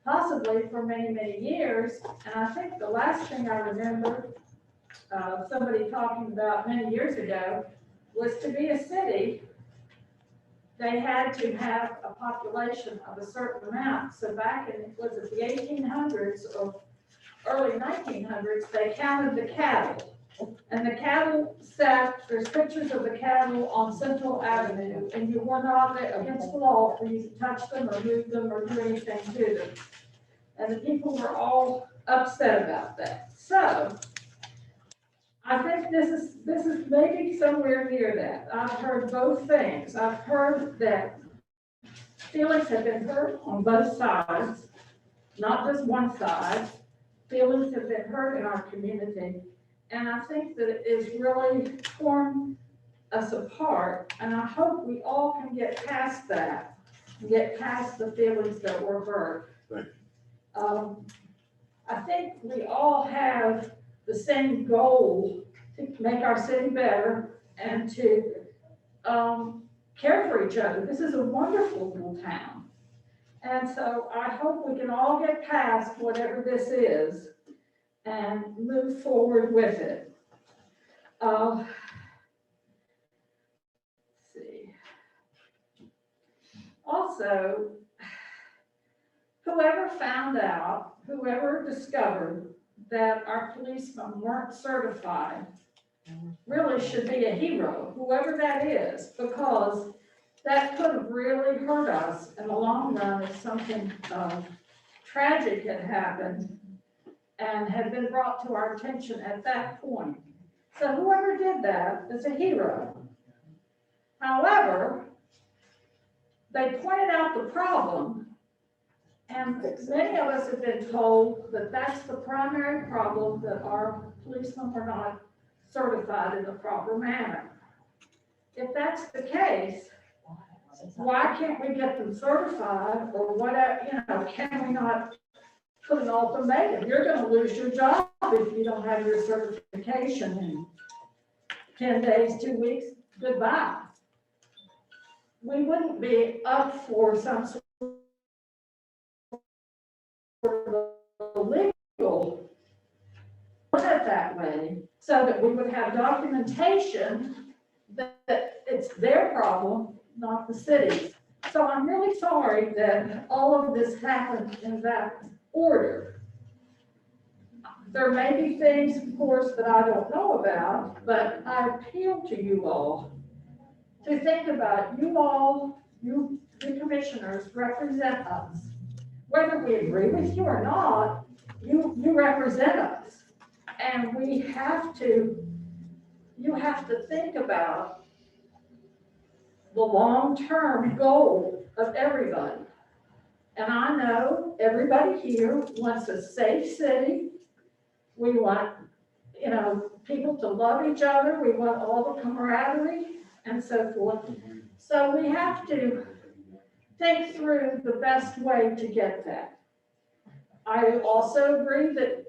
possibly for many, many years. And I think the last thing I remember somebody talking about many years ago was, to be a city, they had to have a population of a certain amount. So back in, was it the 1800s or early 1900s, they counted the cattle. And the cattle there's pictures of the cattle on Central Avenue, and you were not against the law for you to touch them or move them or do anything to them. And the people were all upset about that. So I think this is maybe somewhere near that. I've heard both things. I've heard that feelings have been hurt on both sides, not just one side. Feelings have been hurt in our community. And I think that it is really torn us apart. And I hope we all can get past that, get past the feelings that were hurt. Thank I think we all have the same goal to make our city better and to care for each other. This is a wonderful little town. And so I hope we can all get past whatever this is and move forward with it. Let's see. Also, whoever discovered that our policemen weren't certified really should be a hero, whoever that is, because that could have really hurt us in the long run if something tragic had happened and had been brought to our attention at that point. So whoever did that is a hero. However, they pointed out the problem, and many of us have been told that that's the primary problem, that our policemen were not certified in the proper manner. If that's the case, why can't we get them certified, or whatever, can we not put an ultimatum? You're gonna lose your job if you don't have your certification in 10 days, 2 weeks, goodbye. We wouldn't be up for some sort of legal, put it that way, so that we would have documentation that it's their problem, not the city's. So I'm really sorry that all of this happened in that order. There may be things, of course, that I don't know about, but I appeal to you all to think about, you all, you, the commissioners, represent us. Whether we agree with you or not, you represent us. And you have to think about the long-term goal of everybody. And I know everybody here wants a safe city. We want, people to love each other. We want all the camaraderie and so forth. So we have to think through the best way to get that. I also agree that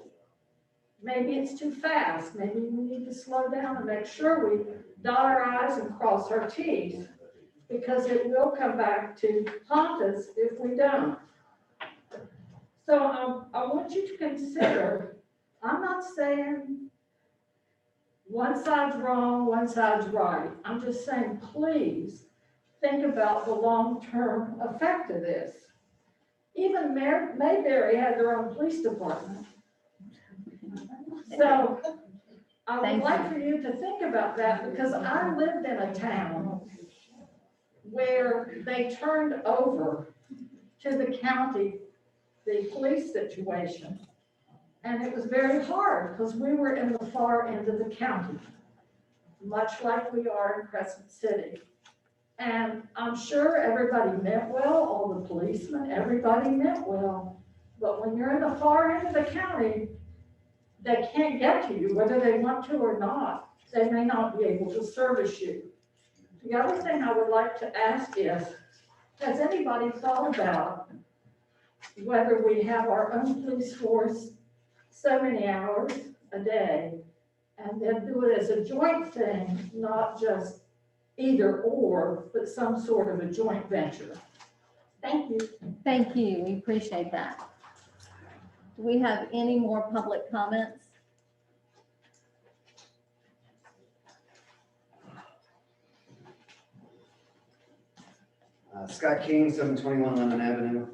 maybe it's too fast. Maybe we need to slow down and make sure we dot our I's and cross our T's, because it will come back to haunt us if we don't. So I want you to consider, I'm not saying one side's wrong, one side's right. I'm just saying, please think about the long-term effect of this. Even Mayberry had their own police department. So I would like for you to think about that, because I lived in a town where they turned over to the county the police situation. And it was very hard, because we were in the far end of the county, much like we are in Crescent City. And I'm sure everybody meant well, all the policemen, everybody meant well. But when you're in the far end of the county, they can't get to you, whether they want to or not. They may not be able to service you. The other thing I would like to ask is, has anybody thought about whether we have our own police force so many hours a day, and then do it as a joint thing, not just either or, but some sort of a joint venture? Thank you. Thank you, we appreciate that. Do we have any more public comments? Scott King, 721 Lemon Avenue.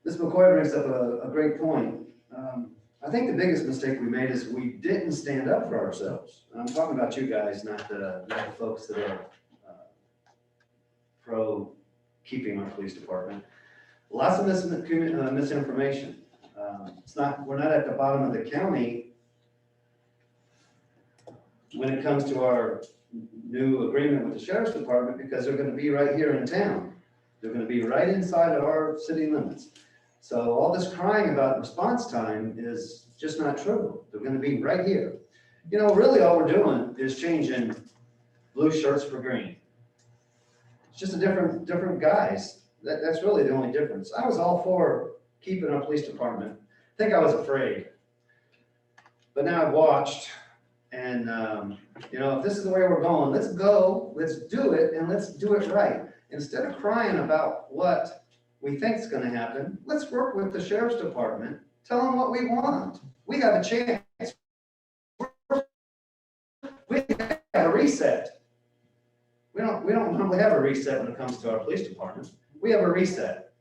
Ms. McCoy brings up a great point. I think the biggest mistake we made is we didn't stand up for ourselves. And I'm talking about you guys, not the folks that are pro keeping our police department. Lots of misinformation. We're not at the bottom of the county when it comes to our new agreement with the sheriff's department, because they're going to be right here in town. They're going to be right inside of our city limits. So all this crying about response time is just not true. They're going to be right here. Really all we're doing is changing blue shirts for green. It's just a different guys. That's really the only difference. I was all for keeping our police department. I think I was afraid. But now I've watched, and if this is the way we're going, let's go, let's do it, and let's do it right. Instead of crying about what we think is going to happen, let's work with the sheriff's department, tell them what we want. We have a chance. We have a reset. We don't normally have a reset when it comes to our police department. We have a reset.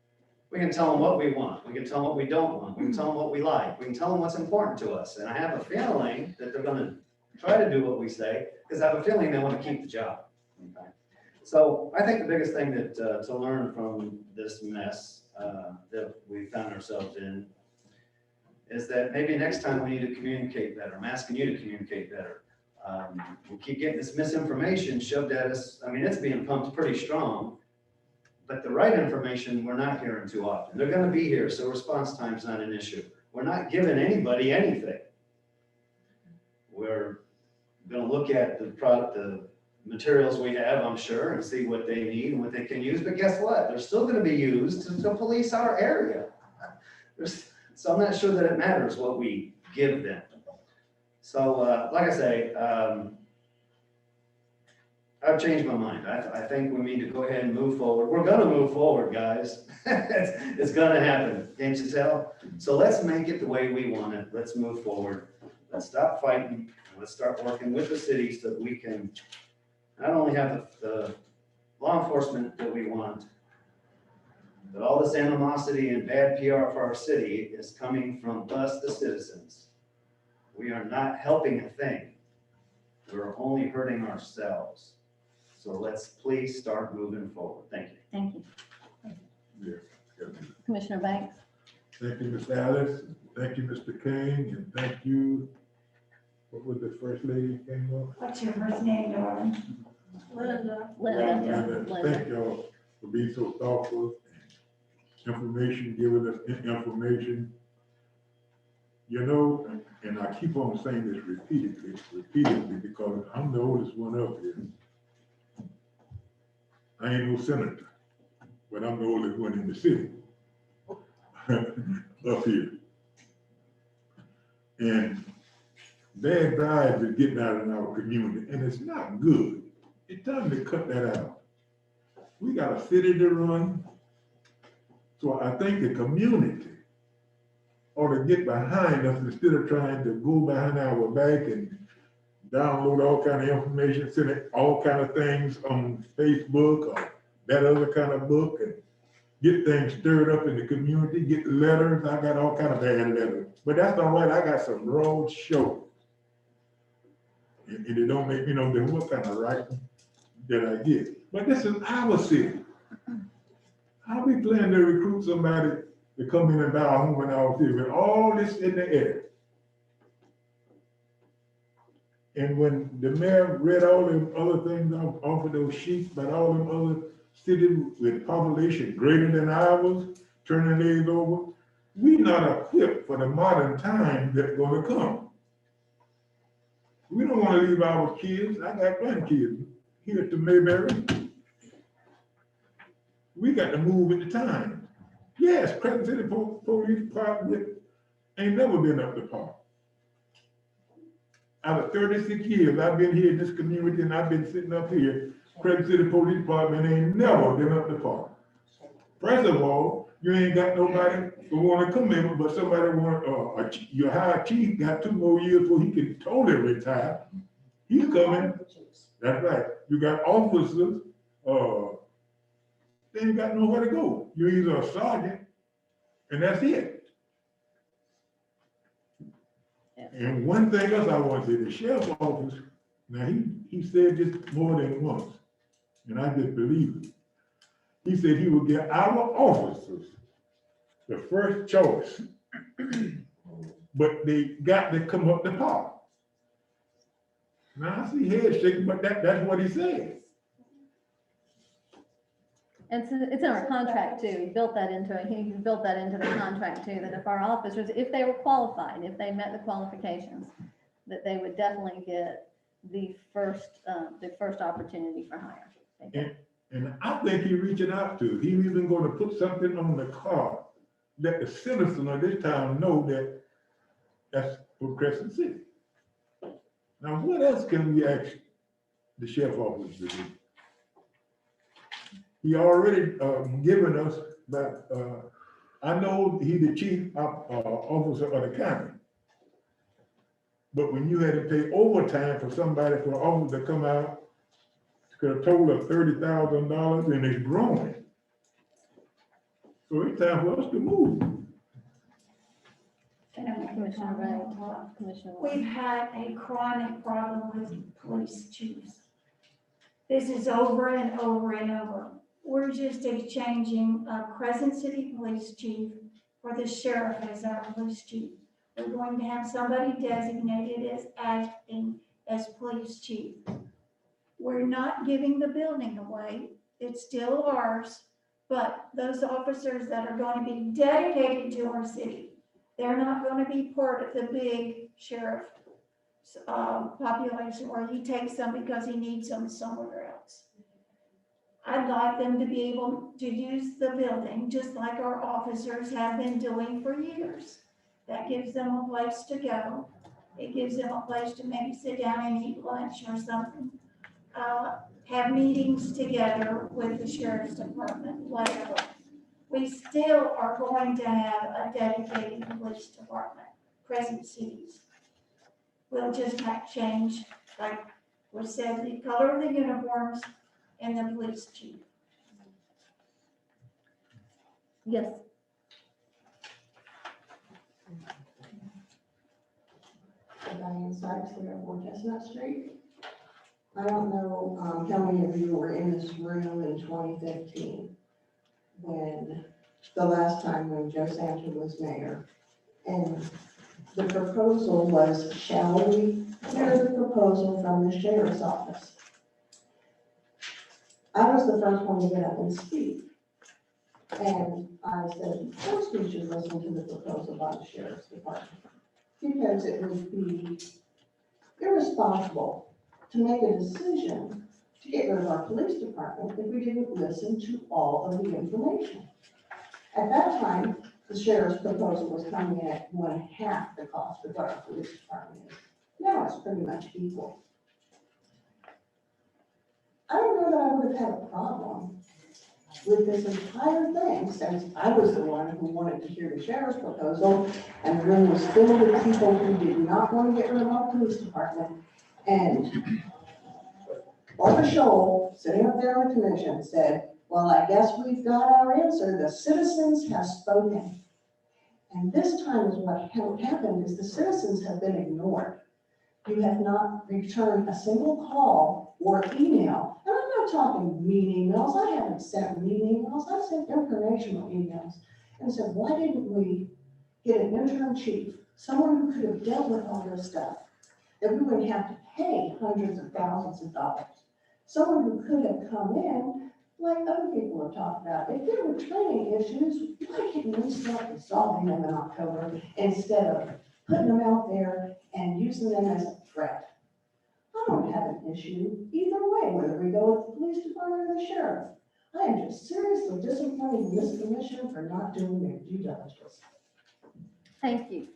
We can tell them what we want. We can tell them what we don't want. We can tell them what we like. We can tell them what's important to us. And I have a feeling that they're going to try to do what we say, because I have a feeling they want to keep the job. Okay? So I think the biggest thing that to learn from this mess that we found ourselves in is that maybe next time we need to communicate better. I'm asking you to communicate better. We keep getting this misinformation shoved at us. I mean, it's being pumped pretty strong, but the right information, we're not hearing too often. They're gonna be here, so response time's not an issue. We're not giving anybody anything. We're gonna look at the product, the materials we have, I'm sure, and see what they need and what they can use, but guess what? They're still gonna be used to police our area. So I'm not sure that it matters what we give them. So, like I say, I've changed my mind. I think we need to go ahead and move forward. We're gonna move forward, guys. It's gonna happen, can't you tell? So let's make it the way we want it. Let's move forward. Let's stop fighting. Let's start working with the city so that we can not only have the law enforcement that we want, but all this animosity and bad PR for our city is coming from us, the citizens. We are not helping a thing. We're only hurting ourselves. So let's please start moving forward. Thank you. Thank you. Yeah. Commissioner Banks? Thank you, Ms. Alice. Thank you, Mr. King, and thank you. What was the first lady who came up? What's your first name, darling? Linda. Linda. Thank y'all for being so thoughtful, information, giving us information. You know, and I keep on saying this repeatedly, because I'm the oldest one up here. I ain't no senator, but I'm the oldest one in the city up here. And bad vibes is getting out in our community, and it's not good. It's time to cut that out. We got a city to run. So I think the community ought to get behind us instead of trying to go behind our back and download all kind of information, send it all kind of things on Facebook or that other kind of book, and get things stirred up in the community, get letters. I got all kind of bad letters, but that's all right. I got some road shows. And it don't make me know what kind of writing that I get. But this is our city. How we plan to recruit somebody to come in and buy a home in our city with all this in the air? And when the mayor read all them other things off of those sheets about all them other cities with population greater than ours, turning theirs over, we not equipped for the modern time that's gonna come. We don't wanna leave our kids. I got grandkids here to Mayberry. We got to move with the time. Yes, Crescent City Police Department ain't never been up to par. Out of 36 years I've been here in this community and I've been sitting up here, Crescent City Police Department ain't never been up to par. First of all, you ain't got nobody who wanna come in, but somebody want, your high chief got 2 more years before he can totally retire. He's coming. That's right. You got officers, they ain't got nowhere to go. You're either a sergeant, and that's it. Yeah. And one thing else I want to say, the sheriff's office, now he said this more than once, and I just believe it. He said he would get our officers the first choice, but they got to come up to par. Now I see head shaking, but that's what he said. And so it's in our contract too. He built that into the contract too, that if our officers, if they were qualified, if they met the qualifications, that they would definitely get the first opportunity for hire. And I think he's reaching out to, he's even going to put something on the car, let the citizens of this town know that that's for Crescent City. Now, what else can we ask the sheriff's office to do? He already given us, but I know he's the chief officer of the county. But when you had to pay overtime for somebody, for an officer to come out, to a total of $30,000, and it's growing. So it's time for us to move. Commissioner Wright, Commissioner Wright. We've had a chronic problem with police chiefs. This is over and over and over. We're just exchanging a Crescent City police chief for the sheriff as our police chief. We're going to have somebody designated as acting as police chief. We're not giving the building away. It's still ours, but those officers that are going to be dedicated to our city, they're not going to be part of the big sheriff population where he takes them because he needs them somewhere else. I'd like them to be able to use the building just like our officers have been doing for years. That gives them a place to go. It gives them a place to maybe sit down and eat lunch or something. Have meetings together with the sheriff's department, whatever. We still are going to have a dedicated police department, Crescent cities. We'll just have to change, like we said, the color of the uniforms and the police chief. Yes, Diane Sykes, 304 Chestnut Street. I don't know how many of you were in this room in 2015 when, the last time when Joe Santa was mayor. And the proposal was, shall we hear the proposal from the sheriff's office? I was the first one to get up and speak. And I said, of course we should listen to the proposal by the sheriff's department, because it would be irresponsible to make a decision to get rid of our police department if we didn't listen to all of the information. At that time, the sheriff's proposal was coming in at 1/2 the cost of what our police department is. Now it's pretty much equal. I don't know that I would have had a problem with this entire thing, since I was the one who wanted to hear the sheriff's proposal, and the room was filled with people who did not want to get rid of our police department. And Barbara Scholl, sitting up there on the commission, said, well, I guess we've got our answer. The citizens have spoken. And this time is what happened is the citizens have been ignored. You have not returned a single call or email. And I'm not talking mean emails. I haven't sent mean emails. I've sent informational emails. And said, why didn't we get an interim chief, someone who could have dealt with all this stuff, that we wouldn't have to pay hundreds of thousands of dollars? Someone who could have come in, like other people have talked about. If there were training issues, why can't we start resolving them in October instead of putting them out there and using them as a threat? I don't have an issue either way, whether we go with the police department or the sheriff. I am just seriously disappointed in this commission for not doing their due diligence. thank you.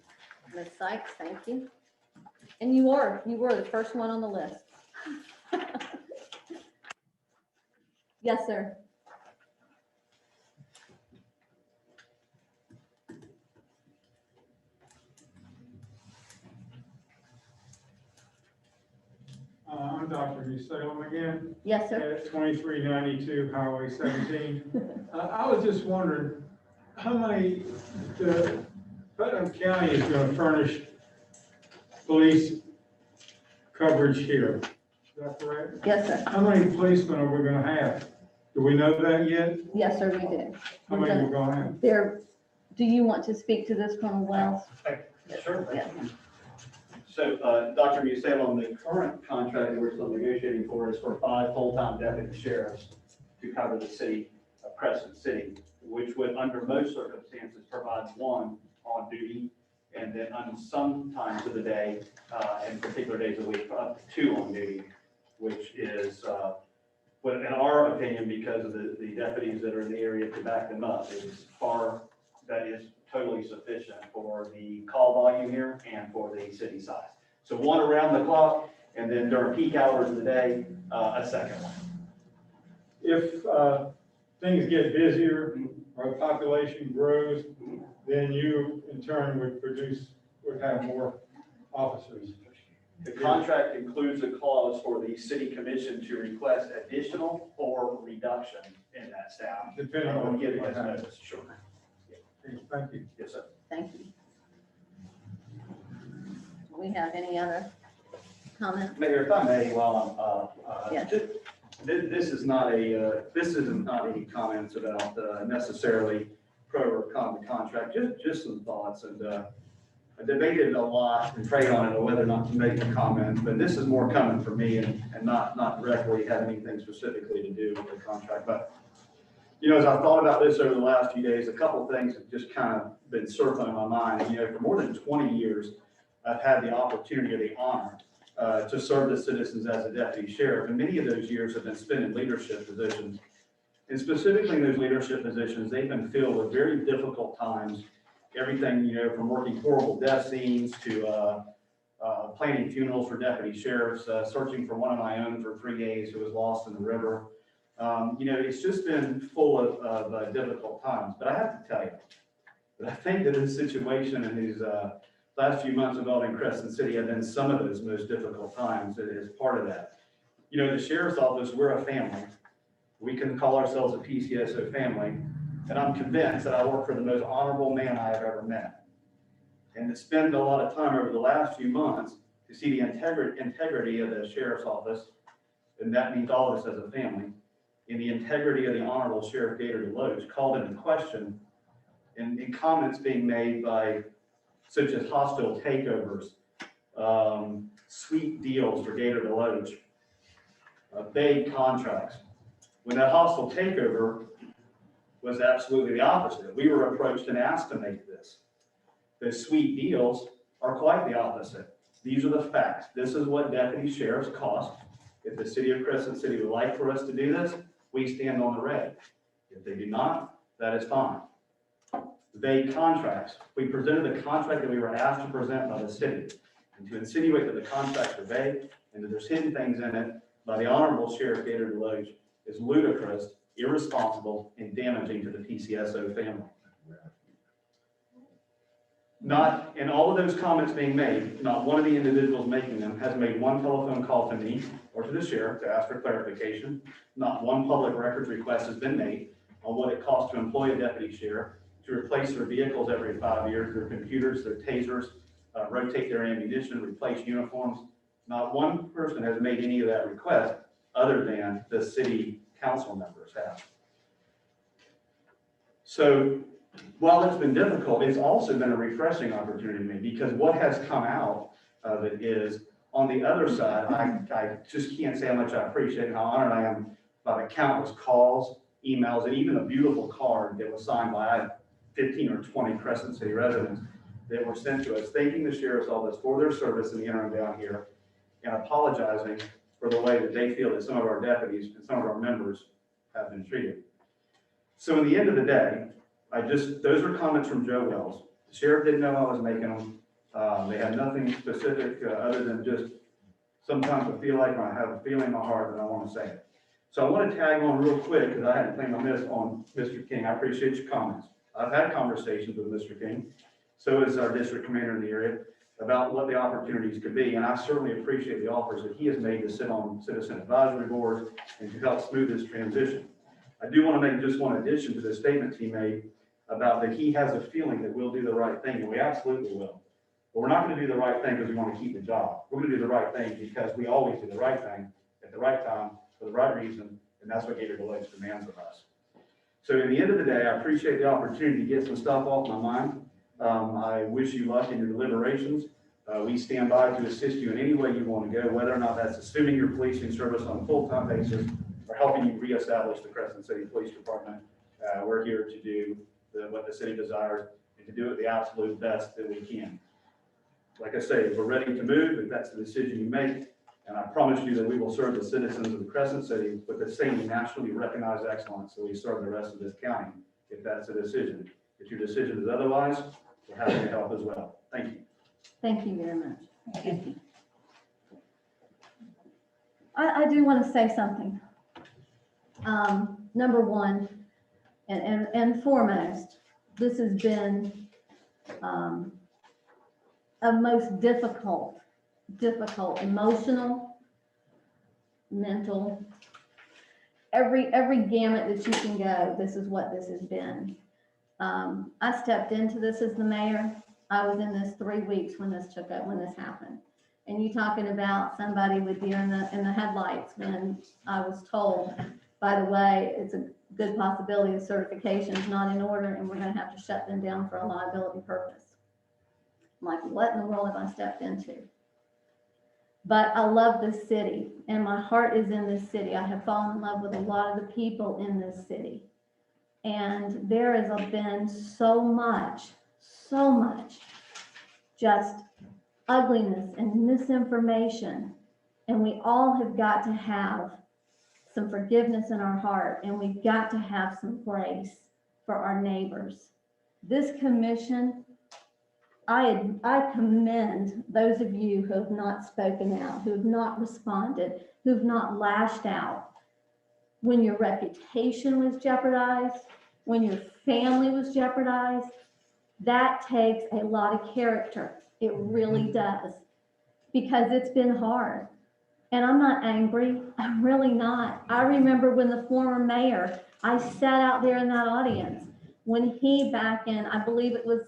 Ms. Sykes, thank you. And you were the first one on the list. Yes, sir. I'm Dr. Salem again. Yes, sir. At 2392 Highway 17. I was just wondering, how many, Putnam County is going to furnish police coverage here? Is that correct? Yes, sir. How many policemen are we going to have? Do we know that yet? Yes, sir, we do. How many we're going to have? There, do you want to speak to this, Colonel Wells? Sure. Yeah. So, Dr. Musalem, the current contract that we're still negotiating for is for 5 full-time deputy sheriffs to cover the city of Crescent City, which would, under most circumstances, provide 1 on duty, and then on some times of the day, and particular days of the week, up to 2 on duty, which is, but in our opinion, because of the deputies that are in the area to back them up, that is totally sufficient for the call volume here and for the city size. So 1 around the clock, and then during peak hours of the day, a second one. If things get busier or the population grows, then you in turn would have more officers. The contract includes a clause for the city commission to request additional or reduction in that staff. Depending on Giving what us happens. notice, sure. Thank you. Yes, sir. Thank you. Do we have any other comments? Mayor, if I may, while I'm, Yes. this is not a comment about necessarily pro or con the contract, just some thoughts. And I debated a lot and prayed on it, whether or not to make a comment, but this is more coming from me and not directly have anything specifically to do with the contract. But, you know, as I've thought about this over the last few days, a couple of things have just kind of been circling in my mind. You know, for more than 20 years, I've had the opportunity or the honor to serve the citizens as a deputy sheriff, and many of those years have been spent in leadership positions. And specifically in those leadership positions, they've been filled with very difficult times. Everything, you know, from working horrible death scenes to planning funerals for deputy sheriffs, searching for one of my own for 3 days who was lost in the river. You know, it's just been full of difficult times. But I have to tell you, that I think that this situation and these last few months involving Crescent City have been some of those most difficult times as part of that. You know, the sheriff's office, we're a family. We can call ourselves a PCSO family, and I'm convinced that I work for the most honorable man I have ever met. And to spend a lot of time over the last few months to see the integrity of the sheriff's office, and that means all of us as a family, and the integrity of the Honorable Sheriff Gator DeLoach called into question, and comments being made by such as hostile takeovers, sweet deals for Gator DeLoach, vague contracts. When that hostile takeover was absolutely the opposite. We were approached and asked to make this. Those sweet deals are quite the opposite. These are the facts. This is what deputy sheriffs cost. If the city of Crescent City would like for us to do this, we stand on the ready. If they do not, that is fine. Vague contracts. We presented the contract that we were asked to present by the city. And to insinuate that the contracts are vague and that there's hidden things in it by the Honorable Sheriff Gator DeLoach is ludicrous, irresponsible, and damaging to the PCSO family. Not, in all of those comments being made, not one of the individuals making them has made one telephone call to me or to the sheriff to ask for clarification. Not one public records request has been made on what it costs to employ a deputy sheriff, to replace their vehicles every 5 years, their computers, their tasers, rotate their ammunition, replace uniforms. Not one person has made any of that request other than the city council members have. So while it's been difficult, it's also been a refreshing opportunity to me, because what has come out of it is, on the other side, I just can't say how much I appreciate and how honored I am by the countless calls, emails, and even a beautiful card that was signed by 15 or 20 Crescent City residents that were sent to us, thanking the sheriff's office for their service in the interim down here and apologizing for the way that they feel that some of our deputies and some of our members have been treated. So in the end of the day, those are comments from Joe Wells. The sheriff didn't know I was making them. They had nothing specific other than just sometimes I feel like I have a feeling in my heart that I want to say it. So I want to tag on real quick, because I hadn't planned on this, on Mr. King. I appreciate your comments. I've had conversations with Mr. King. So is our district commander in the area, about what the opportunities could be. And I certainly appreciate the offers that he has made to sit on citizen advisory boards and to help smooth this transition. I do want to make just one addition to the statements he made about that he has a feeling that we'll do the right thing, and we absolutely will. But we're not going to do the right thing because we want to keep the job. We're going to do the right thing because we always do the right thing at the right time for the right reason, and that's what Gator DeLoach demands of us. So in the end of the day, I appreciate the opportunity to get some stuff off my mind. I wish you luck in your deliberations. We stand by to assist you in any way you want to go, whether or not that's assuming your policing service on a full-time basis or helping you reestablish the Crescent City Police Department. We're here to do what the city desires and to do it the absolute best that we can. Like I say, we're ready to move if that's the decision you make. And I promise you that we will serve the citizens of the Crescent City with the same nationally recognized excellence that we serve the rest of this county, if that's a decision. If your decision is otherwise, we're happy to help as well. Thank you. Thank you very much. Thank you. I do want to say something. Number one, and foremost, this has been a most difficult, emotional, mental, every gamut that you can go, this is what this has been. I stepped into this as the mayor. I was in this 3 weeks when this happened. And you talking about somebody with deer in the headlights when I was told, by the way, it's a good possibility the certification is not in order and we're going to have to shut them down for a liability purpose. I'm like, what in the world have I stepped into? But I love this city, and my heart is in this city. I have fallen in love with a lot of the people in this city. And there has been so much just ugliness and misinformation. And we all have got to have some forgiveness in our heart, and we've got to have some grace for our neighbors. This commission, I commend those of you who have not spoken out, who have not responded, who have not lashed out when your reputation was jeopardized, when your family was jeopardized. That takes a lot of character. It really does, because it's been hard. And I'm not angry. I'm really not. I remember when the former mayor, I sat out there in that audience when he, back in, I believe it was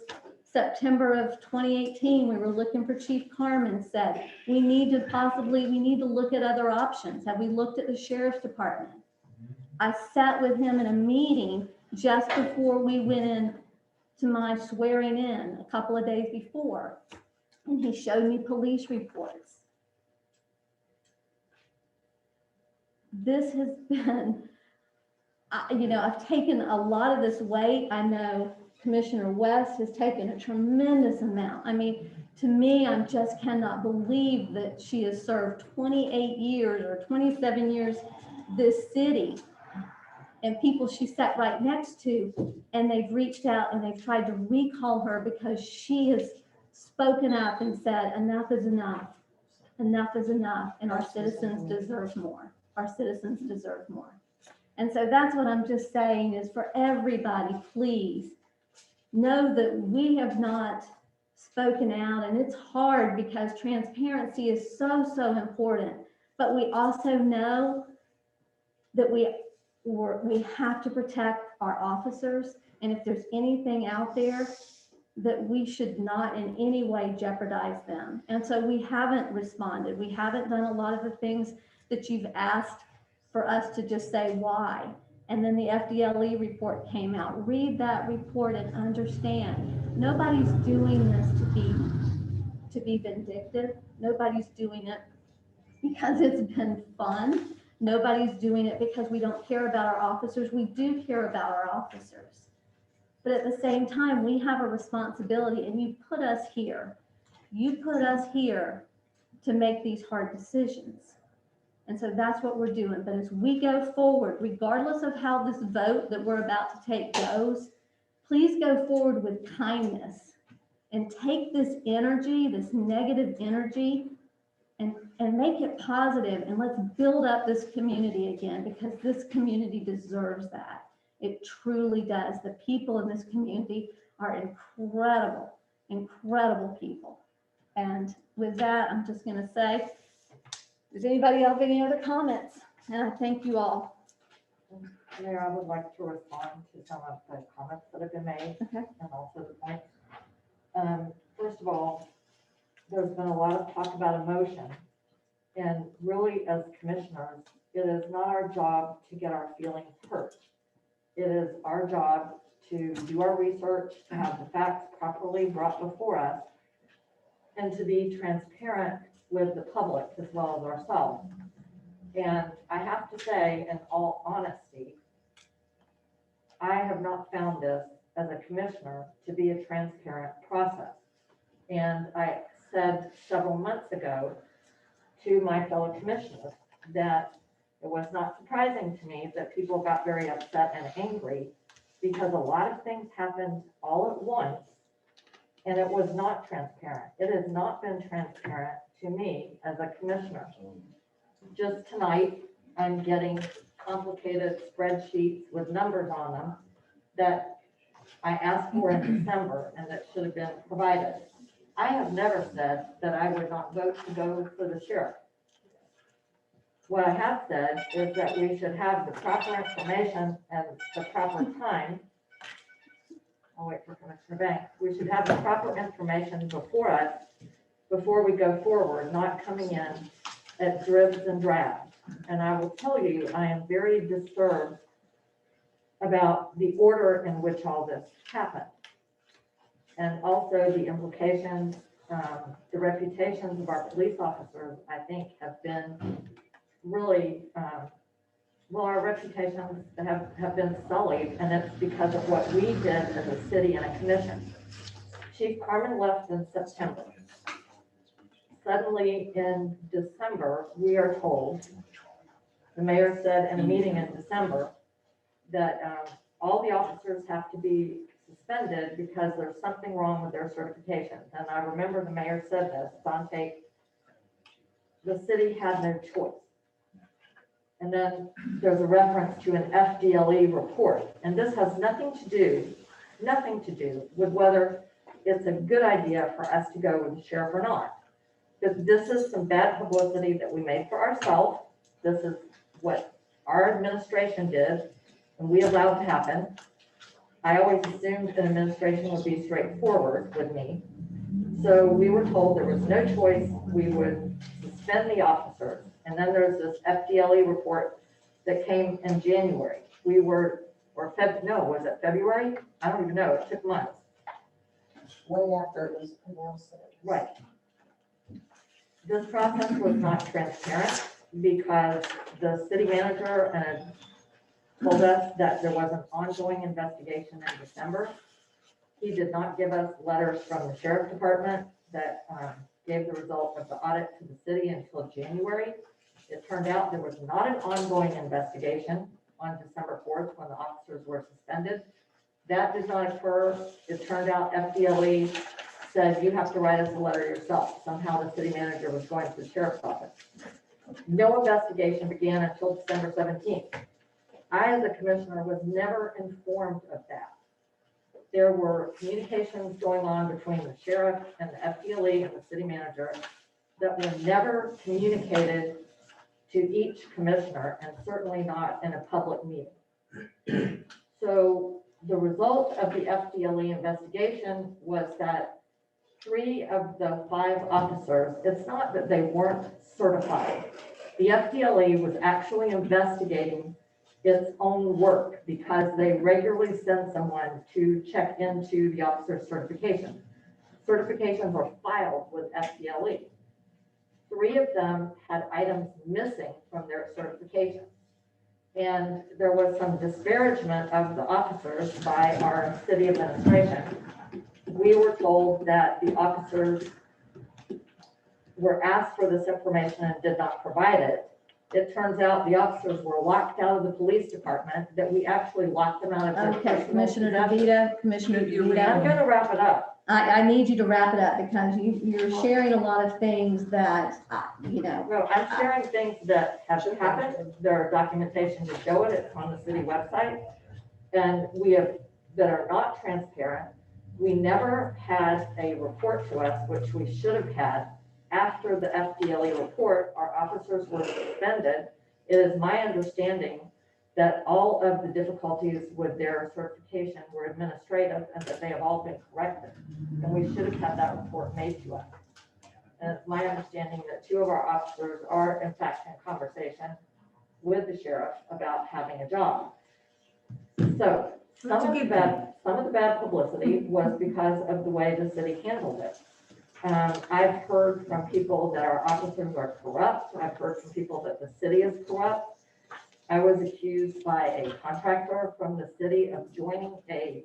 September of 2018, we were looking for Chief Carmen, said, we need to look at other options. Have we looked at the sheriff's department? I sat with him in a meeting just before we went in to my swearing in a couple of days before, and he showed me police reports. This has been, I've taken a lot of this weight. I know Commissioner West has taken a tremendous amount. I mean, to me, I just cannot believe that she has served 28 years or 27 years this city, and people she sat right next to, and they've reached out and they've tried to recall her because she has spoken up and said, enough is enough. Enough is enough, and our citizens deserve more. Our citizens deserve more. And so that's what I'm just saying is, for everybody, please know that we have not spoken out, and it's hard because transparency is so important. But we also know that we have to protect our officers, and if there's anything out there, that we should not in any way jeopardize them. And so we haven't responded. We haven't done a lot of the things that you've asked for us to just say why. And then the FDLE report came out. Read that report and understand. Nobody's doing this to be vindictive. Nobody's doing it because it's been fun. Nobody's doing it because we don't care about our officers. We do care about our officers. But at the same time, we have a responsibility, and you put us here. You put us here to make these hard decisions. And so that's what we're doing. But as we go forward, regardless of how this vote that we're about to take goes, please go forward with kindness and take this energy, this negative energy, and make it positive, and let's build up this community again, because this community deserves that. It truly does. The people in this community are incredible, incredible people. And with that, I'm just gonna say, does anybody have any other comments? And I thank you all. Mayor, I would like to respond to some of the comments that have been made. Okay. And also the points. First of all, there's been a lot of talk about emotion. And really, as commissioners, it is not our job to get our feelings hurt. It is our job to do our research, to have the facts properly brought before us, and to be transparent with the public as well as ourselves. And I have to say, in all honesty, I have not found this as a commissioner to be a transparent process. And I said several months ago to my fellow commissioners that it was not surprising to me that people got very upset and angry, because a lot of things happened all at once and it was not transparent. It has not been transparent to me as a commissioner. Just tonight, I'm getting complicated spreadsheets with numbers on them that I asked for in December and that should have been provided. I have never said that I would not vote to go for the sheriff. What I have said is that we should have the proper information and the proper time. I'll wait for Commissioner Banks. We should have the proper information before us, before we go forward, not coming in at dribs and drabs. And I will tell you, I am very disturbed about the order in which all this happened. And also the implications, the reputations of our police officers, I think, have been really, well, our reputations have been sullied, and it's because of what we did as a city and a commission. Chief Carmen left in September. Suddenly in December, we are told, the mayor said in a meeting in December, that all the officers have to be suspended because there's something wrong with their certifications. And I remember the mayor said this, it's on tape. The city had no choice. And then there's a reference to an FDLE report. And this has nothing to do with whether it's a good idea for us to go with the sheriff or not. But this is some bad publicity that we made for ourselves. This is what our administration did, and we allowed to happen. I always assumed an administration would be straightforward with me. So we were told there was no choice. We would suspend the officers. And then there's this FDLE report that came in January. Was it February? I don't even know. It took months. Way after it was announced. Right. This process was not transparent because the city manager told us that there was an ongoing investigation in December. He did not give us letters from the sheriff's department that gave the result of the audit to the city until January. It turned out there was not an ongoing investigation on December 4th when the officers were suspended. That did not occur. It turned out FDLE said, you have to write us a letter yourself. Somehow the city manager was going to the sheriff's office. No investigation began until December 17th. I, as a commissioner, was never informed of that. There were communications going on between the sheriff and the FDLE and the city manager that were never communicated to each commissioner, and certainly not in a public meeting. So the result of the FDLE investigation was that 3 of the 5 officers, it's not that they weren't certified. The FDLE was actually investigating its own work because they regularly send someone to check into the officer's certification. Certifications are filed with FDLE. 3 of them had items missing from their certification. And there was some disparagement of the officers by our city administration. We were told that the officers were asked for this information and did not provide it. It turns out the officers were locked out of the police department, that we actually locked them out of their Okay, personal Commissioner possessions. DeVita, Commissioner I'm DeVita, gonna wrap it up. I need you to wrap it up because you're sharing a lot of things that, No, I'm sharing things that have happened. There are documentation to show it. It's on the city website. And that are not transparent. We never had a report to us, which we should have had. After the FDLE report, our officers were suspended. It is my understanding that all of the difficulties with their certification were administrative and that they have all been corrected. And we should have had that report made to us. And it's my understanding that 2 of our officers are in fact in conversation with the sheriff about having a job. So some of the bad publicity was because of the way the city handled it. I've heard from people that our officers are corrupt. I've heard from people that the city is corrupt. I was accused by a contractor from the city of joining a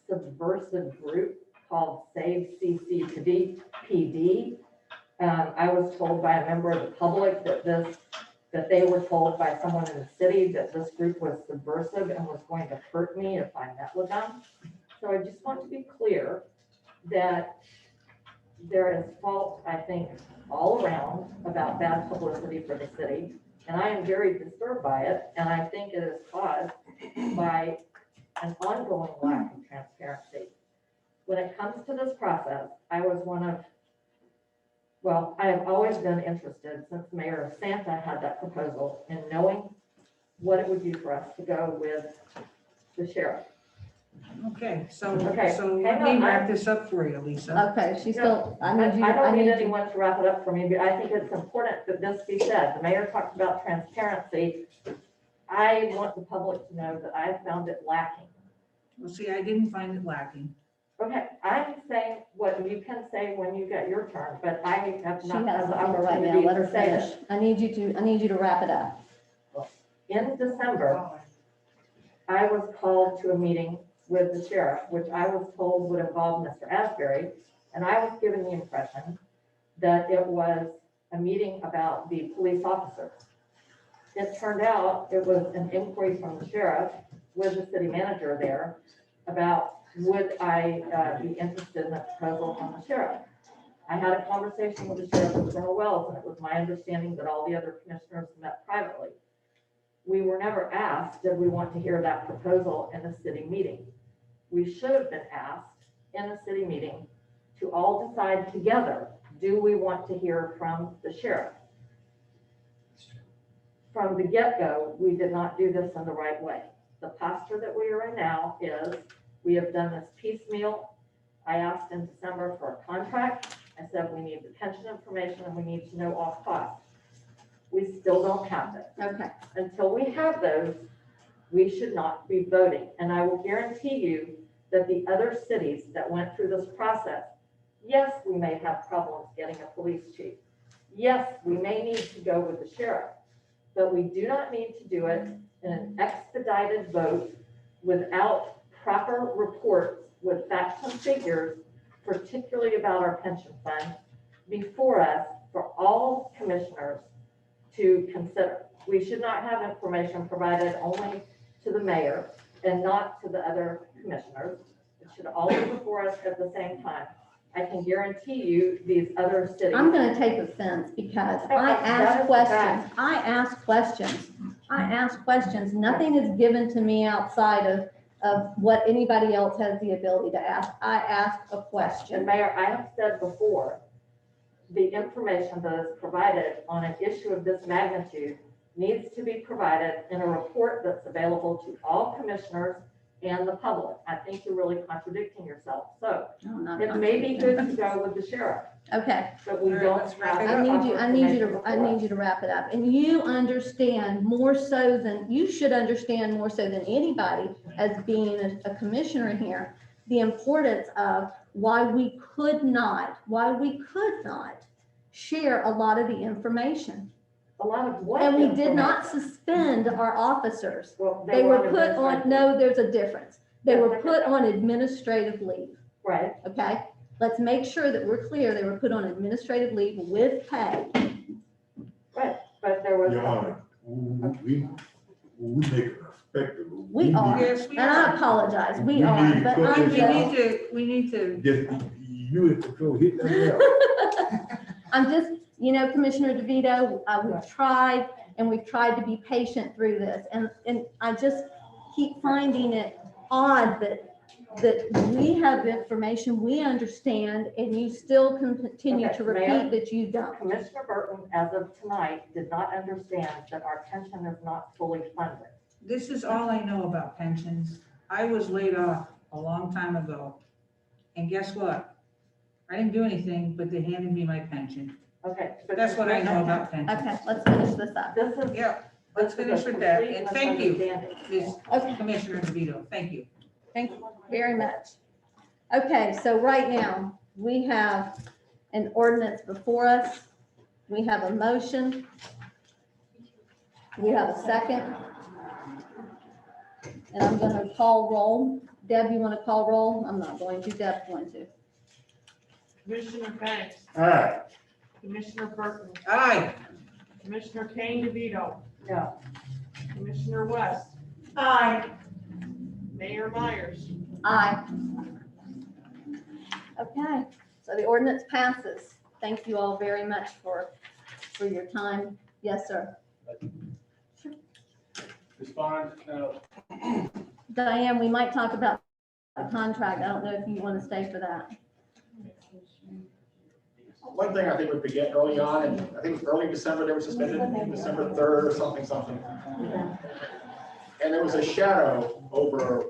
subversive group called Save CCPD. I was told by a member of the public that they were told by someone in the city that this group was subversive and was going to hurt me if I met with them. So I just want to be clear that there is fault, I think, all around about bad publicity for the city. And I am very disturbed by it. And I think it is caused by an ongoing lack of transparency. When it comes to this process, I have always been interested since Mayor Santa had that proposal in knowing what it would do for us to go with the sheriff. Okay, so Okay, let hang me on, wrap this up for you, Lisa. okay, she's No, still, I don't need need you. anyone to wrap it up for me, but I think it's important that this be said. The mayor talked about transparency. I want the public to know that I found it lacking. Well, see, I didn't find it lacking. Okay, I'm saying what you can say when you get your turn, but I have She not has had the the floor right now, opportunity let her to say finish. this. I need you to wrap it up. In December, I was called to a meeting with the sheriff, which I was told would involve Mr. Asbury, and I was given the impression that it was a meeting about the police officers. It turned out it was an inquiry from the sheriff with the city manager there about would I be interested in a proposal from the sheriff. I had a conversation with the sheriff of General Wells, and it was my understanding that all the other commissioners met privately. We were never asked, did we want to hear that proposal in a city meeting? We should have been asked in a city meeting to all decide together, do we want to hear from the sheriff? From the get-go, we did not do this in the right way. The posture that we are in now is, we have done this piecemeal. I asked in December for a contract. I said, we need the pension information and we need to know all costs. We still don't have it. Okay. Until we have those, we should not be voting. And I will guarantee you that the other cities that went through this process, yes, we may have problems getting a police chief. Yes, we may need to go with the sheriff, but we do not need to do it in an expedited vote without proper reports with facts and figures, particularly about our pension fund, before us for all commissioners to consider. We should not have information provided only to the mayor and not to the other commissioners. It should all be before us at the same time. I can guarantee you these other cities. I'm gonna take offense because I ask questions. Nothing is given to me outside of what anybody else has the ability to ask. I ask a And question. Mayor, I have said before, the information that is provided on an issue of this magnitude needs to be provided in a report that's available to all commissioners and the public. I think you're really contradicting yourself. So No, I'm not it may be good contradicting. to go with the sheriff, Okay. but we All right, don't let's wrap have. it I up. need you information to wrap it up. And you understand more so than, you should understand more so than anybody as being a commissioner here, the importance of why we could not share a lot of the information. A lot of what? And we did not information? suspend our officers. Well, They were put administrative on, no, there's a difference. They were put on administrative leave, Right, okay? Let's make sure that we're clear. They were put on administrative leave with pay. but there was. Your Honor, we make it respectable. We are. Yes, we And I are. apologize, we We are, need but to I'm put just, We need to, Just, you in control, hit that bell. I'm just, Commissioner DeVito, we've tried and we've tried to be patient through this. And I just keep finding it odd that we have information we understand and you still can continue Okay, to Mayor? repeat that you don't. Commissioner Burton, as of tonight, did not understand that our pension is not fully funded. this is all I know about pensions. I was laid off a long time ago. And guess what? I didn't do anything, but they handed me my pension. Okay. but That's what I know about pensions. Okay, let's finish this up. This is. Yeah, let's this is finish a with that. complete And thank you, misunderstanding. Ms. Okay. Commissioner DeVito. Thank you. Thank you very much. Okay, so right now, we have an ordinance before us. We have a motion. We have a second. And I'm gonna call roll. Deb, you wanna call roll? I'm not going to, Deb's going to. Commissioner Banks, Aye. Commissioner Burton, Aye. Commissioner Kane DeVito, No, Commissioner West, Aye. Mayor Myers. Aye. Okay, so the ordinance passes. Thank you all very much for your time. Yes, sir. Respond, Diane, we might talk about the contract. I don't know if you want to stay for that. one thing I think we forget early on, and I think it was early December, they were suspended, December 3rd or something. And there was a shadow over,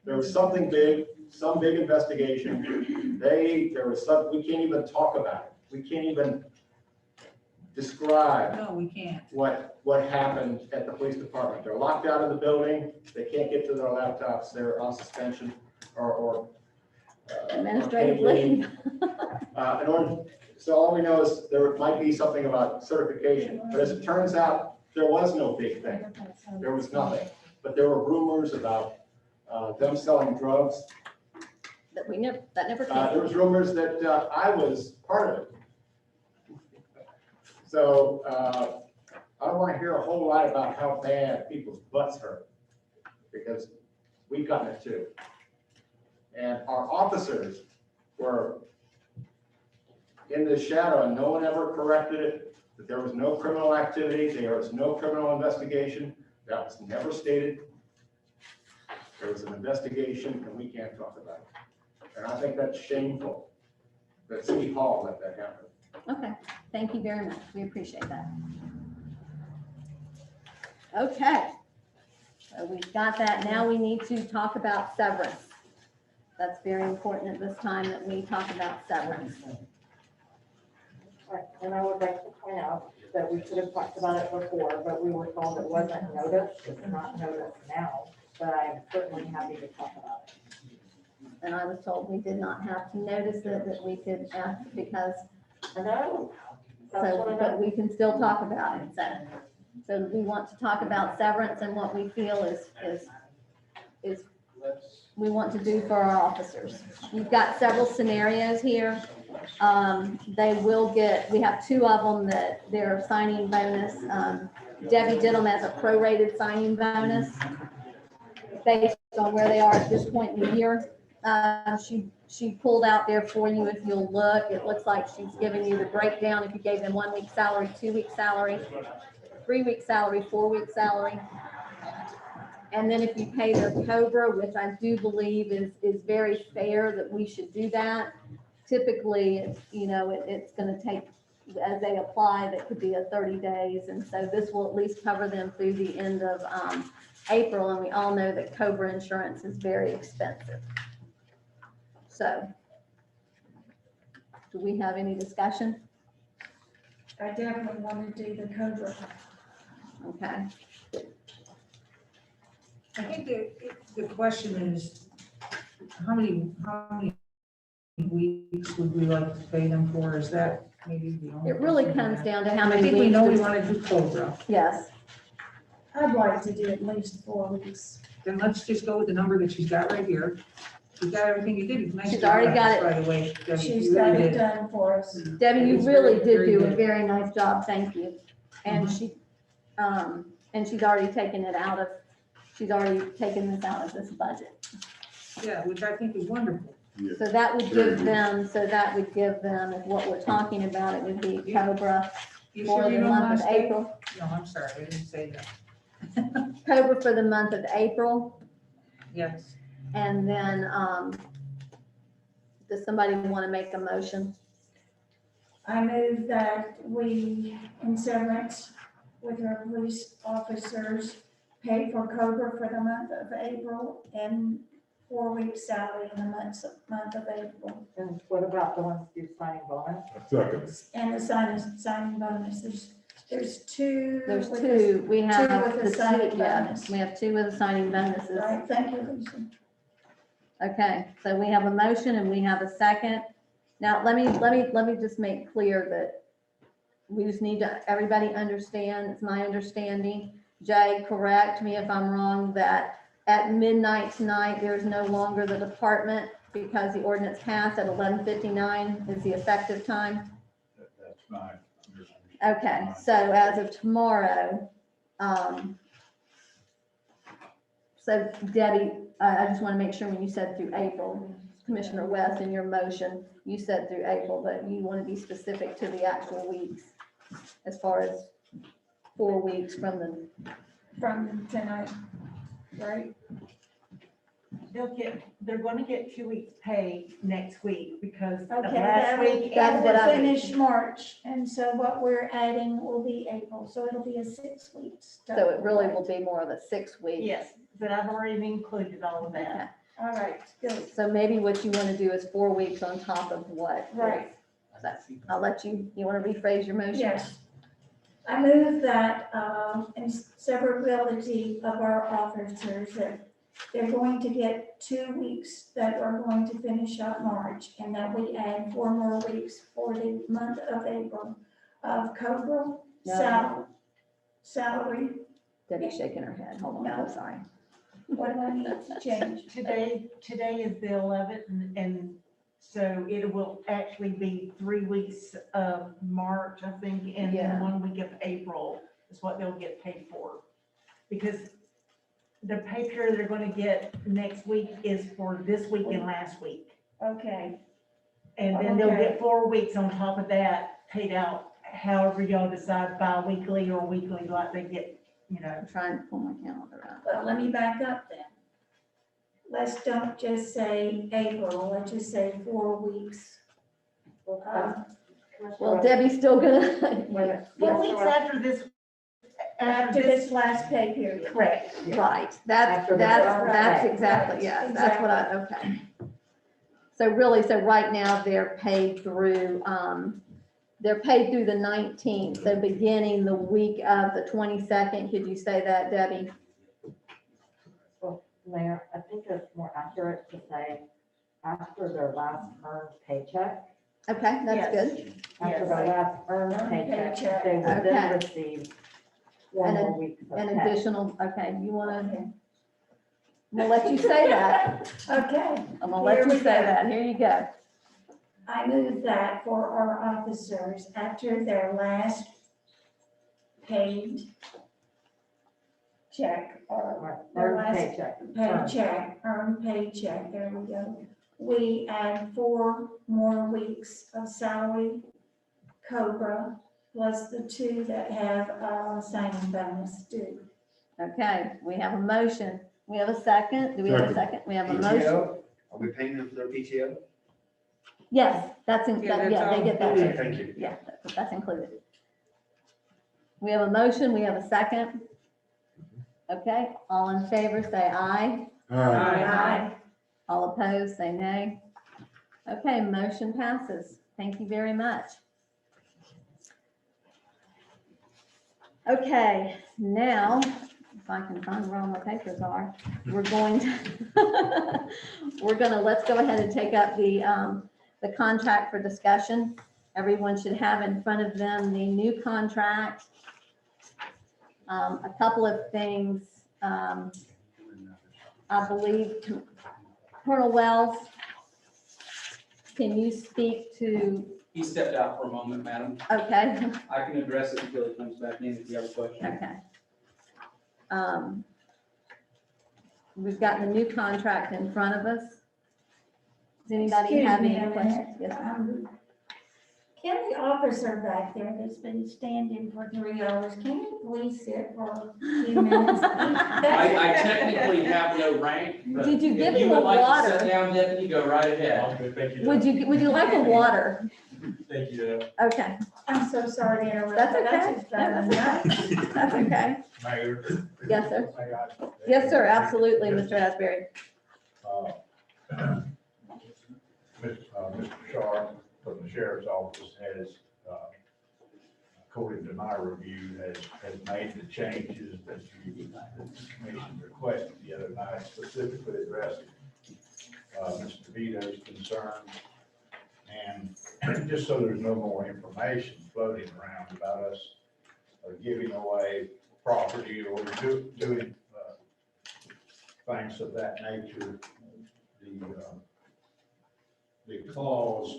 there was something big, some big investigation. There was some, we can't even talk about it. We can't even describe No, we can't. what happened at the police department. They're locked out of the building. They can't get to their laptops. They're on suspension or Administrative Okay, leave. in order, so all we know is there might be something about certification, but as it turns out, there was no big thing. There was nothing, but there were rumors about them selling drugs. That never There came. was rumors that I was part of it. So I don't want to hear a whole lot about how bad people's butts hurt, because we've gotten it too. And our officers were in the shadow and no one ever corrected it, that there was no criminal activity, there was no criminal investigation. That was never stated. There was an investigation and we can't talk about it. And I think that's shameful that City Hall let that happen. Okay, thank you very much. We appreciate that. Okay. So we've got that. Now we need to talk about severance. That's very important at this time that we talk about severance. Right, and I would like to point out that we should have talked about it before, but we were told it wasn't noticed. It's not noticed now, but I'm certainly happy to talk about it. And I was told we did not have to notice it, that we could ask because, I know. That's so, what I but know. we can still talk about it. So we want to talk about severance and what we feel is we want to do for our officers. You've got several scenarios here. They will get, we have two of them that their signing bonus, Debbie did them as a prorated signing bonus based on where they are at this point in the year. She pulled out there for you, if you'll look, it looks like she's giving you the breakdown. If you gave them 1 week salary, 2 week salary, 3 week salary, 4 week salary. And then if you pay their Cobra, which I do believe is very fair that we should do that. Typically, it's, it's gonna take, as they apply, that could be a 30 days. And so this will at least cover them through the end of April. And we all know that Cobra insurance is very expensive. So, do we have any discussion? I definitely want to do the Cobra. Okay. I think the question is, how many weeks would we like to pay them for? Is that maybe the only? It really question comes I have? down to how I many think we weeks. know we does- want to do Cobra. Yes, I'd like to do at least 4 weeks. Then let's just go with the number that she's got right here. She's got everything you did. Nice She's job, already got By the way, Debbie, She's you got really it did. done for us. Debbie, you It's really very, did very do a good. very nice job, thank you. And she's already taken it out of, she's already taken this out of this budget. Yeah, which I think is wonderful. So that would give them, if what we're talking about, it would be Cobra You for sure you the don't month want of to stay? April. No, I'm sorry, I didn't say that. Cobra for the month of April, Yes. and then, does somebody want to make a motion? I move that we, in severance with our police officers, pay for Cobra for the month of April and 4 weeks salary in the month of April. And what about the ones who signing bonus? Second. And the signing bonus, there's two. There's with two, we have with the the signing two, yeah, bonus. we have two with the signing bonuses. Right, thank you, Lisa. Okay, so we have a motion and we have a second. Now, let me just make clear that we just need to, everybody understand, it's my understanding, Jay, correct me if I'm wrong, that at midnight tonight, there's no longer the department because the ordinance passed at 11:59 is the effective time. That's fine. Okay, so as of tomorrow, so Debbie, I just want to make sure when you said through April, Commissioner West, in your motion, you said through April, but you want to be specific to the actual weeks as far as 4 weeks from tonight, right? They're going to get 2 weeks pay next week because of Okay, last that week. will finish March, and so what we're adding will be April, so it'll be a 6 weeks. So it really will be more of a 6 week. Yes, but I've already included all of that. All right, good. So maybe what you want to do is 4 weeks on top of what? Right. So I'll let you want to rephrase your motion? Yes. I move that in severability of our officers, that they're going to get 2 weeks that are going to finish up March, and that we add 4 more weeks for the month of April of Cobra salary. Debbie's shaking her head. Hold on, I'm sorry. What do I need to change? Today is the 11th, and so it will actually be 3 weeks of March, I think, and Yeah. then 1 week of April is what they'll get paid for. Because the pay period they're gonna get next week is for this week and last week. Okay, And then they'll Okay. get 4 weeks on top of that paid out, however y'all decide, bi-weekly or weekly, like they get, you know. I'm trying to pull my calendar out. but let me back up then. Let's don't just say April, let's just say 4 weeks. Well, Debbie's still gonna, 4 weeks after this, After this last pay period. correct. right, that's exactly, yeah, that's what okay. So really, so right now, they're paid through the 19th, so beginning the week of the 22nd. Could you say that, Debbie? Well, Mayor, I think it's more accurate to say after their last earned paycheck. Okay, that's good. After their last earned paycheck, paycheck. they would Okay. then receive 4 And more weeks of An pay. additional, okay, you wanna, I'm gonna let you say that. Okay, I'm gonna let Here you we say go. that. Here you go. I move that for our officers, after their last paid check or their Earned last paycheck. paycheck, earned paycheck, there we go. We add 4 more weeks of salary, Cobra, plus the 2 that have signing bonus due. Okay, we have a motion. We have a second. Do we have a second? We have a motion. PTO, are we paying them for their PTO? Yes, that's Yeah, that's yeah, they get that. all. Thank you. Yeah, that's included. We have a motion. We have a second. Okay, all in favor, say aye. Aye. All opposed, say nay. Okay, motion passes. Thank you very much. Okay, now, if I can find where all my papers are, we're going to, let's go ahead and take up the contract for discussion. Everyone should have in front of them the new contract. A couple of things, I believe Colonel Wells, can you speak to, He stepped out for a moment, madam. okay, I can address it until he comes back in if you have a question. okay. We've got the new contract in front of us. Does anybody Excuse have me any a questions? minute. Yes, ma'am. Can the officer back there that's been standing for 3 hours, can you please sit for a few minutes? I technically have no rank, but Did you give if you him a would like to water? sit down, deputy, go right ahead. Would you like a water? Thank you. Okay, I'm so sorry to interrupt. that's but okay. just No, driving me nuts. That's okay. Mayor. Yes, sir. I got- Yes, sir, absolutely, Mr. Asbury. Mr. Sharp from the sheriff's office has, according to my review, has made the changes that the commission requested the other night, specifically addressing Mr. Vito's concerns. And just so there's no more information floating around about us giving away property or doing things of that nature, the clause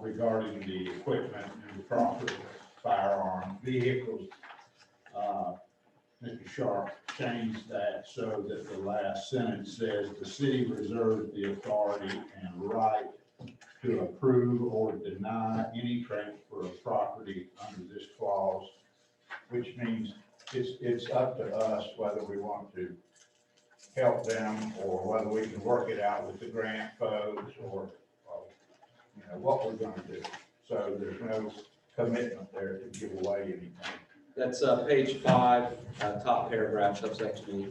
regarding the equipment and the property, firearm, vehicles, Mr. Sharp changed that so that the last sentence says the city reserves the authority and right to approve or deny any transfer of property under this clause, which means it's up to us whether we want to help them or whether we can work it out with the grant folks or you know, what we're gonna do. So there's no commitment there to give away anything. That's page 5, top paragraph, subsection E.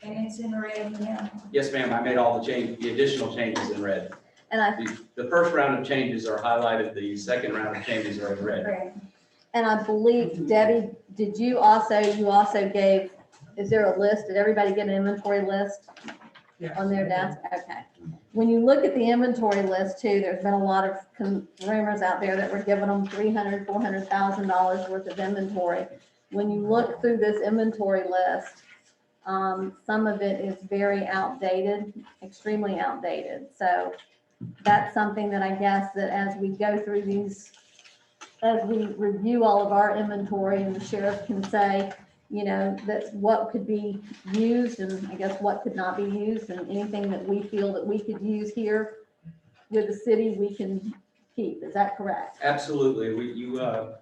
And it's in red now. Yes, ma'am, I made all the additional changes in red. And The first round of changes are highlighted, the second round of changes are in red. Red. I believe, Debbie, you also gave Is there a list? Did everybody get an inventory list Yes. on their desk? Okay. When you look at the inventory list too, there's been a lot of rumors out there that we're giving them $300,000, $400,000 worth of inventory. When you look through this inventory list, some of it is very outdated, extremely outdated. So that's something that I guess that as we go through these, as we review all of our inventory, and the sheriff can say, you know, that's what could be used and I guess what could not be used, and anything that we feel that we could use here with the city, we can keep. Is that correct? Absolutely.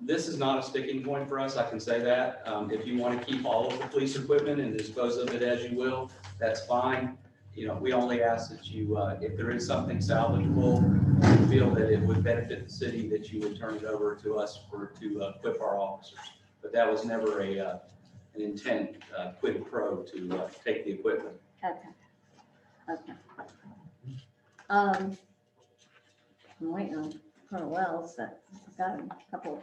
This is not a sticking point for us, I can say that. If you want to keep all of the police equipment and dispose of it as you will, that's fine. You know, we only ask that you, if there is something salvageable, you feel that it would benefit the city, that you would turn it over to us to equip our officers. But that was never an intent, quid pro to take the equipment. Okay. Okay. I'm waiting on Colonel Wells, but I've got a couple.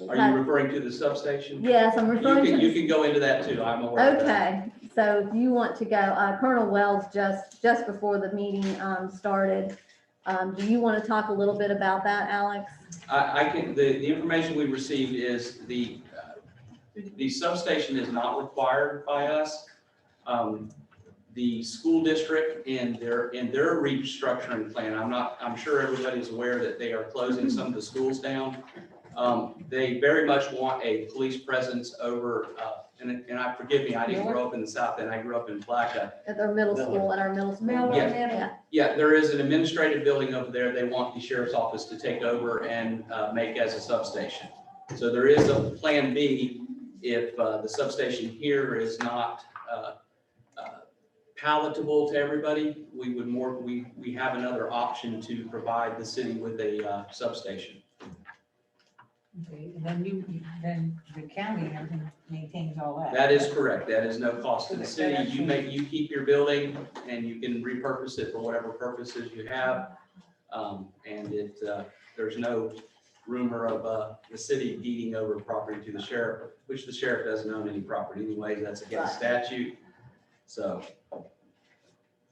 Are you referring to the substation? Yes, I'm referring to. You can go into that too, I'm aware of that. Okay, so if you want to go, Colonel Wells just before the meeting started, do you want to talk a little bit about that, Alex? I can, the information we received is the substation is not required by us. The school district in their restructuring plan, I'm sure everybody's aware that they are closing some of the schools down. They very much want a police presence over, and I forgive me, I didn't grow up in the South End, I grew up in Placa. At our middle school, Yeah, there is an administrative building over there. They want the sheriff's office to take over and make as a substation. So there is a plan B if the substation here is not palatable to everybody. We would we have another option to provide the city with a substation. Okay, and then the county and everything maintains all that. That is correct. That is no cost to the city. You keep your building and you can repurpose it for whatever purposes you have. And there's no rumor of the city deeding over property to the sheriff, which the sheriff doesn't own any property anyways. That's against statute. So.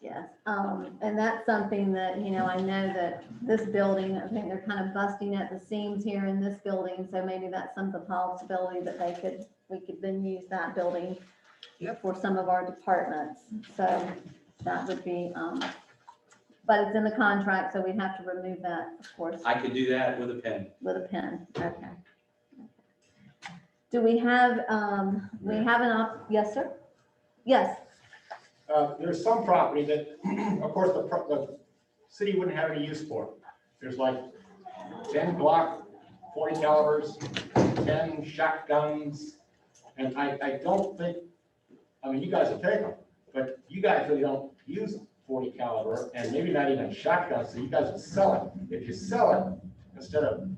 Yes, and that's something that, you know, I know that this building, I think they're kind of busting at the seams here in this building, so maybe that's some possibility that we could then use that building for some of our departments. So that would be, but it's in the contract, so we'd have to remove that, of course. I could do that with a pen. With a pen, okay. Do we have, yes, sir? Yes. There's some property that, of course, the city wouldn't have any use for. There's like 10 Glock 40 calibers, 10 shotguns, and I don't think, I mean, you guys will take them, but you guys really don't use 40 caliber, and maybe not even shotguns, so you guys will sell it. If you sell it, instead of,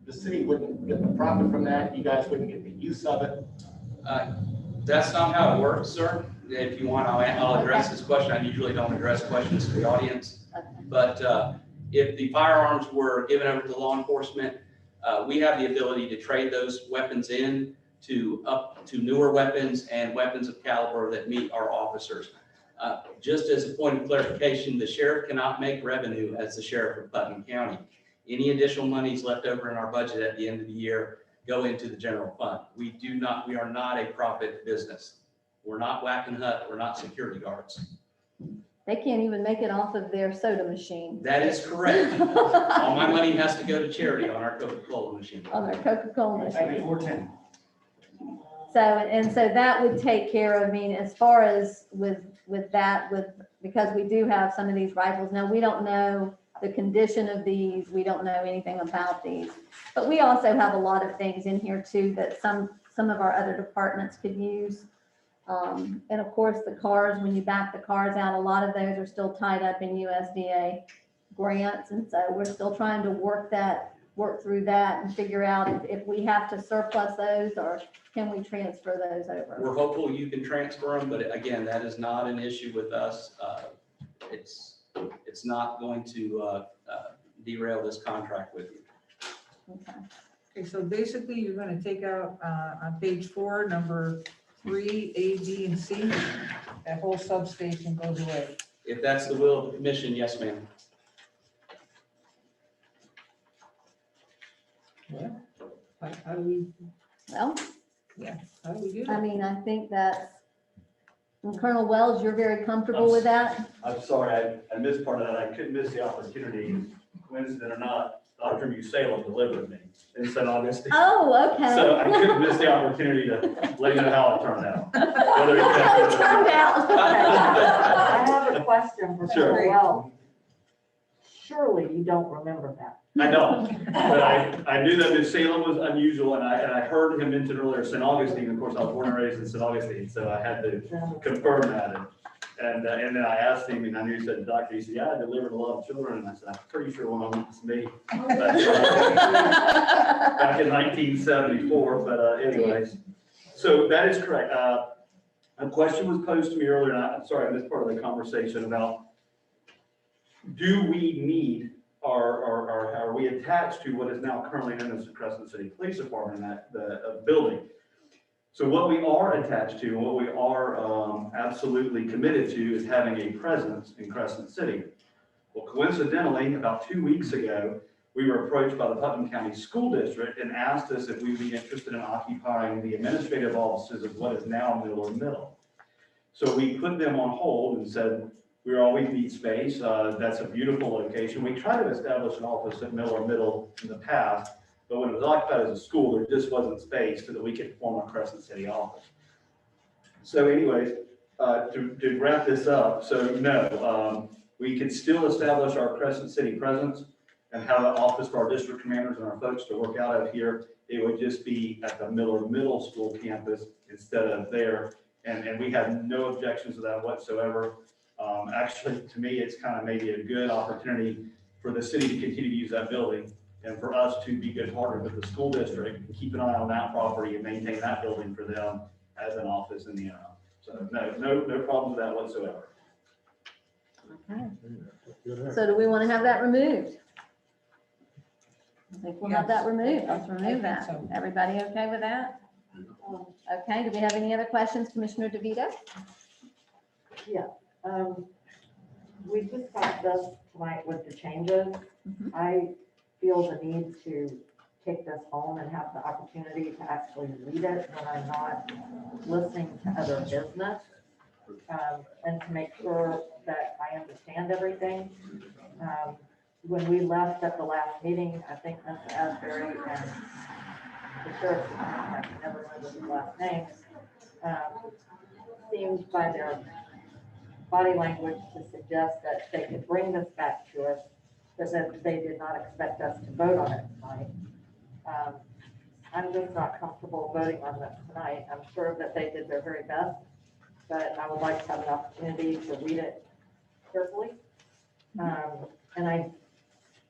the city wouldn't get the profit from that, you guys wouldn't get the use of it. That's not how it works, sir. If you want, I'll address this question. I usually don't address questions to the audience. But if the firearms were given over to law enforcement, we have the ability to trade those weapons in up to newer weapons and weapons of caliber that meet our officers. Just as a point of clarification, the sheriff cannot make revenue as the sheriff of Putnam County. Any additional monies left over in our budget at the end of the year go into the general fund. We are not a profit business. We're not Whack and Hut. We're not security guards. They can't even make it off of their soda machine. That is correct. All my money has to go to charity on our Coca-Cola machine. On their Coca-Cola machine. 410. So that would take care of, I mean, as far as with that, because we do have some of these rifles. Now, we don't know the condition of these. We don't know anything about these. But we also have a lot of things in here too that some of our other departments could use. And of course, the cars, when you back the cars out, a lot of those are still tied up in USDA grants. And so we're still trying to work through that and figure out if we have to surplus those or can we transfer those over. We're hopeful you can transfer them, but again, that is not an issue with us. It's not going to derail this contract with you. Okay. Okay, so basically you're gonna take out on page 4, number 3, A, B, and C, that whole substation goes away. If that's the will of the commission, yes, ma'am. Well, how do we, Well, how do we do I that? mean, I think that's, and Colonel Wells, you're very comfortable with that? I'm sorry, I missed part of that. I couldn't miss the opportunity, coincident or not, Dr. Musalem delivered me in St. Augustine. Oh, okay. So I couldn't miss the opportunity to let you know how it turned out. Whether That's how it turned out. I have a question for Sure. Colonel Wells. Surely you don't remember that. I don't, but I knew that Musalem was unusual, and I heard him mention earlier St. Augustine. Of course, I was born and raised in St. Augustine, so I had to confirm that. And then I asked him, and I knew he said, doctor, he said, yeah, I delivered a lot of children, and I said, I'm pretty sure one of them was me. Back in 1974, but anyways, so that is correct. A question was posed to me earlier, and I'm sorry, I missed part of the conversation about, do we need, or are we attached to what is now currently known as the Crescent City Police Department, the building? So what we are attached to, and what we are absolutely committed to, is having a presence in Crescent City. Well, coincidentally, about 2 weeks ago, we were approached by the Putnam County School District and asked us if we'd be interested in occupying the administrative offices of what is now Miller Middle. So we put them on hold and said, we always need space. That's a beautiful location. We tried to establish an office at Miller Middle in the past, but when it was occupied as a school, there just wasn't space so that we could form a Crescent City office. So anyways, to wrap this up, so no, we can still establish our Crescent City presence and have an office for our district commanders and our folks to work out of here. It would just be at the Miller Middle School campus instead of there. And we have no objections to that whatsoever. Actually, to me, it's kind of maybe a good opportunity for the city to continue to use that building and for us to be good partners with the school district and keep an eye on that property and maintain that building for them as an office in the interim. So no problem with that whatsoever. Okay. So do we want to have that removed? I think we'll have that removed. Let's remove that. so. Everybody okay with that? Okay, do we have any other questions, Commissioner DeVito? Yeah, we discussed this tonight with the changes. Mhm. I feel the need to take this home and have the opportunity to actually read it when I'm not listening to other business. And to make sure that I understand everything. When we left at the last meeting, I think Mr. Asbury and the sheriff's department, I can never remember his last name, seemed by their body language to suggest that they could bring this back to us, but that they did not expect us to vote on it tonight. I'm just not comfortable voting on this tonight. I'm sure that they did their very best, but I would like to have an opportunity to read it carefully. And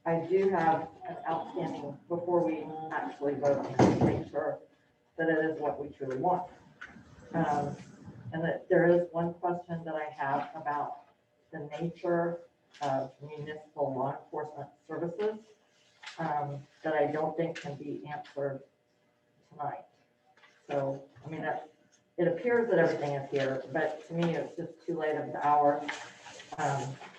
I do have an outstanding, before we actually vote on it, to make sure that it is what we truly want. And that there is one question that I have about the nature of municipal law enforcement services that I don't think can be answered tonight. So, I mean, it appears that everything is here, but to me, it's just too late of the hour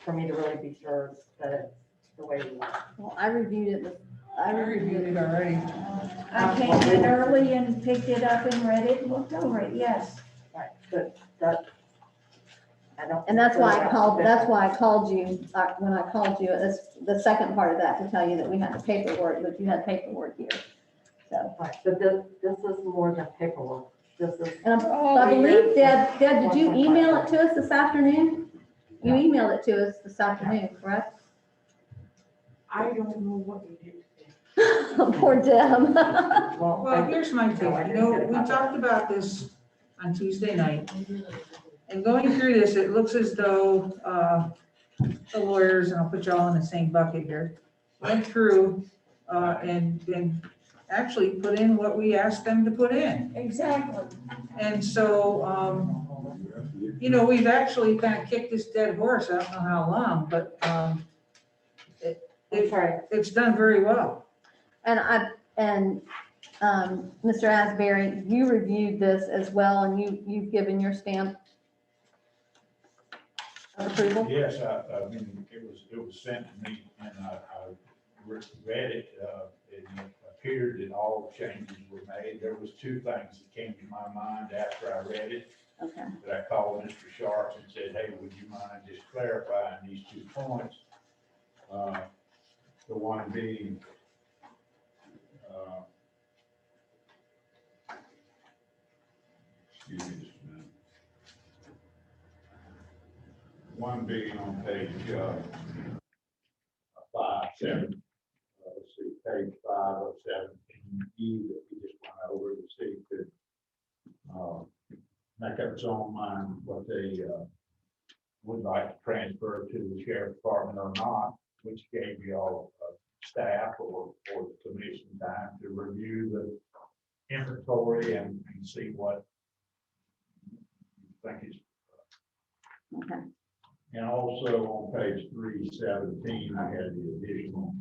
for me to really be sure that it's the way we want. Well, I reviewed it. I reviewed it already. I came in early and picked it up and read it and looked over it, yes. Right, but that, I don't. And that's why I called you, when I called you, that's the second part of that, to tell you that we had the paperwork, that you had paperwork here. So, Right, but this is more than paperwork. This is. and I believe, Deb, did you email it to us this afternoon? You emailed it to us this afternoon, correct? I don't know what you did today. Poor Deb. Well, here's my take. We talked about this on Tuesday night. And going through this, it looks as though the lawyers, and I'll put you all in the same bucket here, went through and actually put in what we asked them to put in. Exactly. And so, we've actually kind of kicked this dead horse, I don't know how long, but it's done very well. And Mr. Asbury, you reviewed this as well, and you've given your stamp of approval? Yes, I mean, it was sent to me and I read it, and it appeared that all changes were made. There was two things that came to my mind after I read it. Okay. That I called Mr. Sharps and said, hey, would you mind just clarifying these 2 points? The one being, excuse me just a minute. One being on page 5-7, let's see, page 5 of 17E that we just went over to see could make up its own mind what they would like to transfer to the sheriff's department or not, which gave you all staff or the commission time to review the inventory and see what you think is. Okay. And also on page 317, I had the additional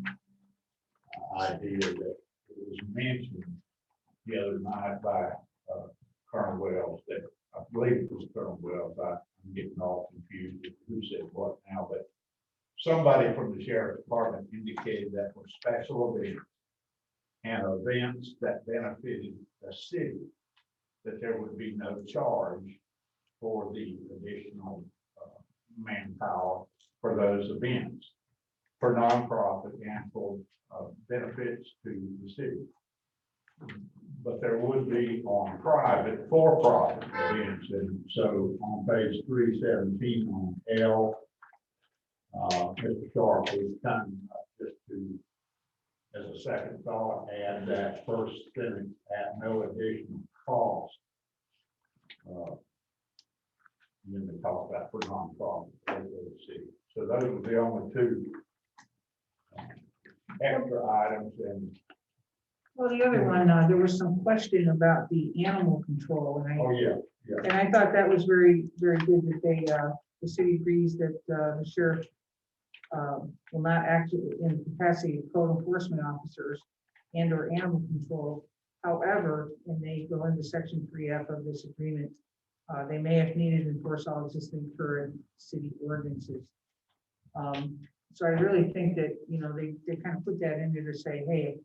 idea that it was mentioned the other night by Colonel Wells, that I believe it was Colonel Wells. I'm getting all confused with who said what now, but somebody from the sheriff's department indicated that for special events and events that benefited the city, that there would be no charge for the additional manpower for those events, for nonprofit and for benefits to the city. But there would be on private, for-profit events. And so on page 317 on L, Mr. Sharp was kind enough just to, as a second thought, add that first sentence at no additional cost. And then they talk about for nonprofit, so those were the only 2 extra items. And Well, the other one, there was some question about the animal control, and oh yeah, and I thought that was very, very good that they, the city agrees that the sheriff will not act in the capacity of code enforcement officers and or animal control. However, when they go into section 3F of this agreement, they may, if needed, enforce all existing current city ordinances. So I really think that, you know, they kind of put that in there to say, hey,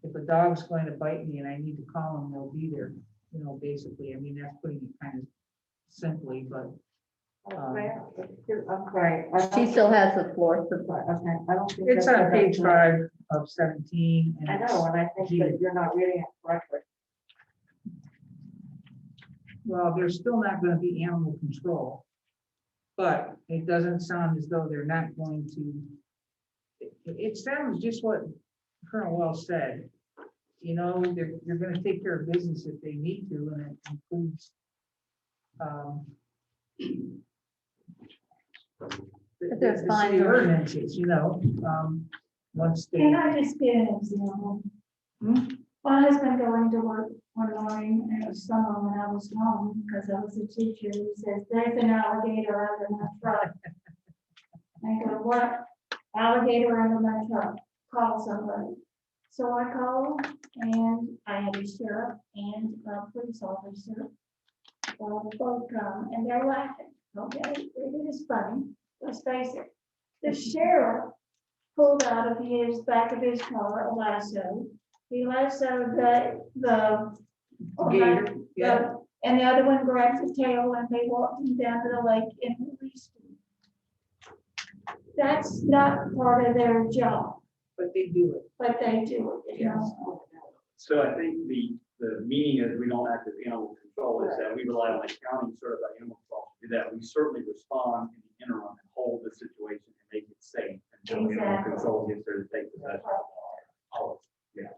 if a dog's going to bite me and I need to call them, they'll be there, you know, basically. I mean, that's putting it kind of simply, but. Okay. She still has the floor. Okay, I don't think. It's that's on what page that's- 5 of 17. And I know, and I think that you're not reading it correctly. Well, there's still not going to be animal control, but it doesn't sound as though they're not going to. It sounds just what Colonel Wells said. You know, they're going to take care of business if they need to, and it includes. But there's the fines city or- ordinances, you know, once they. Can I just give an example? My husband going to work one morning, and it was summer when I was home, because I was a teacher, he says, there's an alligator under my truck. I go, what? Alligator under my truck, call somebody. So I called, and I had a sheriff and a police officer. Both come, and they're laughing, okay, it is funny, let's face it. The sheriff pulled out of his back of his car a lasso. He lassoed the Gator, yeah. And the other one grabbed the tail, and they walked him down to the lake and released him. That's not part of their job, But they do it. but they do it, you know. So I think the meaning is we don't act as animal control is that we rely on the county certified animal control to do that. We certainly respond in the interim and hold the situation and make it safe until animal Exactly. control gets there to take possession. Yeah.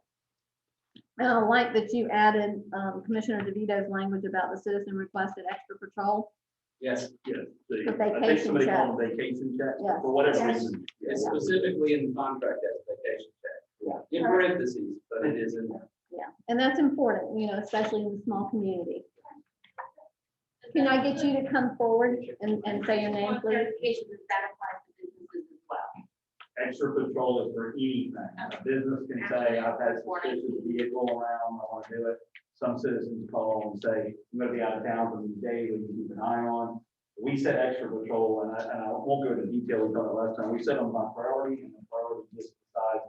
And I like that you added Commissioner DeVito's language about the citizen requested extra patrol. Yes, yes. The I think vacation somebody check. called them vacation checks, Yes. for whatever Yes. reason. It's Yes. specifically in the contract as vacation check, in parentheses, but it is in there. Yeah, and that's important, you know, especially in the small community. Can I get you to come forward and say your name, please? Clarification that that applies to businesses as well. extra patrol is for anything. A business can say, I've had a suspicious vehicle around, I want to do it. Some citizens call and say, I'm going to be out of town for the day, we can keep an eye on. We set extra patrol, and I won't go into detail, we talked about last time, we set them by priority, and the priority just decides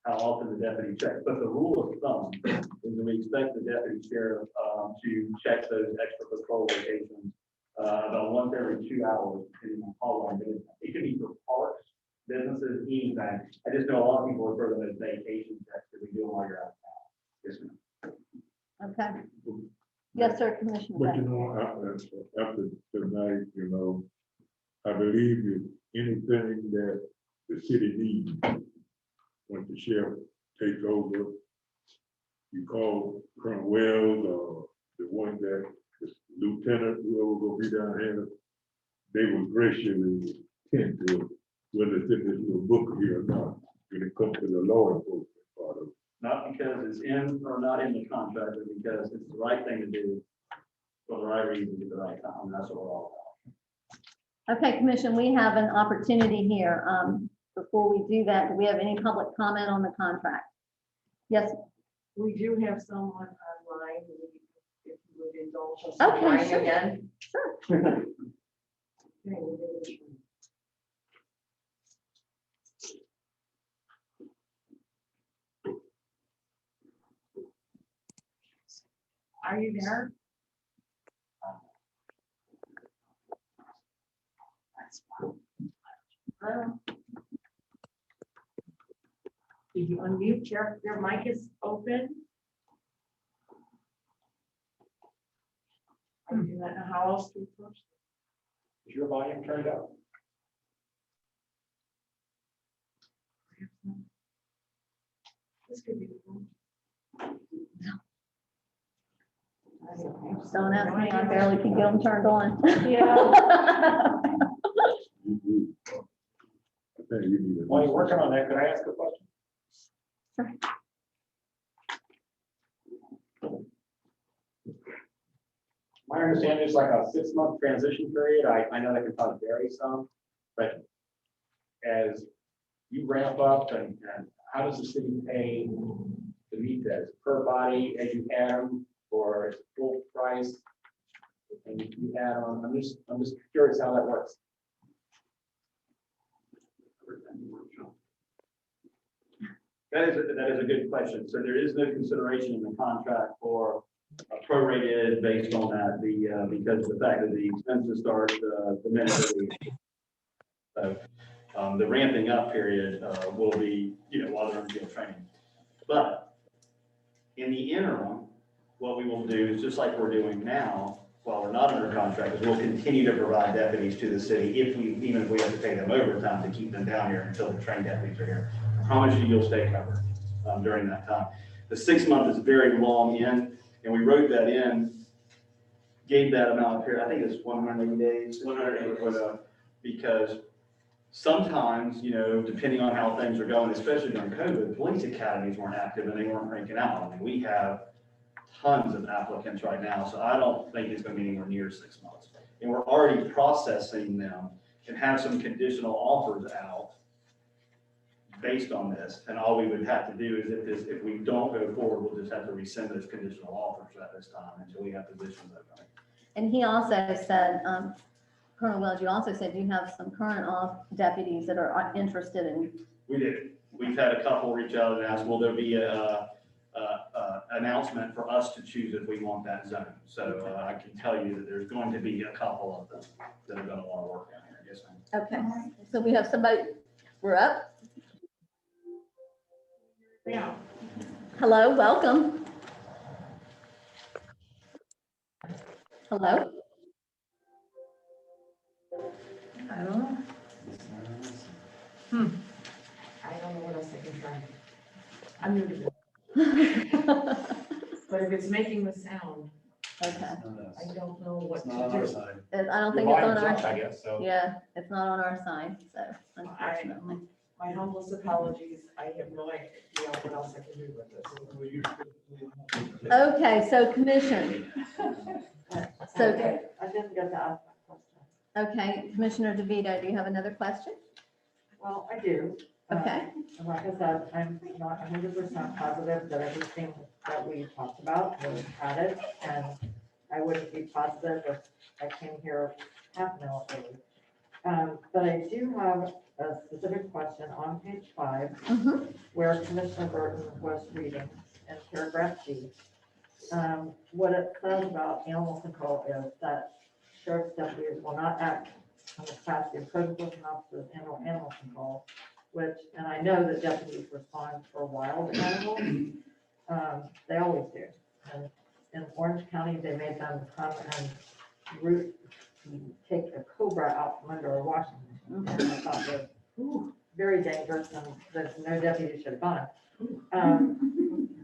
how often the deputy checks. But the rule of thumb is that we expect the deputy sheriff to check those extra patrol locations about once every 2 hours, depending on how long it is. It could be for parks, businesses, anything. I just know a lot of people refer to them as vacation checks that we do them while you're out of town. Yes, ma'am. Okay. Yes, sir, Commissioner. But you Beck. know, after tonight, you know, I believe if anything that the city needs, when the sheriff takes over, you call Colonel Wells or the one that the lieutenant, whoever will be down here, they will graciously tend to it, whether it's in this little book here or not, when it comes to the law enforcement part of it. Not because it's in or not in the contract, but because it's the right thing to do for the right reason at the right time. That's what we're all about. Okay, Commission, we have an opportunity here. Before we do that, do we have any public comment on the contract? Yes, We do have someone online, if you would indulge us. Okay, trying sure. Again. sure. Okay, we'll give it a try. Are you there? Hello? Did you unmute? Your mic is open? I do not know how else to approach. Is your volume turned up? This could be the phone. Don't ask me, I barely can get them turned on. While you're working on that, could I ask a question? My understanding is like a 6-month transition period. I know that can probably vary some, but as you ramp up and how does the city pay to meet that? Per body as you add them, or it's full price? And you add on, I'm just curious how that works. That is a good question. So there is no consideration in the contract for prorated based on that, because of the fact that the expenses start the minute that we. So the ramping up period will be, while they're in training. But in the interim, what we will do is just like we're doing now, while we're not under contract, is we'll continue to provide deputies to the city even if we have to pay them overtime to keep them down here until the trained deputies are here. I promise you'll stay covered during that time. The 6 month is very long in, and we wrote that in, gave that amount of period, I think it's 180 days. 180 days. Because sometimes, depending on how things are going, especially during COVID, police academies weren't active and they weren't cranking out. I mean, we have tons of applicants right now, so I don't think it's going to be anywhere near 6 months. And we're already processing them and have some conditional offers out based on this. And all we would have to do is if we don't go forward, we'll just have to rescind those conditional offers at this time until we have positions open. And he also said, Colonel Wells, you also said you have some current deputies that are interested in. We did. We've had a couple reach out and ask, will there be a announcement for us to choose if we want that zone? So I can tell you that there's going to be a couple of them that are going to want to work down here. Yes, ma'am. Okay, so we have somebody, we're up. Yeah. Hello, welcome. Hello? I don't know. I don't know what else I can try. I'm new to this. But if it's making the sound, Okay. I don't know what It's not on our to side. I don't Your think it's on volume's our up, I side. guess, so. Yeah, it's not on our side, so do. unfortunately. My humblest apologies. I have no idea what else I can do with this. Okay, so commission. So, I didn't get to ask my question. okay, Commissioner DeVito, do you have another question? Well, I do. Okay. And like I said, I'm not 100% positive that everything that we talked about was added, and I wouldn't be positive if I came here half an hour early. But I do have a specific question on page 5, where Commissioner Burton was reading in paragraph G. What it says about animal control is that sheriff's deputies will not act on the capacity of code enforcement officers and or animal control, which, and I know that deputies respond for wild animals. They always do. And in Orange County, they made them come and take a cobra out from under a washing machine. And I thought it was very dangerous, and that no deputy should have gone.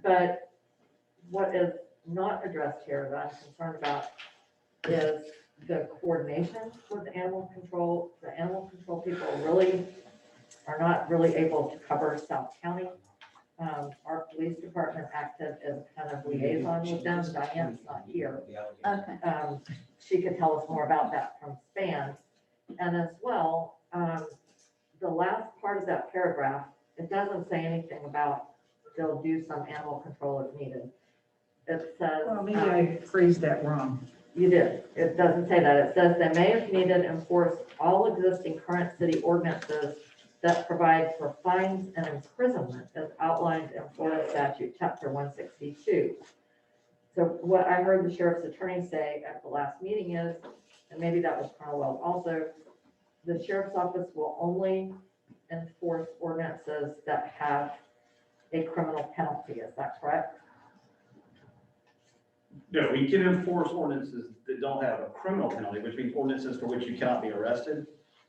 But what is not addressed here that I'm concerned about is the coordination with animal control. The animal control people really are not really able to cover South County. Our police department acted as kind of liaison with them. Diane's not here. Okay. She could tell us more about that from SPAN. And as well, the last part of that paragraph, it doesn't say anything about they'll do some animal control if needed. It says. Well, maybe I phrased that wrong. You did. It doesn't say that. It says they may, if needed, enforce all existing current city ordinances that provide for fines and imprisonment as outlined in Florida Statute Chapter 162. So what I heard the sheriff's attorney say at the last meeting is, and maybe that was Colonel Wells also, the sheriff's office will only enforce ordinances that have a criminal penalty. Is that correct? No, we can enforce ordinances that don't have a criminal penalty, which means ordinances for which you cannot be arrested.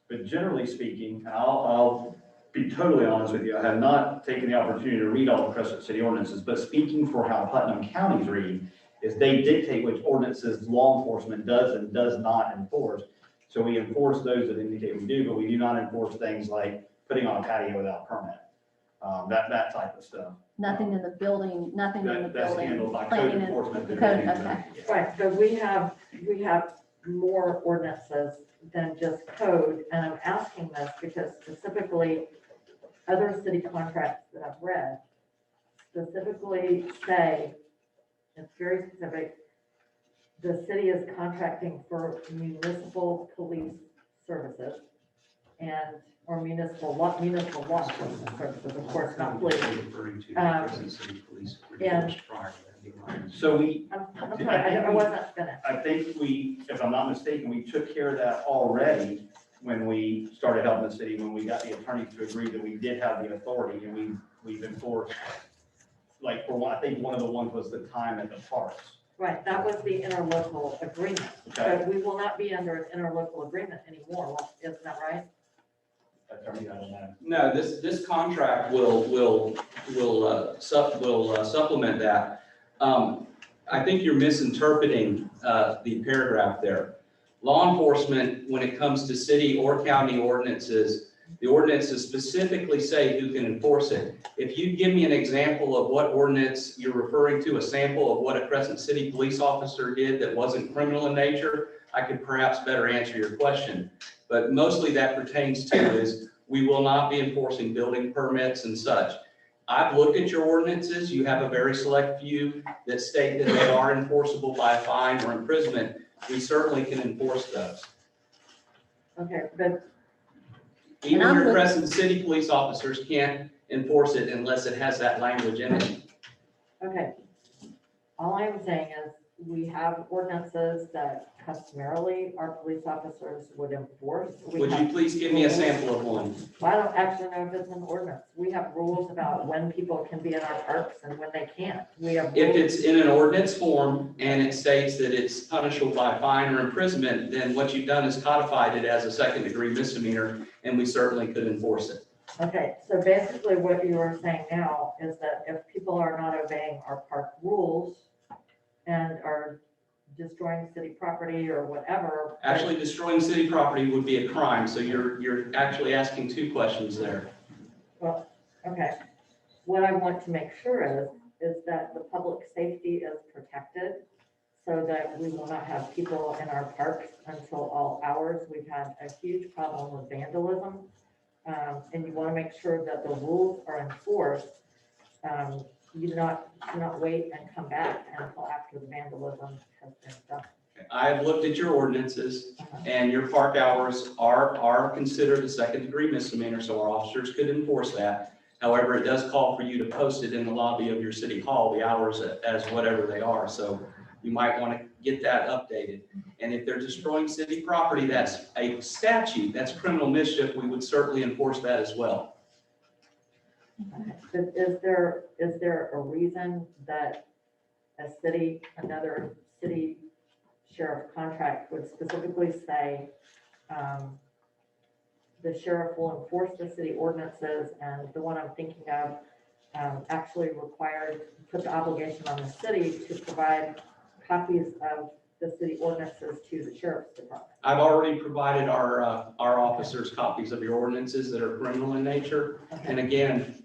But generally speaking, I'll be totally honest with you, I have not taken the opportunity to read all the Crescent City ordinances, but speaking for how Putnam counties read, is they dictate which ordinances law enforcement does and does not enforce. So we enforce those that indicate we do, but we do not enforce things like putting on a patio without permit, that type of stuff. Nothing in the building, nothing in the That's building. handled by code planning and- enforcement. the code, okay. Right, so we have more ordinances than just code, and I'm asking this because specifically other city contracts that I've read specifically say, it's very specific, the city is contracting for municipal police services and, or municipal law enforcement services, of course, not police. And So we, I'm sorry, I wasn't finished. I think we, if I'm not mistaken, we took care of that already when we started helping the city, when we got the attorney to agree that we did have the authority, and we've enforced, like, for one, I think one of the ones was the time at the parks. Right, that was the interlocal agreement, Okay. but we will not be under an interlocal agreement anymore, isn't that right? Attorney, I don't know. No, this contract will supplement that. I think you're misinterpreting the paragraph there. Law enforcement, when it comes to city or county ordinances, the ordinances specifically say who can enforce it. If you give me an example of what ordinance you're referring to, a sample of what a Crescent City police officer did that wasn't criminal in nature, I could perhaps better answer your question. But mostly that pertains to is we will not be enforcing building permits and such. I've looked at your ordinances. You have a very select few that state that they are enforceable by a fine or imprisonment. We certainly can enforce those. Okay, but. Even your Crescent City police officers can't enforce it unless it has that language in it. Okay. All I'm saying is we have ordinances that customarily our police officers would enforce. Would you please give me a sample of one? Well, I don't actually know if it's an ordinance. We have rules about when people can be in our parks and when they can't. We have. If it's in an ordinance form and it states that it's punishable by fine or imprisonment, then what you've done is codified it as a second-degree misdemeanor, and we certainly could enforce it. Okay, so basically what you are saying now is that if people are not obeying our park rules and are destroying city property or whatever. Actually, destroying city property would be a crime, so you're actually asking two questions there. Well, okay. What I want to make sure is that the public safety is protected so that we will not have people in our parks until all hours. We've had a huge problem with vandalism and you want to make sure that the rules are enforced, you do not wait and come back until after the vandalism has been done. I have looked at your ordinances, and your park hours are considered a second-degree misdemeanor, so our officers could enforce that. However, it does call for you to post it in the lobby of your city hall, the hours as whatever they are, so you might want to get that updated. And if they're destroying city property, that's a statute, that's criminal mischief, we would certainly enforce that as well. Is there a reason that another city sheriff contract would specifically say, the sheriff will enforce the city ordinances, and the one I'm thinking of actually put the obligation on the city to provide copies of the city ordinances to the sheriff's department? I've already provided our officers copies of your ordinances that are criminal in nature. And again,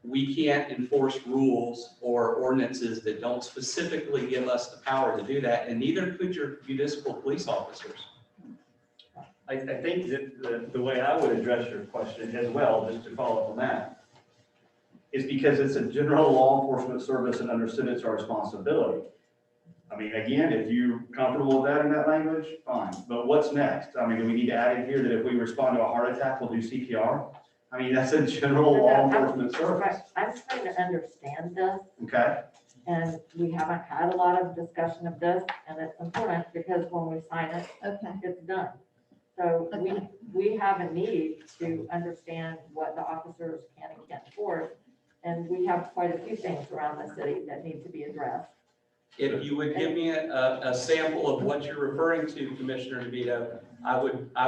we can't enforce rules or ordinances that don't specifically give us the power to do that, and neither could your municipal police officers. I think that the way I would address your question as well, just to follow up on that, is because it's a general law enforcement service and understood it's our responsibility. I mean, again, if you're comfortable with that in that language, fine. But what's next? I mean, do we need to add in here that if we respond to a heart attack, we'll do CPR? I mean, that's a general law enforcement service. I'm trying to understand this, Okay? and we haven't had a lot of discussion of this, and it's important because when we sign it, Okay. it's done. So Okay. we have a need to understand what the officers can and can't enforce. And we have quite a few things around the city that need to be addressed. If you would give me a sample of what you're referring to, Commissioner DeVito, I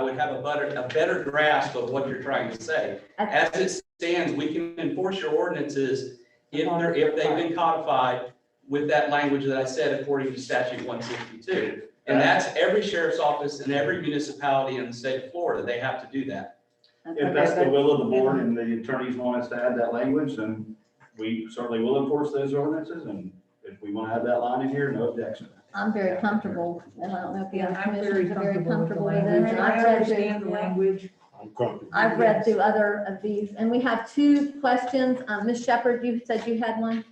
would have a better grasp of what you're trying to say. As it stands, we can enforce your ordinances if they've been codified with that language that I said according to statute 162. And that's every sheriff's office in every municipality in the state of Florida. They have to do that. If that's the will of the board and the attorneys want us to add that language, then we certainly will enforce those ordinances. And if we want to add that line in here, no objection. I'm very comfortable, and I don't know if the other I'm very commissioners are very comfortable with the comfortable with language. it. I understand the language. I'm comfortable. I've read through other of these, and we have two questions. Ms. Shepherd, you said you had one?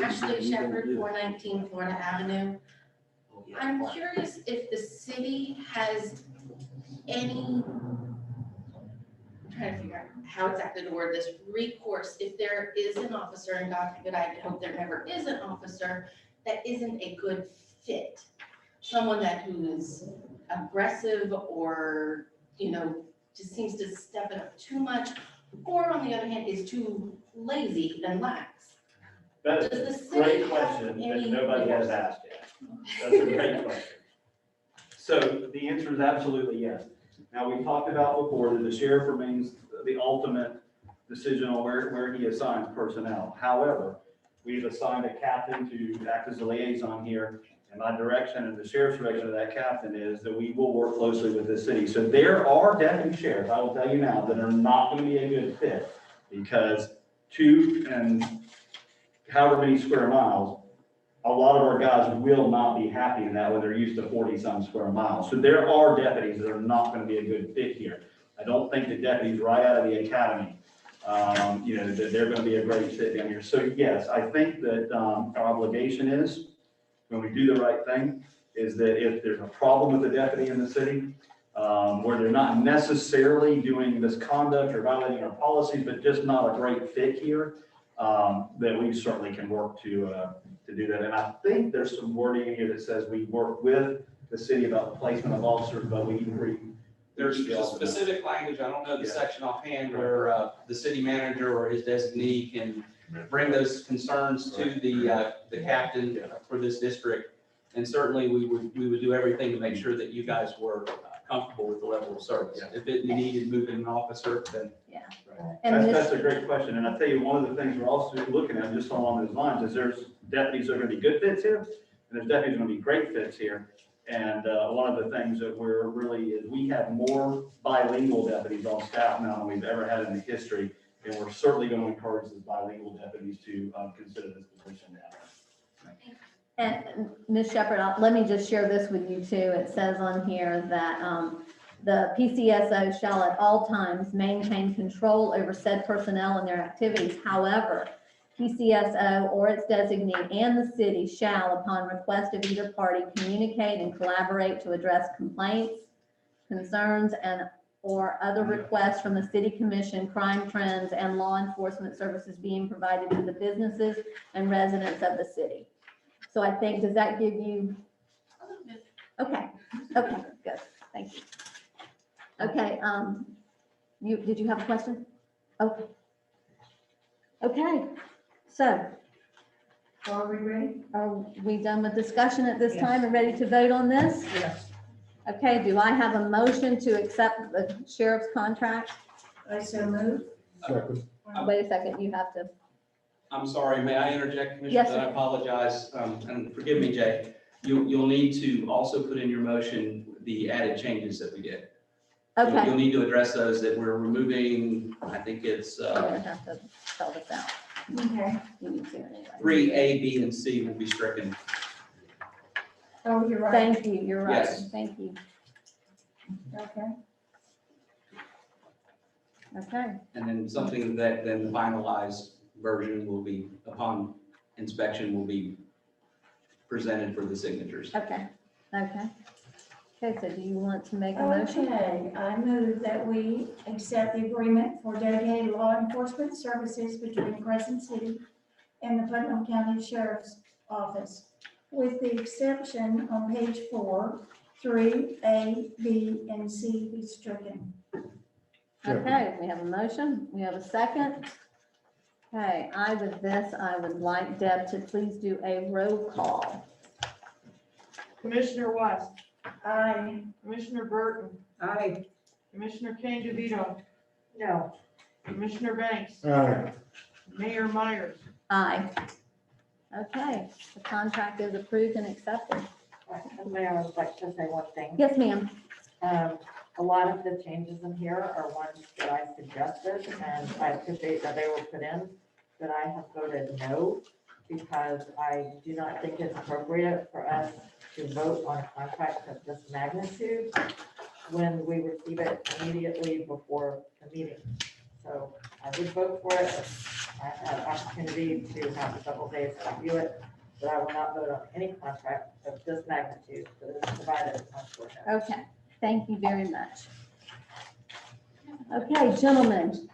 Ashley Shepherd, 419 Florida Avenue. I'm curious if the city has any, I'm trying to figure out how exactly to word this, recourse if there is an officer, and God forbid, I hope there never is an officer that isn't a good fit. Someone who is aggressive or, just seems to step it up too much, or on the other hand, is too lazy and lax. That's Does the a city great have question that any nobody has recourse? asked yet. That's a great question. So the answer is absolutely yes. Now, we talked about before that the sheriff remains the ultimate decision on where he assigns personnel. However, we've assigned a captain to act as a liaison here, and my direction and the sheriff's direction of that captain is that we will work closely with the city. So there are deputy sheriffs, I will tell you now, that are not going to be a good fit because 2 and however many square miles, a lot of our guys will not be happy in that when they're used to 40-some square miles. So there are deputies that are not going to be a good fit here. I don't think that deputies right out of the academy, that they're going to be a great fit down here. So yes, I think that our obligation is, when we do the right thing, is that if there's a problem with the deputy in the city, where they're not necessarily doing misconduct or violating our policies, but just not a great fit here, that we certainly can work to do that. And I think there's some wording in here that says we work with the city about the placement of officers, but we agree. There's a specific language, I don't know the section offhand, where the city manager or his designee can bring those concerns to the captain for this district. And certainly we would do everything to make sure that you guys were comfortable with the level of service. If it needed moving an officer, then. Yeah. That's a great question. And I tell you, one of the things we're also looking at just along those lines is there's deputies that are going to be good fits here, and there's deputies going to be great fits here. And one of the things that we have more bilingual deputies on staff now than we've ever had in the history. And we're certainly going to encourage the bilingual deputies to consider this position now. And Ms. Shepherd, let me just share this with you too. It says on here that the PCSO shall at all times maintain control over said personnel and their activities. However, PCSO or its designee and the city shall, upon request of either party, communicate and collaborate to address complaints, concerns, and or other requests from the city commission, crime trends, and law enforcement services being provided to the businesses and residents of the city. So I think, does that give you? Okay, okay, good, thank you. Okay, did you have a question? Okay. Okay, so. Are we ready? Are we done with discussion at this time and ready to vote on this? Yes. Okay, do I have a motion to accept the sheriff's contract? I so move. Second. Wait a second, you have to. I'm sorry, may I interject, Commissioner? Yes, sir. I apologize, and forgive me, Jay. You'll need to also put in your motion the added changes that we did. Okay. You'll need to address those that we're removing, I think it's, You're gonna have to spell this out. Okay. You need to anyway. 3A, B, and C will be stricken. Oh, you're right. Thank you, you're right, Yes. thank you. Okay. Okay, And then something that then the finalized version will be, upon inspection, will be presented for the signatures. okay, okay. Okay, so do you want to make a motion? Okay, I move that we accept the agreement for dedicated law enforcement services between Crescent City and the Putnam County Sheriff's Office, with the exception on page 4, 3A, B, and C be stricken. Okay, we have a motion, we have a second. Okay, I would like Deb to please do a roll call. Commissioner West, Aye. Commissioner Burton, Aye. Commissioner Kane DeVito, No. Commissioner Banks, Aye. Mayor Myers. Aye. Okay, the contract is approved and accepted. And Mayor, I would like to say one thing. Yes, ma'am. A lot of the changes in here are ones that I suggested, and I appreciate that they were put in, but I have voted no, because I do not think it's appropriate for us to vote on a contract of this magnitude when we receive it immediately before the meeting. So I would vote for it. I had opportunity to have several days to review it, but I will not vote on any contract of this magnitude that is provided on short notice. Okay, thank you very much. Okay, gentlemen,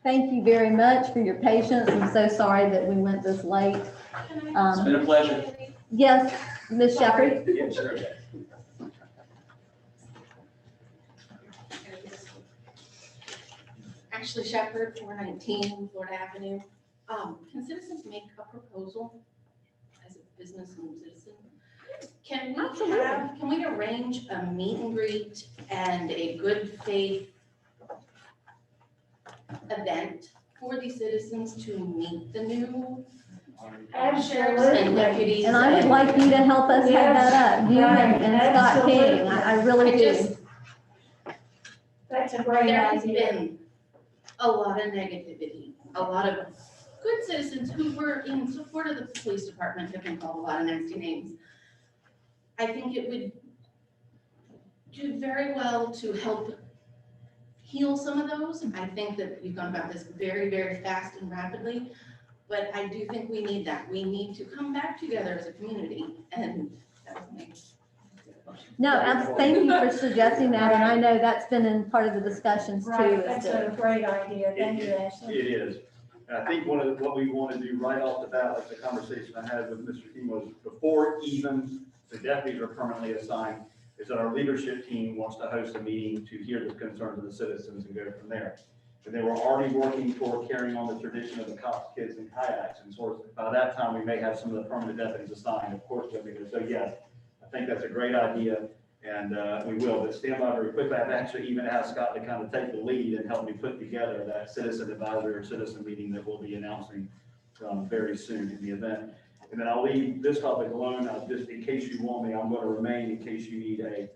thank you very much for your patience. I'm so sorry that we went this late. It's been a pleasure. Yes, Ms. Shepherd? Yeah, sure. Ashley Shepherd, 419 Florida Avenue. Can citizens make a proposal as a business and citizen? Can we arrange a meet and greet and a good faith event for the citizens to meet the new sheriffs and deputies? And I would like you to help us have that up, you and Scott King, I really do. That's a great There has idea. been a lot of negativity, a lot of good citizens who were in support of the police department have been called a lot of nasty names. I think it would do very well to help heal some of those. I think that we've gone about this very, very fast and rapidly, but I do think we need that. We need to come back together as a community, and that was my No, thank you for suggesting that, and I know that's been in part of the discussions too. Right, that's a great idea. Thank you, Ashley. It is. And I think what we want to do right off the bat, like the conversation I had with Mr. King, was before even the deputies are permanently assigned, is that our leadership team wants to host a meeting to hear the concerns of the citizens and go from there. And they were already working toward carrying on the tradition of the cops, kids, and kayaks. And so by that time, we may have some of the permanent deputies assigned, of course, deputies. So yes, I think that's a great idea, and we will. But stand by very quickly. I've actually even asked Scott to kind of take the lead and help me put together that citizen advisory or citizen meeting that we'll be announcing very soon in the event. And then I'll leave this topic alone, just in case you want me. I'm going to remain in case you need the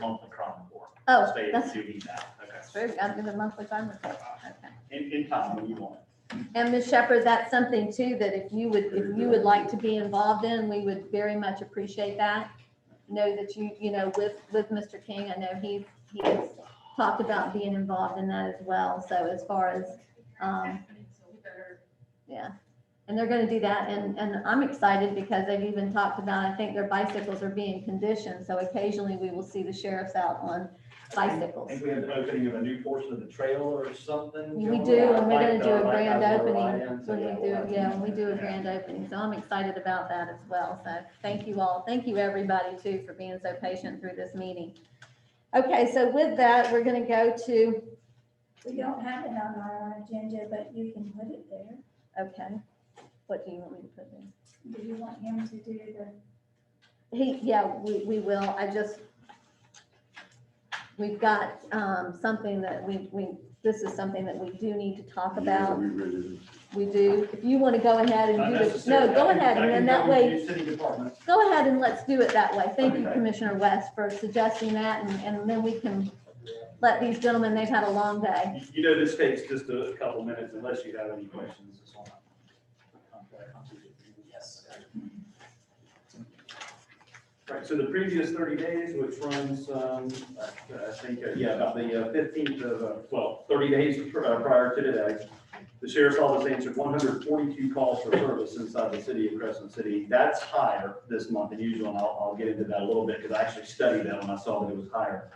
monthly crime report. Oh, Stay if that's you need that. Okay. true, gotta do the monthly crime report, okay. In time when you want it. And Ms. Shepherd, that's something too, that if you would like to be involved in, we would very much appreciate that. Know that you know, with Mr. King, I know he's talked about being involved in that as well. So as far as, yeah. And they're gonna do that, and I'm excited because they've even talked about, I think their bicycles are being conditioned, so occasionally we will see the sheriffs out on bicycles. I think we have the opening of a new portion of the trail or something. We going do, on. and we're gonna do a Like grand that, opening so when we do, when we do a grand opening, so I'm excited about that as well, so thank you all, thank you everybody too for being so patient through this meeting. Okay, so with that, we're gonna go to, We don't have it on our agenda, but you can put it there. okay, what do you want me to put in? Do you want him to do the? Yeah, we will, we've got, something that this is something that we do need to talk about. We do, if you want to go ahead and do it, no, go ahead, and then that way, go ahead and let's do it that way. Thank you, Commissioner West, for suggesting that, and then we can let these gentlemen, they've had a long day. You know, this takes just a couple minutes unless you have any questions. This one. Yes. Right, so the previous 30 days, which runs, I think, about the 15th of, 30 days prior to today, the sheriff's office answered 142 calls for service inside the city of Crescent City. That's higher this month than usual, and I'll get into that a little bit because I actually studied that when I saw that it was higher.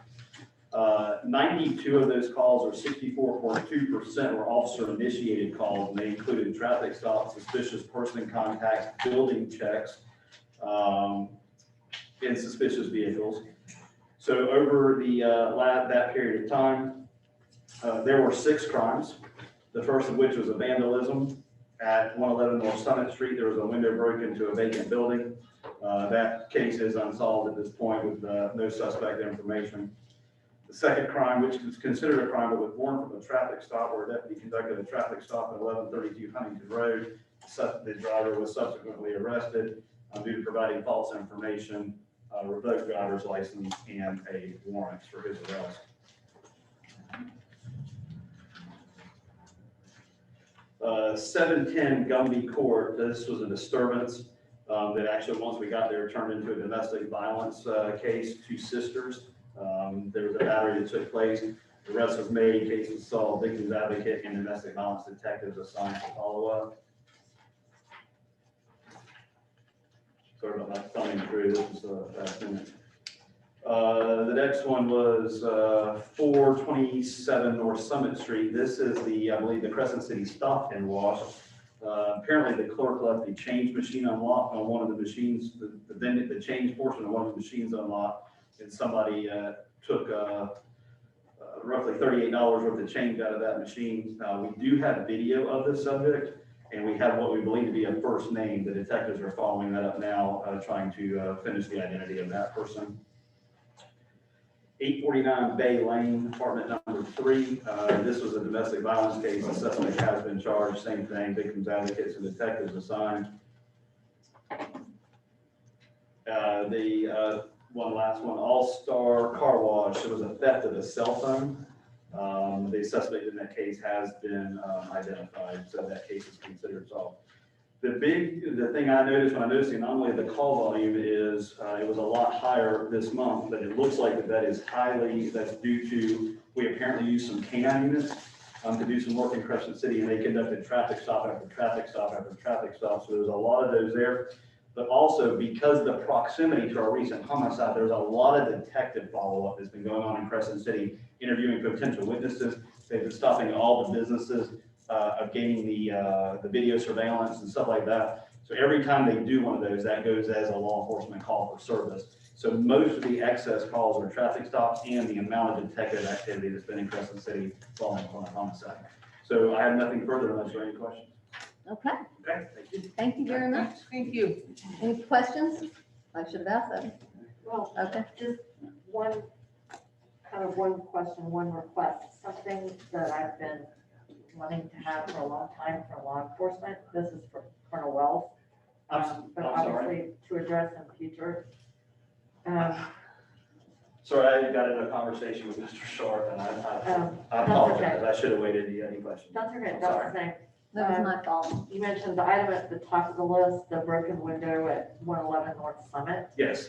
92 of those calls, or 64.2%, were officer-initiated calls, and they included traffic stops, suspicious person contacts, building checks, in suspicious vehicles. So over the that period of time, there were 6 crimes. The first of which was a vandalism at 111 North Summit Street. There was a window broken into a vacant building. That case is unsolved at this point with no suspect information. The second crime, which was considered a crime but was born from a traffic stop where a deputy conducted a traffic stop at 1132 Huntington Road. The driver was subsequently arrested due to providing false information, revoked driver's license, and a warrant for his arrest. Uh, 710 Gumby Court, this was a disturbance that actually, once we got there, turned into a domestic violence case, 2 sisters. There was a battery that took place. The arrest was made, case was solved, victim's advocate and domestic violence detectives assigned to follow up. Sorry about that thumbing through, this was a fast minute. The next one was 427 North Summit Street. This is I believe, the Crescent City Stop and Wash. Apparently the clerk left the change machine unlocked on one of the machines, the change portion of one of the machines unlocked, and somebody took roughly $38 worth of change out of that machine. We do have video of the subject, and we have what we believe to be a first name. The detectives are following that up now, trying to finish the identity of that person. 849 Bay Lane, apartment number 3. This was a domestic violence case. The suspect has been charged. Same thing, victims advocates and detectives assigned. One last one, All-Star Car Wash. It was a theft of a cell phone. The suspect in that case has been identified, so that case is considered solved. The thing I noticed when I noticed the anomaly of the call volume is it was a lot higher this month, but it looks like that's due to, we apparently used some canine units to do some work in Crescent City, and they conducted traffic stop after traffic stop after traffic stop. So there's a lot of those there. But also, because of the proximity to our recent homicide, there's a lot of detective follow-up that's been going on in Crescent City, interviewing potential witnesses. They've been stopping all the businesses, gaining the video surveillance and stuff like that. So every time they do one of those, that goes as a law enforcement call for service. So most of the excess calls are traffic stops and the amount of detective activity that's been in Crescent City following on a homicide. So I have nothing further unless there are any questions. Okay, Okay, thank you. thank you very much. Thank you. Any questions? I should have asked that. Well, Okay. just one question, one request, something that I've been wanting to have for a long time for law enforcement. This is for Colonel Wells, but obviously to address in future. Sorry, I got in a conversation with Mr. Sharp, and I apologize. I should have waited. Do you have any questions? That's okay, I'm that's sorry. the thing. That was my fault. You mentioned the item at the top of the list, the broken window at 111 North Summit. Yes,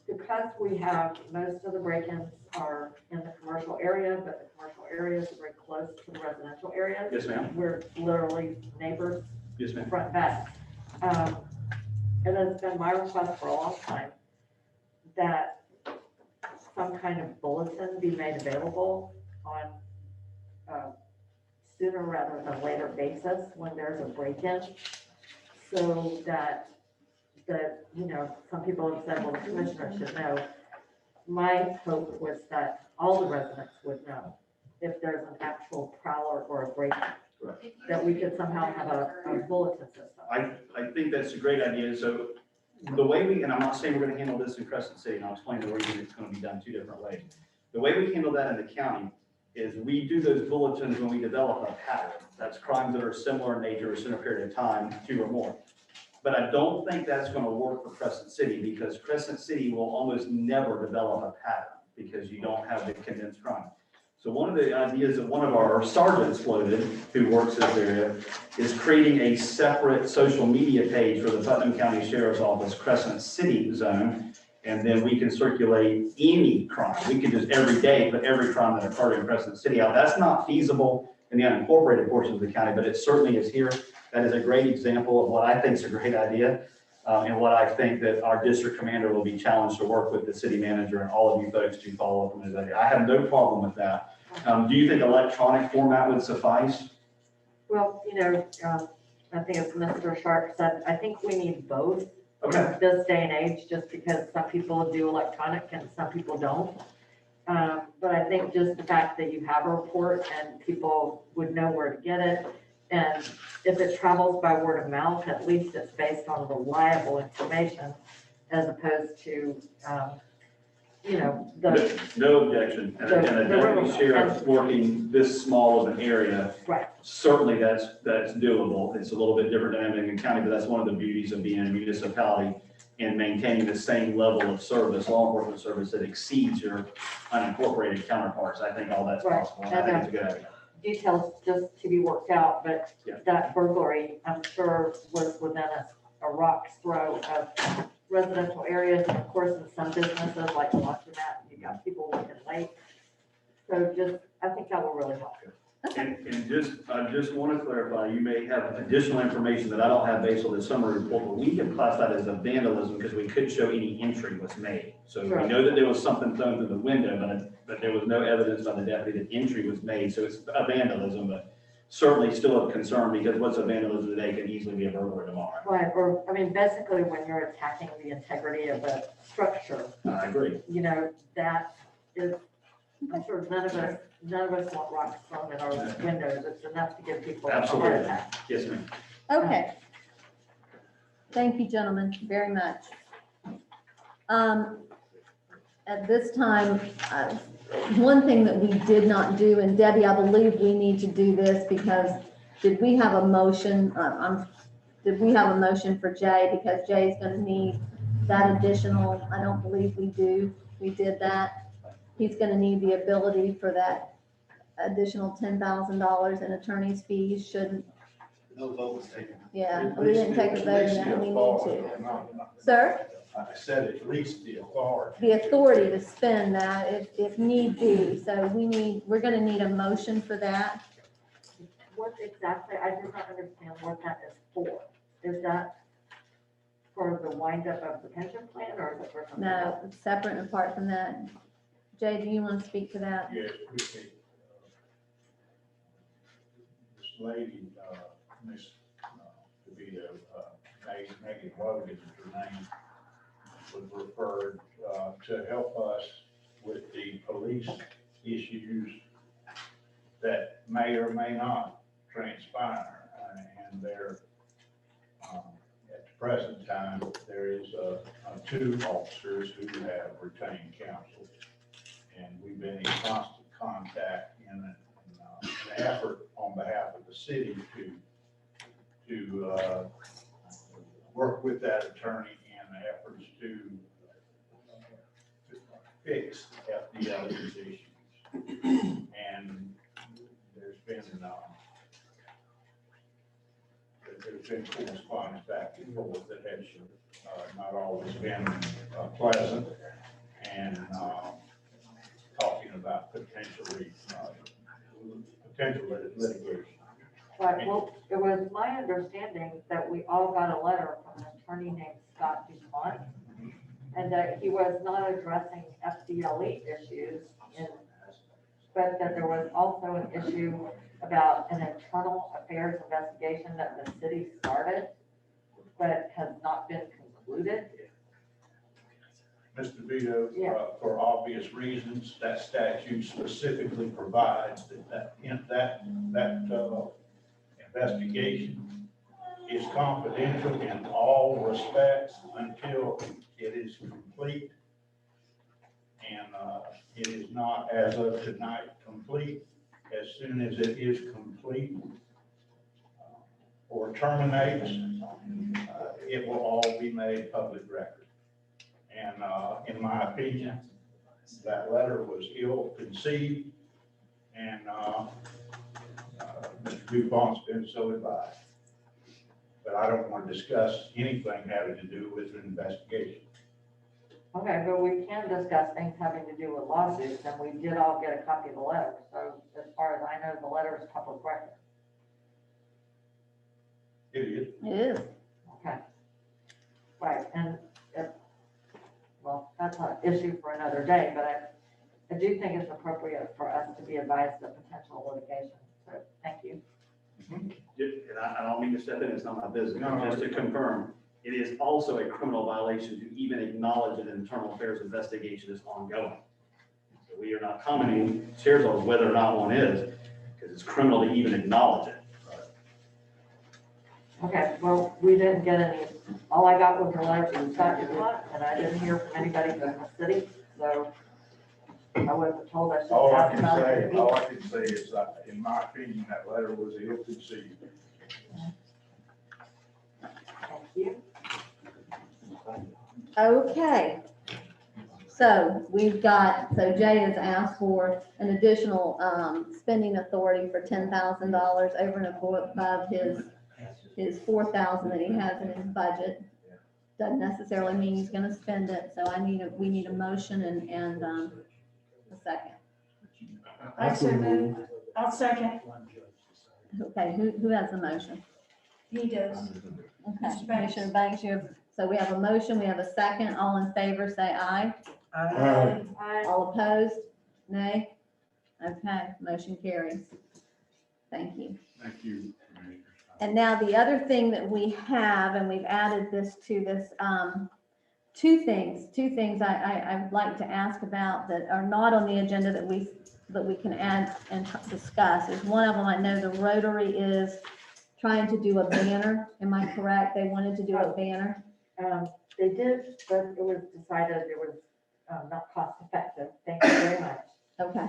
Because we have, most of the break-ins are in the commercial area, but the commercial areas are very close to the residential areas. yes, ma'am. We're literally neighbors, Yes, ma'am. front and back. It has been my request for a long time that some kind of bulletin be made available on sooner rather than later basis when there's a break-in, so that, some people have said, well, the commissioner should know. My hope was that all the residents would know if there's an actual prowler or a break-in, that we could somehow have a bulletin system. I think that's a great idea. So the way we, and I'm not saying we're gonna handle this in Crescent City, and I'll explain the reason it's gonna be done two different ways. The way we handle that in the county is we do those bulletins when we develop a pattern. That's crimes that are similar in nature, within a period of time, 2 or more. But I don't think that's gonna work for Crescent City, because Crescent City will almost never develop a pattern because you don't have the condensed crime. So one of the ideas that one of our sergeants floated, who works this area, is creating a separate social media page for the Putnam County Sheriff's Office Crescent City Zone. And then we can circulate any crime. We can just every day put every crime that occurred in Crescent City out. That's not feasible in the unincorporated portions of the county, but it certainly is here. That is a great example of what I think is a great idea. And what I think that our district commander will be challenged to work with the city manager and all of you folks to follow up on his idea. I have no problem with that. Do you think electronic format would suffice? Well, I think as Mr. Sharp said, I think we need both. Okay. In this day and age, just because some people do electronic and some people don't. But I think just the fact that you have a report and people would know where to get it. And if it travels by word of mouth, at least it's based on reliable information as opposed to, No objection. And a deputy sheriff working this small of an area, right. Certainly that's doable. It's a little bit different dynamic in county, but that's one of the beauties of being a municipality and maintaining the same level of service, law enforcement service that exceeds your unincorporated counterparts. I think all that's possible. And I think it's a good idea. Details just to be worked out, but Yeah. that burglary, I'm sure, was within a rock's throw of residential areas, and of course, in some businesses like the laundromat, you got people working late. So I think that will really help. And I just want to clarify, you may have additional information that I don't have based on the summary report, but we can classify that as a vandalism because we couldn't show any entry was made. So we know that there was something thrown through the window, but there was no evidence by the deputy that entry was made. So it's a vandalism, but certainly still a concern, because what's a vandalism today can easily be a burglary tomorrow. Right, or, basically when you're attacking the integrity of a structure. I agree. That is, I'm sure none of us want rocks thrown in our windows. It's enough to give people a heart Absolutely. attack. Yes, ma'am. Okay. Thank you, gentlemen, very much. At this time, one thing that we did not do, and Debbie, I believe we need to do this because did we have a motion? Did we have a motion for Jay? Because Jay's going to need that additional, I don't believe we do. We did that. He's going to need the ability for that additional $10,000 in attorney's fees, shouldn't. No vote was taken. Yeah, we didn't take a vote yet, we need to. Sir? I said at least the authority. The authority to spend that if need be. So we're gonna need a motion for that. What exactly, I do not understand what that is for. Is that for the windup of the pension plan, or is it for something else? No, it's separate and apart from that. Jay, do you want to speak to that? Yes, quickly. This lady, Miss DeVito, Megan Logan is her name, was referred to help us with the police issues that may or may not transpire. And there, at the present time, there is 2 officers who have retained counsel. And we've been in constant contact in an effort on behalf of the city to work with that attorney in efforts to fix FDL's issues. And there's been been correspondence back and forth that has not always been pleasant, and talking about potential litigation. Right, well, it was my understanding that we all got a letter from an attorney named Scott DuPont, and that he was not addressing FDLE issues, but that there was also an issue about an internal affairs investigation that the city started, but has not been concluded. Mr. Vito, for obvious reasons, that statute specifically provides that investigation is confidential in all respects until it is complete. And it is not, as of tonight, complete. As soon as it is complete or terminates, it will all be made public record. And in my opinion, that letter was ill-conceived, and Mr. DuPont's been so advised. But I don't want to discuss anything having to do with an investigation. Okay, but we can discuss things having to do with lawsuits, and we did all get a copy of the letter. So as far as I know, the letter is public record. It is. It is. Okay. Right, and well, that's an issue for another day, but I do think it's appropriate for us to be advised of potential litigation. So thank you. And I don't mean to step in, it's not my business, No, just to confirm, it is also a criminal violation to even acknowledge an internal affairs investigation is ongoing. So we are not commenting, chairs on whether or not one is, because it's criminal to even acknowledge it. Okay, well, we didn't get any, all I got was a letter from Scott DuPont, and I didn't hear from anybody from the city, so I wasn't told I should All I ask can about say, it. all I can say is, in my opinion, that letter was ill-conceived. Thank you. Okay. So we've got, so Jay has asked for an additional spending authority for $10,000 over and above his $4,000 that he has in his budget. Doesn't necessarily mean he's gonna spend it, so we need a motion and a second. I so move. I'll second. Okay, who has the motion? He does. Okay, Commissioner Banks, so we have a motion, we have a second, all in favor, say aye. Aye. All opposed? Nay? Okay, motion carries. Thank you. Thank you. And now the other thing that we have, and we've added this to this, two things I would like to ask about that are not on the agenda that we can add and discuss. Is one of them, I know the Rotary is trying to do a banner. Am I correct? They wanted to do a banner. They did, but it was decided it was not cost effective. Thank you very much. Okay.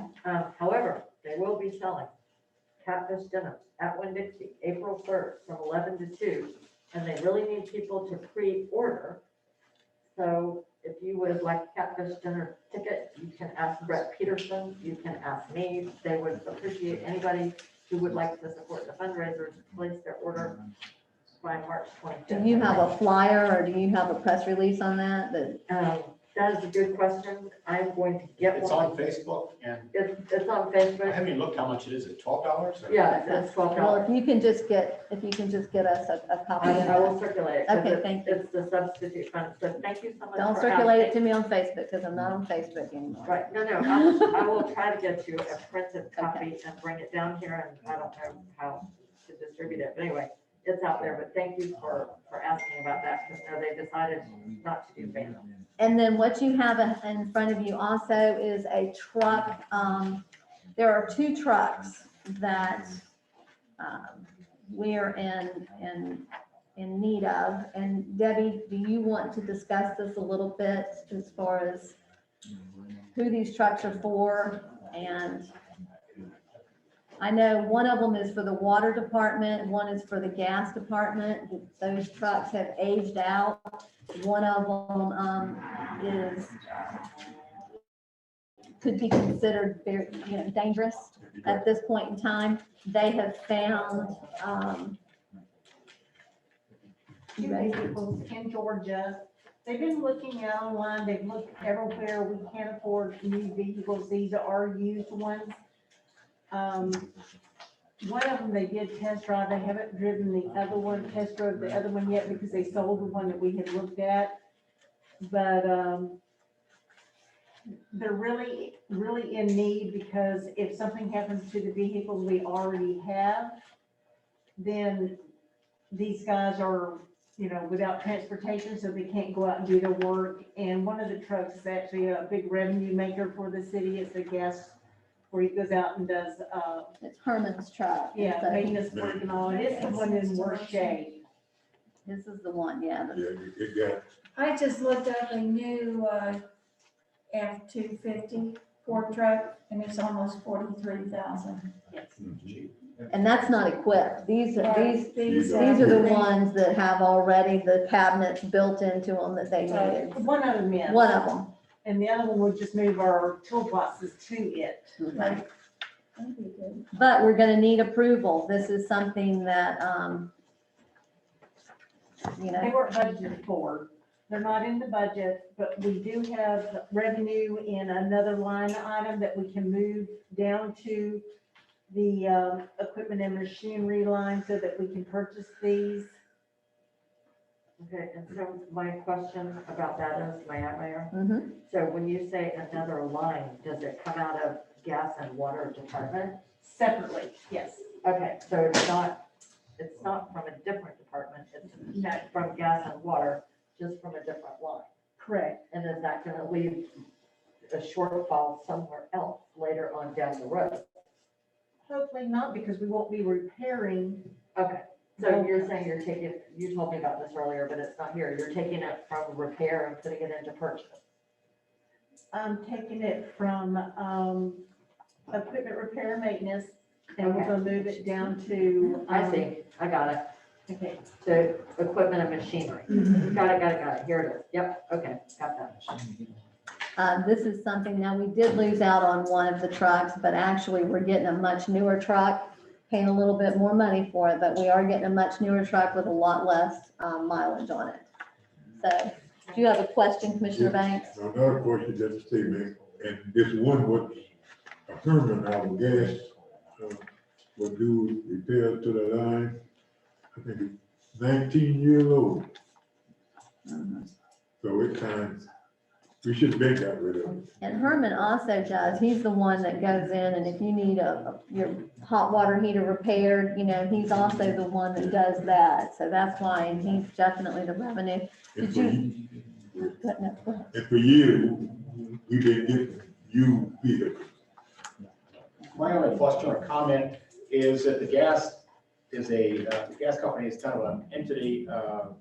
However, they will be selling catfish dinner at Winn-Dixie, April 3rd from 11 to 2. And they really need people to pre-order. So if you would like a catfish dinner ticket, you can ask Brett Peterson, you can ask me. They would appreciate anybody who would like to support the fundraiser to place their order by March 25th. Do you have a flyer or do you have a press release on that? That is a good question. I'm going to get It's one. on Facebook, and It's on I Facebook. haven't even looked how much it is, $12? Yeah, it's $12. Well, if you can just get us a copy of I will it. circulate it. 'cause Okay, it's- thank you. It's the substitute fund. So thank you so much. Don't for circulate it asking. to me on Facebook because I'm not on Facebook anymore. Right, no, I will try to get you a printed copy and bring it down here, and I don't know how to distribute it, but anyway, it's out there, but thank you for asking about that, because no, they decided not to do banners. And then what you have in front of you also is a truck. There are two trucks that we're in need of. And Debbie, do you want to discuss this a little bit as far as who these trucks are for? And I know one of them is for the water department, one is for the gas department. Those trucks have aged out. One of them could be considered very, dangerous at this point in time. They have found two vehicles in Georgia. They've been looking out online, they've looked everywhere, we can't afford new vehicles, these are used ones. One of them they did test drive, they haven't driven the other one, test drove the other one yet because they sold the one that we had looked at. But, they're really, really in need because if something happens to the vehicles we already have, then these guys are, you know, without transportation, so they can't go out and do their work. And one of the trucks is actually a big revenue maker for the city. It's a gas where he goes out and does, It's Herman's truck. yeah, So maintenance work and all. And it's the one in worse shape. This is the one, yeah. It got, I just looked up a new, F-250 Ford truck, and it's almost 43,000. And that's not equipped. These are These the ones that have already the cabinets built into them that they needed. One of them is. One of them. And the other one would just move our toolboxes to it. Okay. But we're gonna need approval. This is something that, you They know, weren't budgeted for. They're not in the budget, but we do have revenue in another line item that we can move down to the equipment and machinery line so that we can purchase these. Okay, and so my question about that is, may I, Mayor? mhm. So when you say another line, does it come out of gas and water department? Separately, yes. Okay, so it's not from a different department, it's from gas and water, just from a different line. Correct. And is that gonna leave a shortfall somewhere else later on down the road? Hopefully not, because we won't be repairing. Okay, so you're saying you're taking, you told me about this earlier, but it's not here, you're taking it from repair and putting it into purchase? I'm taking it from, equipment repair and maintenance, and we're Okay. gonna move it down to. I see, I got it, Okay. to equipment and machinery. Got it, here it is, yep, okay, got that. This is something, now we did lose out on one of the trucks, but actually we're getting a much newer truck, paying a little bit more money for it, but we are getting a much newer truck with a lot less mileage on it. So, do you have a question, Commissioner Banks? another question, just to say, man, and this one was a Herman, our gas, will do repairs to the line. I think it's 19 years old, so it's time, we should make that rid of it. And Herman also does, he's the one that goes in, and if you need your hot water heater repaired, you know, he's also the one that does that. So that's why, and he's definitely the revenue. And Did for you? ye- Go ahead. and for years, we've been getting you vehicles. My only question or comment is that the gas the gas company is kind of an entity,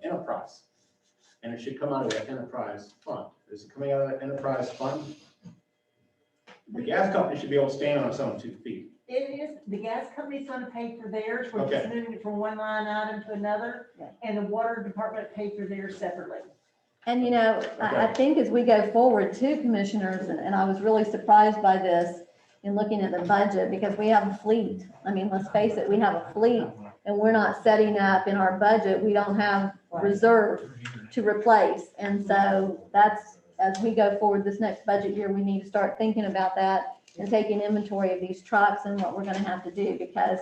enterprise. And it should come out of that enterprise fund. Is it coming out of that enterprise fund? The gas company should be able to stand on its own 2 feet. It is, the gas company's gonna pay for theirs, we're just Okay. moving it from one line item to another, and the water department paid for theirs separately. And you know, I think as we go forward too, commissioners, and I was really surprised by this in looking at the budget, because we have a fleet. I mean, let's face it, we have a fleet, and we're not setting up in our budget, we don't have reserve to replace. And so that's, as we go forward this next budget year, we need to start thinking about that and taking inventory of these trucks and what we're gonna have to do, because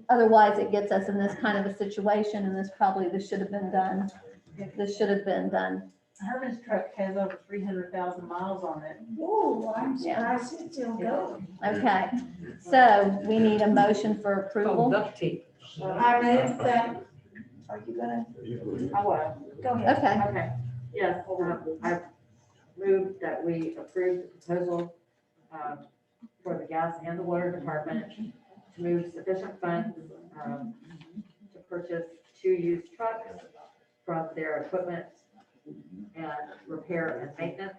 otherwise it gets us in this kind of a situation, and this should have been done. This should have been done. Herman's truck has over 300,000 miles on it. Whoa, I'm surprised it's still going. Okay, so we need a motion for approval. I move that, are you gonna, I will. go ahead. Okay, Okay, yes, I move that we approve the proposal for the gas and the water department to move sufficient funds to purchase 2 used trucks from their equipment and repair and maintenance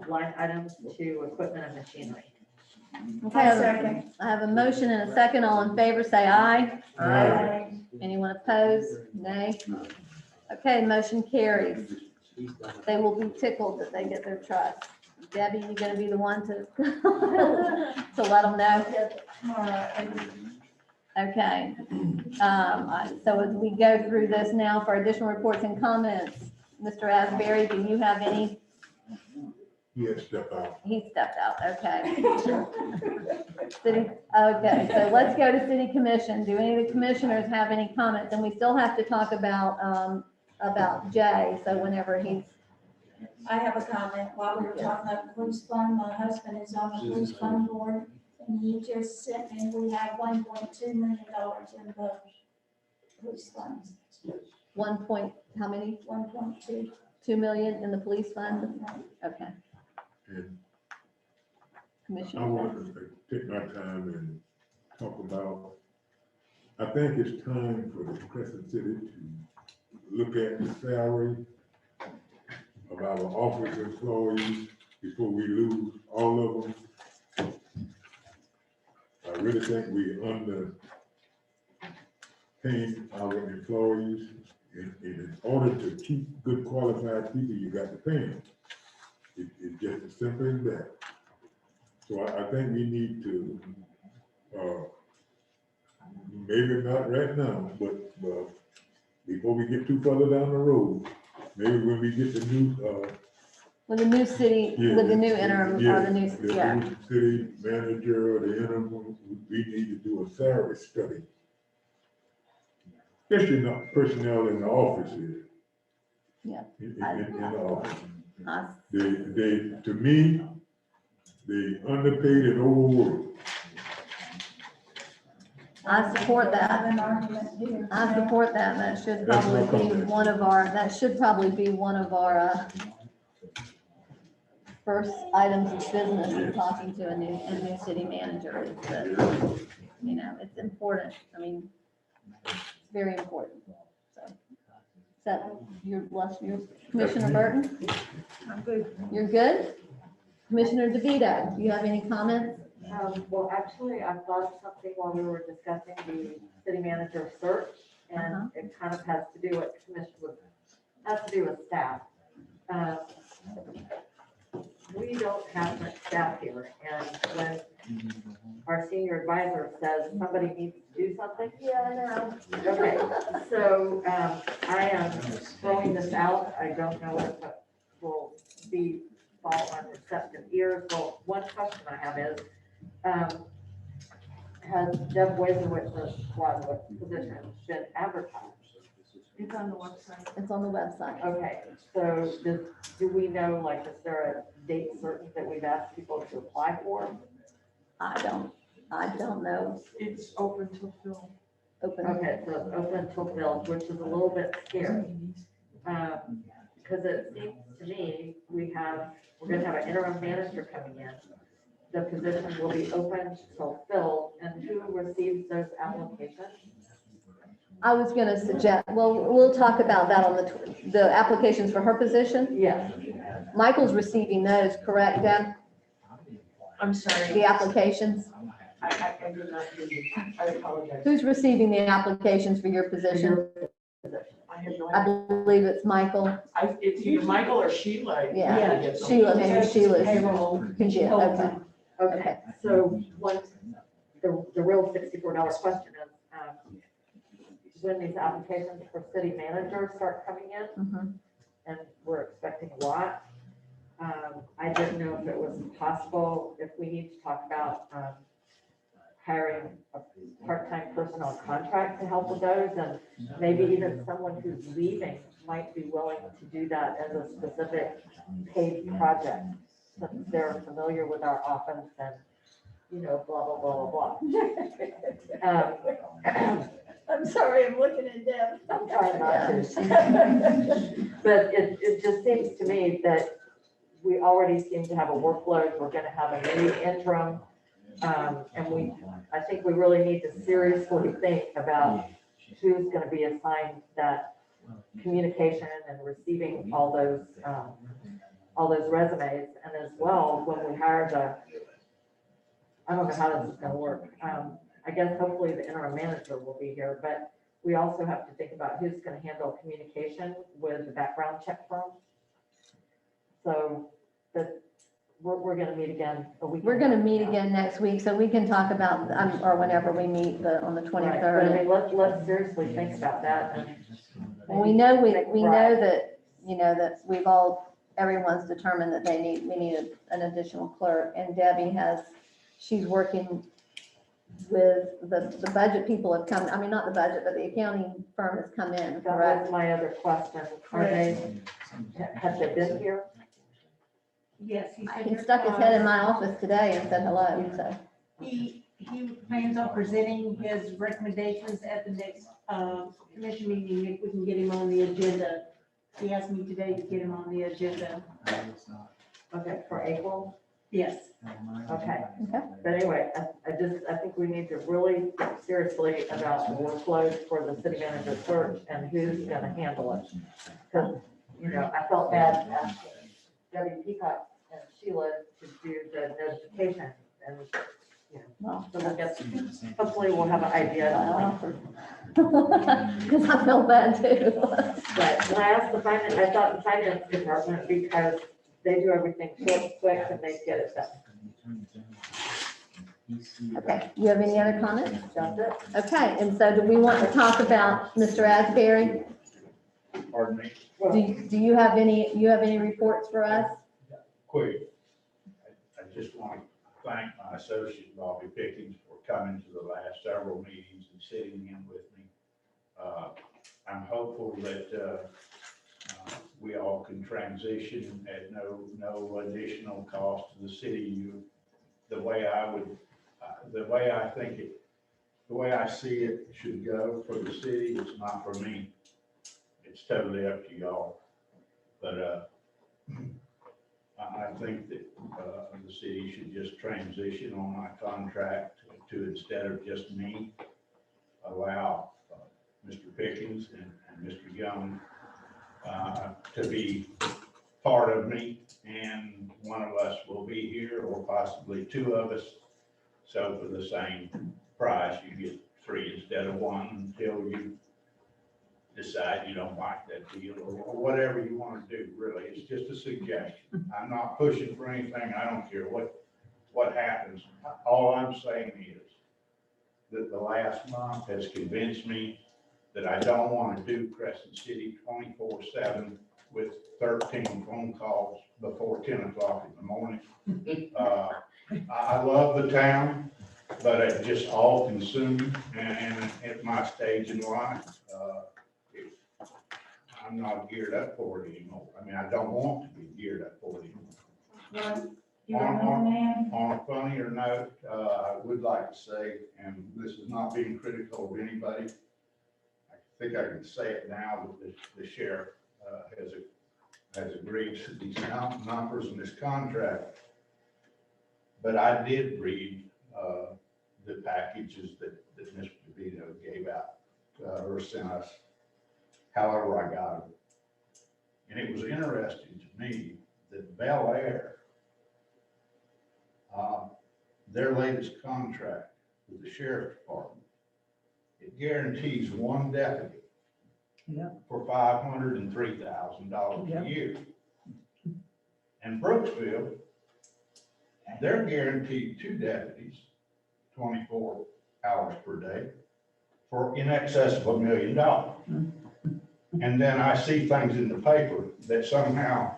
line items to equipment and machinery. okay, I have a motion and a second. All in favor, say aye. Aye. Anyone opposed? Nay. Okay, motion carries. They will be tickled that they get their trucks. Debbie, you gonna be the one to, to let them know? Okay. So as we go through this now for additional reports and comments, Mr. Asbury, do you have any? He had stepped out. He stepped out, okay. City, okay, so let's go to city commission. Do any of the commissioners have any comments? And we still have to talk about Jay, so whenever he's, I have a comment while we were talking about the police fund. My husband is on the police fund board, and he just sent me, we have $1.2 million in the police funds. 1 point, how many? 1.2. 2 million in the police fund? Okay. And I Commissioner. want to take my time and talk about, I think it's time for the Crescent City to look at the salary of our office employees before we lose all of them. I really think we underpaying our employees. In order to keep good qualified people, you got to pay them. It's just as simple as that. So I think we need to, maybe not right now, but before we get too further down the road, maybe when we get the new, With the new city, with the new interim, or the new, yeah. new city manager or the interim, we need to do a salary study. Especially not personnel in the offices. Yeah. In the office. Us. They, to me, they underpaid and overworked. I support that. I support that. That should probably be one of our, first items of business in talking to a new city manager is that, you know, it's important. I mean, it's very important. So, is that your Commissioner Burton? I'm good. You're good? Commissioner DeVito, do you have any comments? Well, actually, I thought of something while we were discussing the city manager search, and it kind of has to do with staff. We don't have much staff here, and when our senior advisor says somebody needs to do something, yeah, I know. Okay, so I am throwing this out. I don't know if it will fall on receptive ears. Well, one question I have is, has Deb Wazewitz's position been advertised? It's on the website. It's on the website. Okay, so do we know, like, is there a date certain that we've asked people to apply for? I don't know. It's open till Phil. Open. Okay, so it's open until filled, which is a little bit scary. Because it seems to me, we're gonna have an interim manager coming in. The position will be open till filled, and who receives those applications? I was gonna suggest, well, we'll talk about that on the applications for her position. Yes. Michael's receiving those, correct, Deb? I'm sorry. The applications? I did not hear you. I apologize. Who's receiving the applications for your position? I have no I idea. believe it's Michael. It's either Michael or Sheila. Yeah, Sheila, maybe Sheila's. Payroll. Yeah, okay. Okay, so the real $64 question is, when these applications for city managers start coming in, Mhm. and we're expecting a lot, I didn't know if it was possible, if we need to talk about hiring a part-time person on contract to help with those, and maybe even someone who's leaving might be willing to do that as a specific paid project, since they're familiar with our office and, you know, blah, blah, blah, blah, blah. I'm sorry, I'm looking at Deb. I'm trying not to. But it just seems to me that we already seem to have a workload. We're gonna have a new interim. And I think we really need to seriously think about who's gonna be assigned that communication and receiving all those resumes. And as well, when we hire I don't know how this is gonna work. I guess hopefully the interim manager will be here, but we also have to think about who's gonna handle communication with the background check firm. So that we're gonna meet again a week. We're gonna meet again next week, so we can talk about, or whenever we meet on the Right, but I 23rd. mean, let's seriously think about that and. Well, we know, we know Right. that, that everyone's determined that we need an additional clerk, and Debbie she's working with the budget people have come, I mean, not the budget, but the accounting firm has come in, That correct? was my other question. Are they, have they been here? Yes, he said. He stuck his head in my office today and said hello, so. He plans on presenting his recommendations at the next, commission meeting, if we can get him on the agenda. He asked me today to get him on the agenda. Okay, for April? Yes. Okay. But anyway, I think we need to really think seriously about the workload for the city manager search and who's gonna handle it. Because, I felt bad asking Debbie Peacock and Sheila to do the notification and, Well, so we'll get, hopefully we'll have an idea. Because I feel bad too. But when I asked I thought the finance department, because they do everything short, quick, and they get it done. Okay, you have any other comments? That's it. Okay, and so do we want to talk about Mr. Asbury? Pardon me, Do you have any reports for us? quick. I just want to thank my associate Bobby Pickens for coming to the last several meetings and sitting in with me. I'm hopeful that we all can transition at no additional cost to the city. The way I see it should go for the city, it's not for me. It's totally up to y'all. But I think that the city should just transition on my contract to, instead of just me, allow Mr. Pickens and Mr. Young to be part of me, and one of us will be here, or possibly two of us. So for the same price, you get three instead of one, until you decide you don't like that deal, or whatever you want to do, really. It's just a suggestion. I'm not pushing for anything. I don't care what happens. All I'm saying is that the last month has convinced me that I don't want to do Crescent City 24/7 with 13 phone calls before 10 o'clock in the morning. I love the town, but it's just all consuming, and at my stage in life, I'm not geared up for it anymore. I mean, I don't want to be geared up for it anymore. On a funnier note, I would like to say, and this is not being critical of anybody, I think I can say it now that the sheriff has agreed to these numbers in this contract. But I did read the packages that Mr. DeVito gave out or sent us, however I got them. And it was interesting to me that Bel Air, their latest contract with the sheriff's department, it guarantees one deputy for $503,000 a year. And Brooksville, they're guaranteed two deputies, 24 hours per day, for in excess of $1 million. And then I see things in the paper that somehow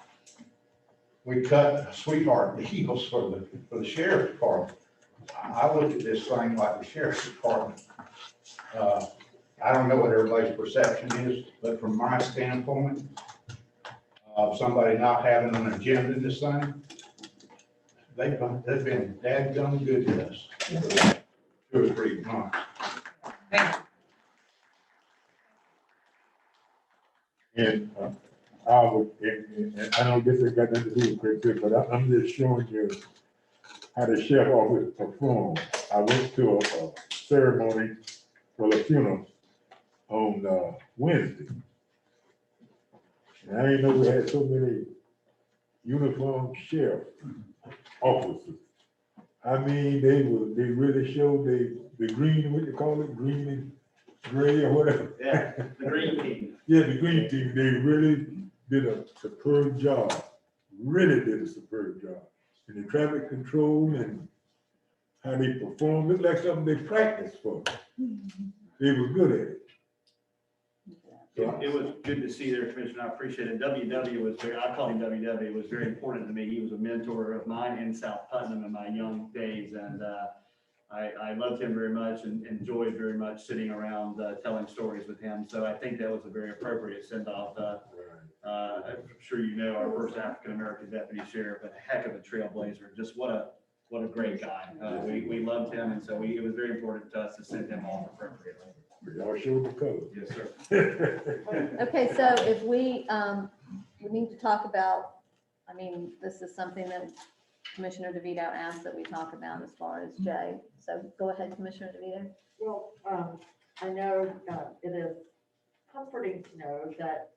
we cut sweetheart deals for the sheriff's department. I look at this thing like the sheriff's department. I don't know what everybody's perception is, but from my standpoint, of somebody not having an agenda in this thing, they've been dadgum good to us for 2 or 3 months. And I don't guess it got nothing to do with Crescent, but I'm just showing you how the sheriff office performed. I went to a ceremony for the funeral on Wednesday. And I didn't know we had so many uniformed sheriff officers. I mean, they really showed the green, what you call it, green and gray or whatever. Yeah, the green team. Yeah, the green team, they really did a superb job. Really did a superb job. and the traffic control and how they perform. It's like something they practiced for. They was good at it. It was good to see there, Commissioner. I appreciate it. WW was very, I call him WW, was very important to me. He was a mentor of mine in South Putnam in my young days. And I loved him very much and enjoyed very much sitting around telling stories with him. So I think that was a very appropriate send-off. I'm sure you know our first African-American deputy sheriff, a heck of a trailblazer. Just what a great guy. We loved him. And so it was very important to us to send him off appropriately. Y'all showed the color. Yes, sir. Okay, so if we need to talk about, I mean, this is something that Commissioner DeVito asked that we talk about as far as Jay. So go ahead, Commissioner DeVito. Well, I know it is comforting to know that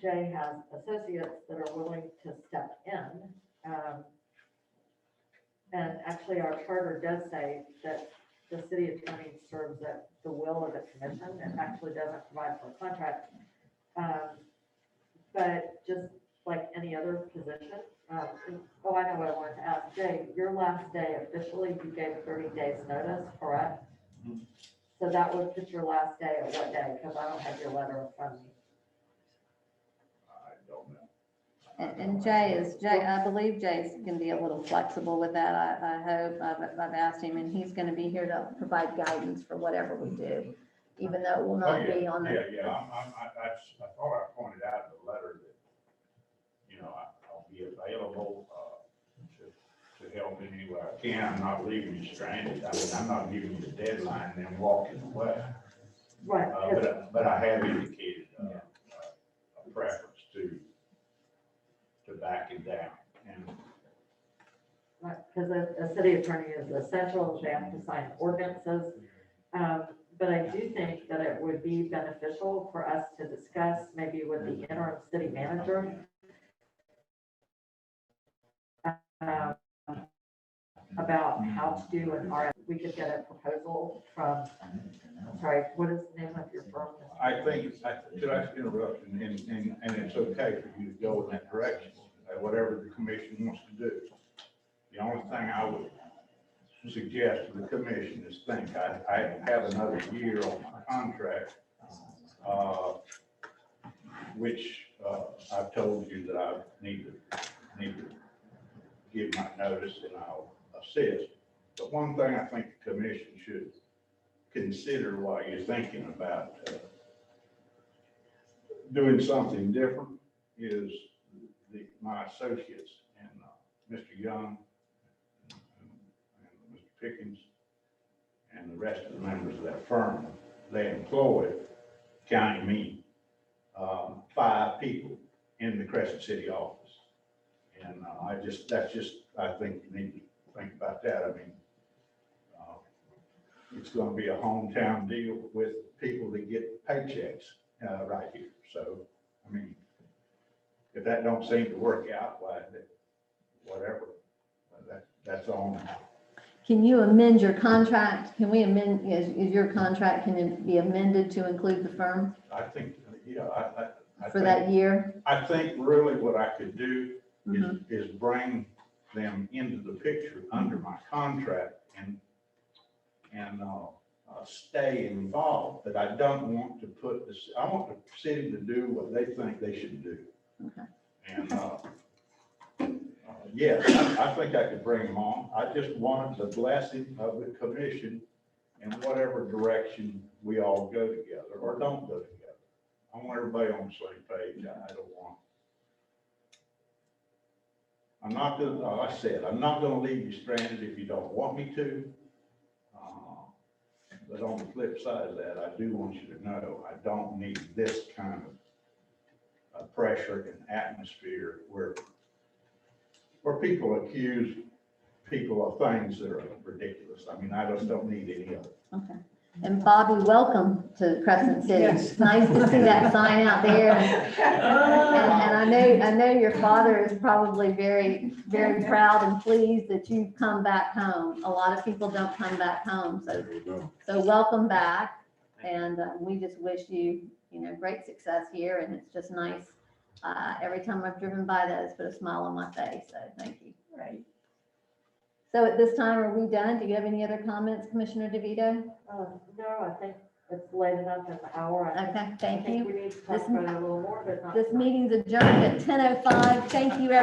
Jay has associates that are willing to step in. And actually, our charter does say that the city attorney serves at the will of the commission. It actually doesn't provide for a contract. But just like any other position, I know what I wanted to ask. Jay, your last day officially, you gave 30 days notice, correct? So that would put your last day at what day? Because I don't have your letter in front of me. I don't know. And Jay, I believe Jay's going to be a little flexible with that. I hope. I've asked him, and he's going to be here to provide guidance for whatever we do, even though it will not be on the. Yeah. I thought I pointed out in the letter that, I'll be available to help in any way I can. I'm not leaving you stranded. I mean, I'm not giving you a deadline and then walking away. Right. But I have indicated a preference to backing down. And Because a city attorney is essential, they have to sign ordinances. But I do think that it would be beneficial for us to discuss maybe with the interim city manager about how to do an RF. We could get a proposal from, sorry, what is the name of your firm? I think, could I interrupt, and it's okay for you to go in that direction, whatever the commission wants to do. The only thing I would suggest to the commission is think, I have another year on my contract, which I've told you that I need to give my notice and I'll assist. But one thing I think the commission should consider while you're thinking about doing something different is my associates and Mr. Young and Mr. Pickens and the rest of the members of that firm. They employ, counting me, 5 people in the Crescent City office. And I think you need to think about that. I mean, it's going to be a hometown deal with people that get paychecks right here. So, I mean, if that don't seem to work out, why, whatever, that's on. Can you amend your contract? Can we amend, is your contract, can it be amended to include the firm I think, yeah, I for think, that year? I think really what I could do is bring them into the picture under my contract and stay involved, but I don't want to put this, I want the city to do what they think they should do. Okay. And yes, I think I could bring them on. I just wanted the blessing of the commission in whatever direction we all go together or don't go together. I want everybody on the same page. I don't want. I'm not gonna, like I said, I'm not gonna leave you stranded if you don't want me to. But on the flip side of that, I do want you to know, I don't need this kind of pressure and atmosphere where people accuse people of things that are ridiculous. I mean, I just don't need any of it. Okay. And Bobby, welcome to Crescent City. Yes. It's nice to see that sign out there. And I know your father is probably very, very proud and pleased that you've come back home. A lot of people don't come back home, so welcome back. And we just wish you, great success here. And it's just nice. Every time I've driven by that, it's put a smile on my face. So thank you. Right. So at this time, are we done? Do you have any other comments, Commissioner DeVito? No, I think it's late enough in the hour. I think- Okay, thank I think you. we need to talk about it a little more, but not. This meeting's adjourned at 10:05. Thank you, everyone.